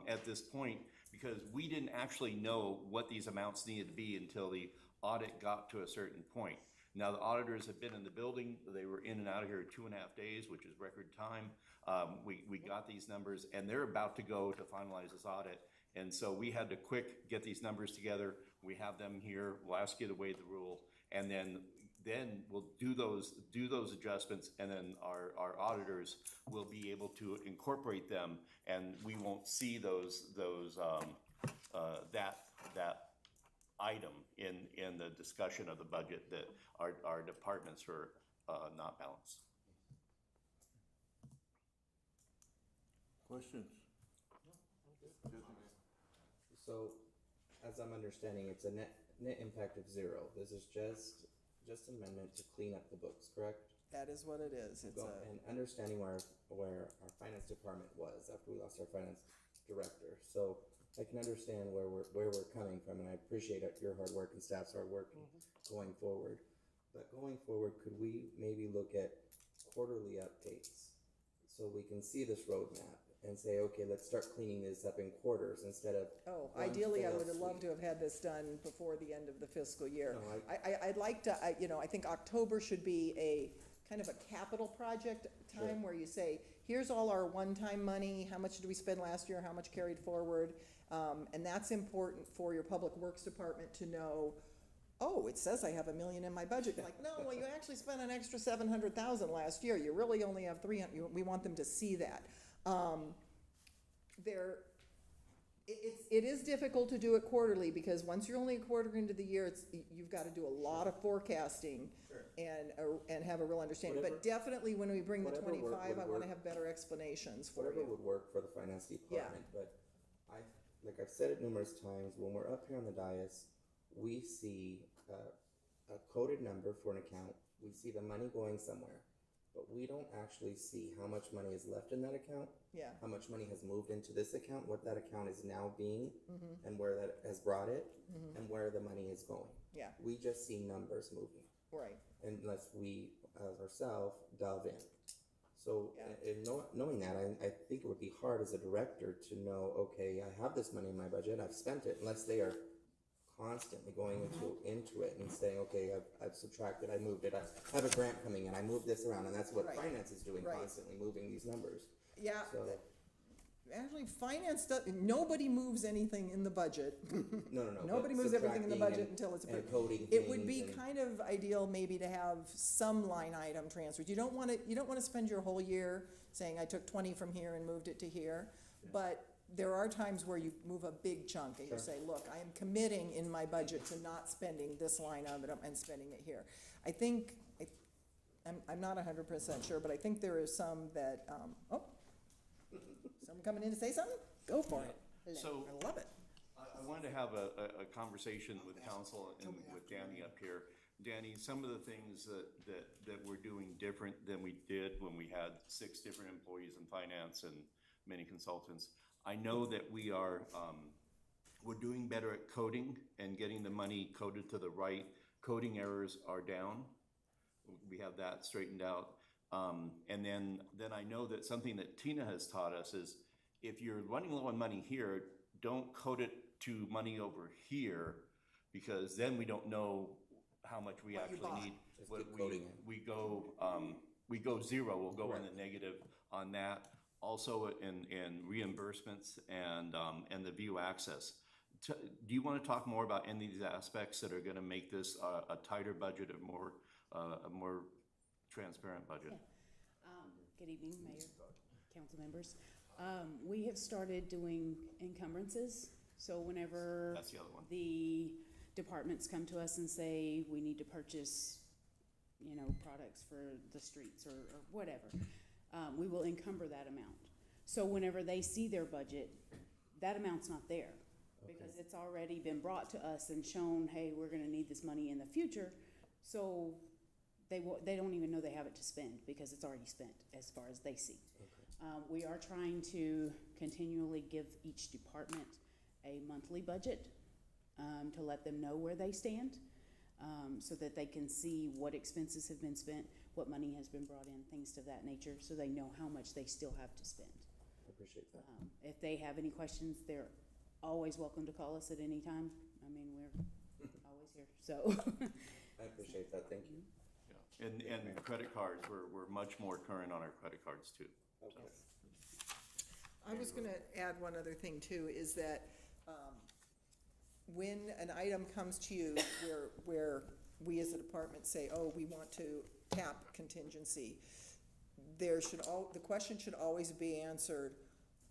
at this point because we didn't actually know what these amounts needed to be until the audit got to a certain point. Now, the auditors have been in the building, they were in and out of here 2.5 days, which is record time. We got these numbers, and they're about to go to finalize this audit, and so we had to quick get these numbers together. We have them here, we'll ask you to waive the rule, and then we'll do those adjustments, and then our auditors will be able to incorporate them, and we won't see that item in the discussion of the budget that our departments are not balanced. Questions? So, as I'm understanding, it's a net impact of 0. This is just an amendment to clean up the books, correct? That is what it is. It's And understanding where our finance department was after we lost our finance director. So I can understand where we're coming from, and I appreciate your hard work and staff's hard work going forward. But going forward, could we maybe look at quarterly updates so we can see this roadmap and say, okay, let's start cleaning this up in quarters instead of. Ideally, I would have loved to have had this done before the end of the fiscal year. No, I'd like to, I think October should be a kind of a capital project time where you say, here's all our one-time money, how much did we spend last year, how much carried forward? And that's important for your public works department to know, oh, it says I have $1 million in my budget. You're like, no, well, you actually spent an extra $700,000 last year. You really only have $300,000. We want them to see that. It is difficult to do it quarterly because once you're only a quarter into the year, you've got to do a lot of forecasting and have a real understanding. But definitely when we bring the 25, I want to have better explainations for you. Whatever would work for the finance department, but like I've said it numerous times, when we're up here on the dais, we see a coded number for an account, we see the money going somewhere, but we don't actually see how much money is left in that account, how much money has moved into this account, what that account is now being, and where that has brought it, and where the money is going. We just see numbers moving. Right. Unless we, ourselves, delve in. So, knowing that, I think it would be hard as a director to know, okay, I have this money in my budget, I've spent it, unless they are constantly going into it and saying, okay, I've subtracted, I moved it, I have a grant coming in, I moved this around, and that's what finance is doing, constantly moving these numbers. Yeah. So, actually, finance, nobody moves anything in the budget. No. Nobody moves everything in the budget until it's approved. It would be kind of ideal maybe to have some line item transfers. You don't want to spend your whole year saying I took 20 from here and moved it to here, but there are times where you move a big chunk and you say, look, I am committing in my budget to not spending this line item and spending it here. I think, I'm not 100% sure, but I think there is some that, someone coming in to say something? Go for it. So I love it. I wanted to have a conversation with council and with Danny up here. Danny, some of the things that we're doing different than we did when we had 6 different employees in finance and many consultants. I know that we're doing better at coding and getting the money coded to the right. Coding errors are down. We have that straightened out. And then I know that something that Tina has taught us is if you're running low on money here, don't code it to money over here, because then we don't know how much we actually need. Just what keep coding it. we go zero, we'll go in the negative on that. Also in reimbursements and the view access. Do you want to talk more about any of these aspects that are going to make this a tighter budget, a more transparent budget? Good evening, Mayor, council members. We have started doing encumbrances, so whenever That's the other one. the departments come to us and say, we need to purchase, products for the streets or whatever, we will encumber that amount. So whenever they see their budget, that amount's not there, because it's already been brought to us and shown, hey, we're gonna need this money in the future, so they don't even know they have it to spend, because it's already spent as far as they see. We are trying to continually give each department a monthly budget, to let them know where they stand, so that they can see what expenses have been spent, what money has been brought in, things of that nature, so they know how much they still have to spend. I appreciate that. If they have any questions, they're always welcome to call us at any time. I mean, we're always here, so. I appreciate that, thank you. Yeah. And credit cards, we're much more current on our credit cards too. Okay. I was gonna add one other thing too, is that, when an item comes to you where we as a department say, oh, we want to tap contingency, the question should always be answered,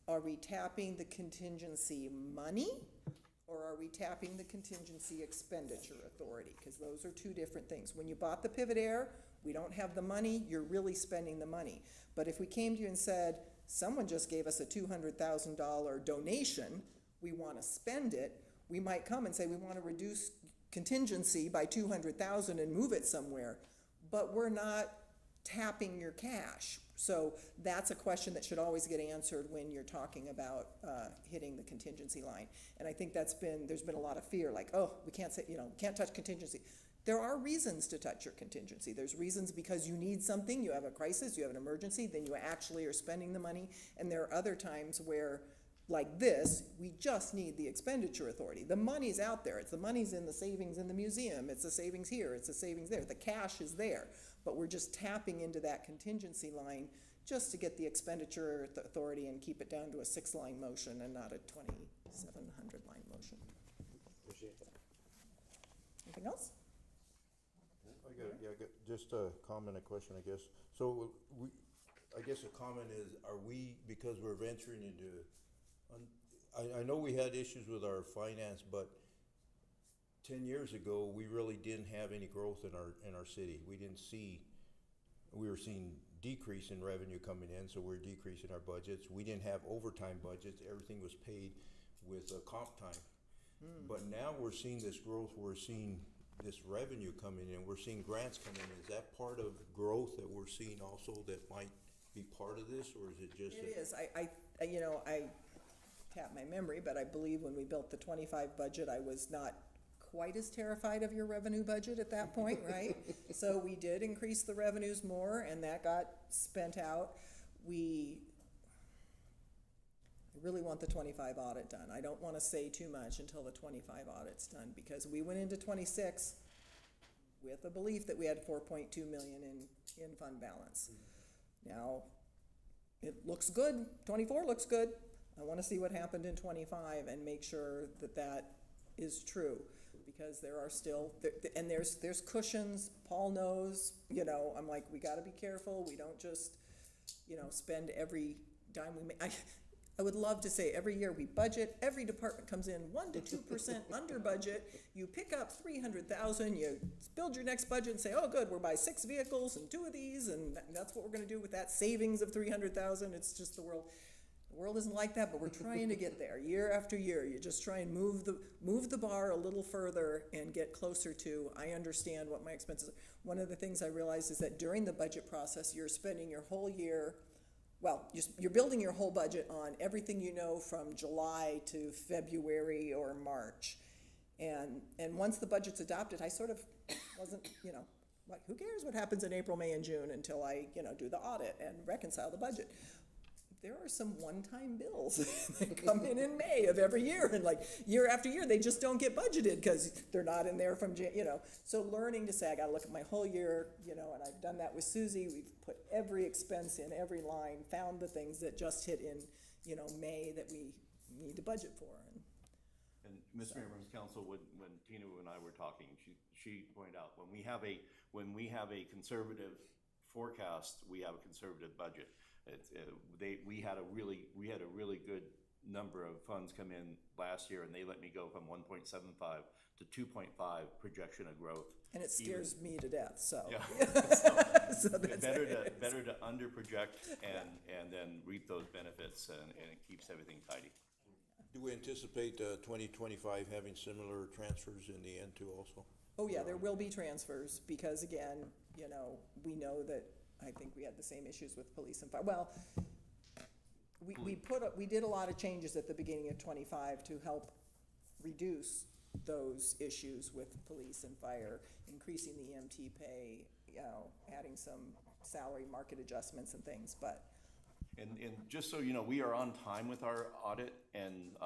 are we tapping the contingency money, or are we tapping the contingency expenditure authority? Because those are two different things. When you bought the Pivot Air, we don't have the money, you're really spending the money. But if we came to you and said, someone just gave us a $200,000 donation, we want to spend it, we might come and say, we want to reduce contingency by $200,000 and move it somewhere, but we're not tapping your cash. So that's a question that should always get answered when you're talking about hitting the contingency line. And I think there's been a lot of fear, like, oh, we can't say, can't touch contingency. There are reasons to touch your contingency. There's reasons because you need something, you have a crisis, you have an emergency, then you actually are spending the money. And there are other times where, like this, we just need the expenditure authority. The money's out there. The money's in the savings in the museum. It's the savings here. It's the savings there. The cash is there. But we're just tapping into that contingency line just to get the expenditure authority and keep it down to a 6-line motion and not a 2,700-line motion. Appreciate that. Anything else? I got just a comment, a question, I guess. So I guess a comment is, are we, because we're venturing into, I know we had issues with our finance, but 10 years ago, we really didn't have any growth in our city. We were seeing decrease in revenue coming in, so we're decreasing our budgets. We didn't have overtime budgets. Everything was paid with comp time. But now we're seeing this growth, we're seeing this revenue coming in, we're seeing grants coming in. Is that part of growth that we're seeing also that might be part of this, or is it just? It is. I tap my memory, but I believe when we built the 25 budget, I was not quite as terrified of your revenue budget at that point, right? So we did increase the revenues more, and that got spent out. I really want the 25 audit done. I don't want to say too much until the 25 audit's done, because we went into 26 with a belief that we had 4.2 million in fund balance. Now, it looks good. 24 looks good. I want to see what happened in 25 and make sure that that is true, because there are still, and there's cushions. Paul knows, I'm like, we got to be careful. We don't just, spend every dime we make. I would love to say every year we budget, every department comes in 1 to 2% under budget. You pick up 300,000, you build your next budget and say, oh, good, we'll buy 6 vehicles and 2 of these, and that's what we're going to do with that savings of 300,000. It's just the world. The world isn't like that, but we're trying to get there year after year. You just try and move the bar a little further and get closer to, I understand what my expenses are. One of the things I realized is that during the budget process, you're spending your whole year, you're building your whole budget on everything you know from July to February or March. And once the budget's adopted, I sort of wasn't, like, who cares what happens in April, May, and June until I, do the audit and reconcile the budget. there are some one-time bills that come in May of every year, and like year after year, they just don't get budgeted because they're not in there from, So learning to say, I gotta look at my whole year, and I've done that with Susie. We've put every expense in every line, found the things that just hit in, May that we need to budget for. And Mr. Mayor, Members of Council, when Tina and I were talking, she pointed out, when we have a conservative forecast, we have a conservative budget. We had a really good number of funds come in last year, and they let me go from 1.75 to 2.5 projection of growth. And it scares me to death, so. Yeah. So that's Better to under project and then reap those benefits, and it keeps everything tidy. Do we anticipate 2025 having similar transfers in the end too also? Oh, yeah, there will be transfers, because again, we know that, I think we had the same issues with police and fire. Well, we did a lot of changes at the beginning of 25 to help reduce those issues with police and fire, increasing the EMT pay, adding some salary market adjustments and things, but. And just so you know, we are on time with our audit, and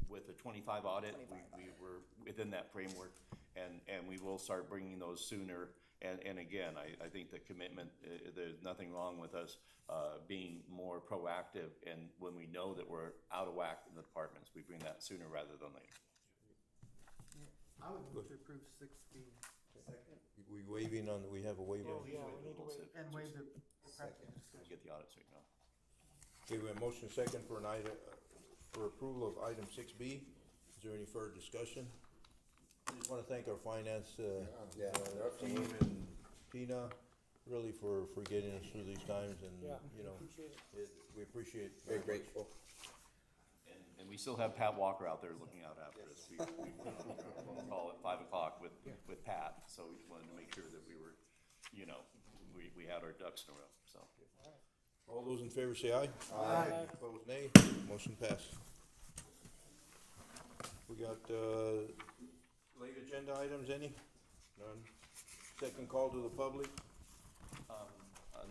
with the 25 audit, we were within that framework, and we will start bringing those sooner. And again, I think the commitment, there's nothing wrong with us being more proactive, and when we know that we're out of whack in the departments, we bring that sooner rather than later. I would move to approve 6B. We have a waiver. Well, yeah, we need to waive, and waive the practice. Get the audit straightened out. Okay, we have motion second for for approval of item 6B. Is there any further discussion? I just want to thank our finance team and Tina, really for getting us through these times, and we appreciate it. Very grateful. And we still have Pat Walker out there looking out after us. We call at 5 o'clock with Pat, so we wanted to make sure that we were, we had our ducks in a row, so. All those in favor say aye. Aye. Opposed, nay. Motion passed. We got late agenda items, any? None. Second call to the public?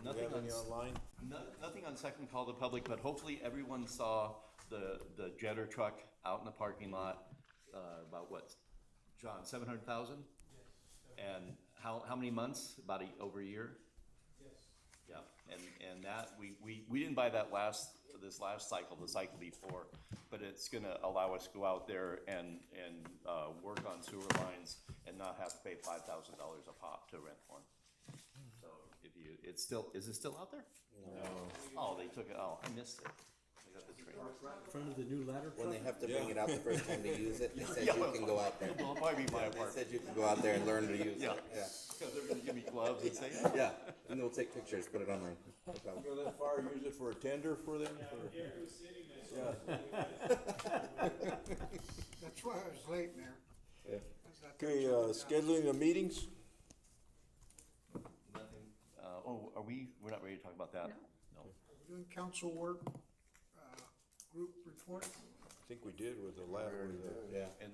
Do we have any online? Nothing on second call to the public, but hopefully everyone saw the jetter truck out in the parking lot, about what, John, 700,000? And how many months? About over a year? Yeah, and that, we didn't buy that this last cycle, the cycle before, but it's gonna allow us to go out there and work on sewer lines and not have to pay $5,000 a pop to rent one. So is it still out there? No. Oh, they took it, I missed it. I got the trailer. In front of the new ladder truck? When they have to bring it out the first time to use it, they said you can go out there. It'll probably be my They apartment. said you can go out there and learn to use it. Yeah. Yeah. Because they're gonna give me gloves and say, Yeah, and they'll take pictures, put it online. No problem. Will that fire use it for a tender for them? That's why I was late, Mayor. Yeah. Okay, scheduling of meetings? nothing. We're not ready to talk about that? No. Doing council work, group report. I think we did with the last one. Yeah. And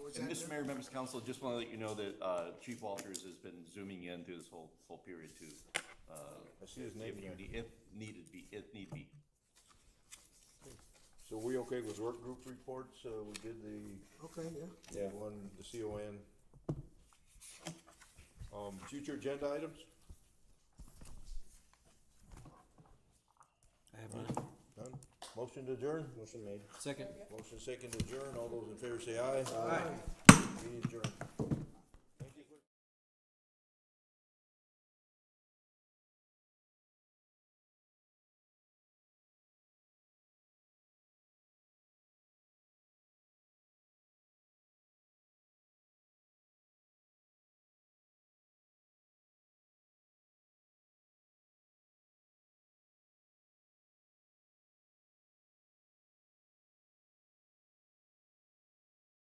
Was And that Mr. done? Mayor, members of council, just want to let you know that Chief Walters has been zooming in through this whole period too. I see his name there. If need be. So we okay with work group reports? We did Okay, yeah. the one, the CON. Future agenda items? I have none. None? Motion to adjourn? Motion made. Second. Motion second to adjourn. All those in favor say aye. Aye. Meeting adjourned.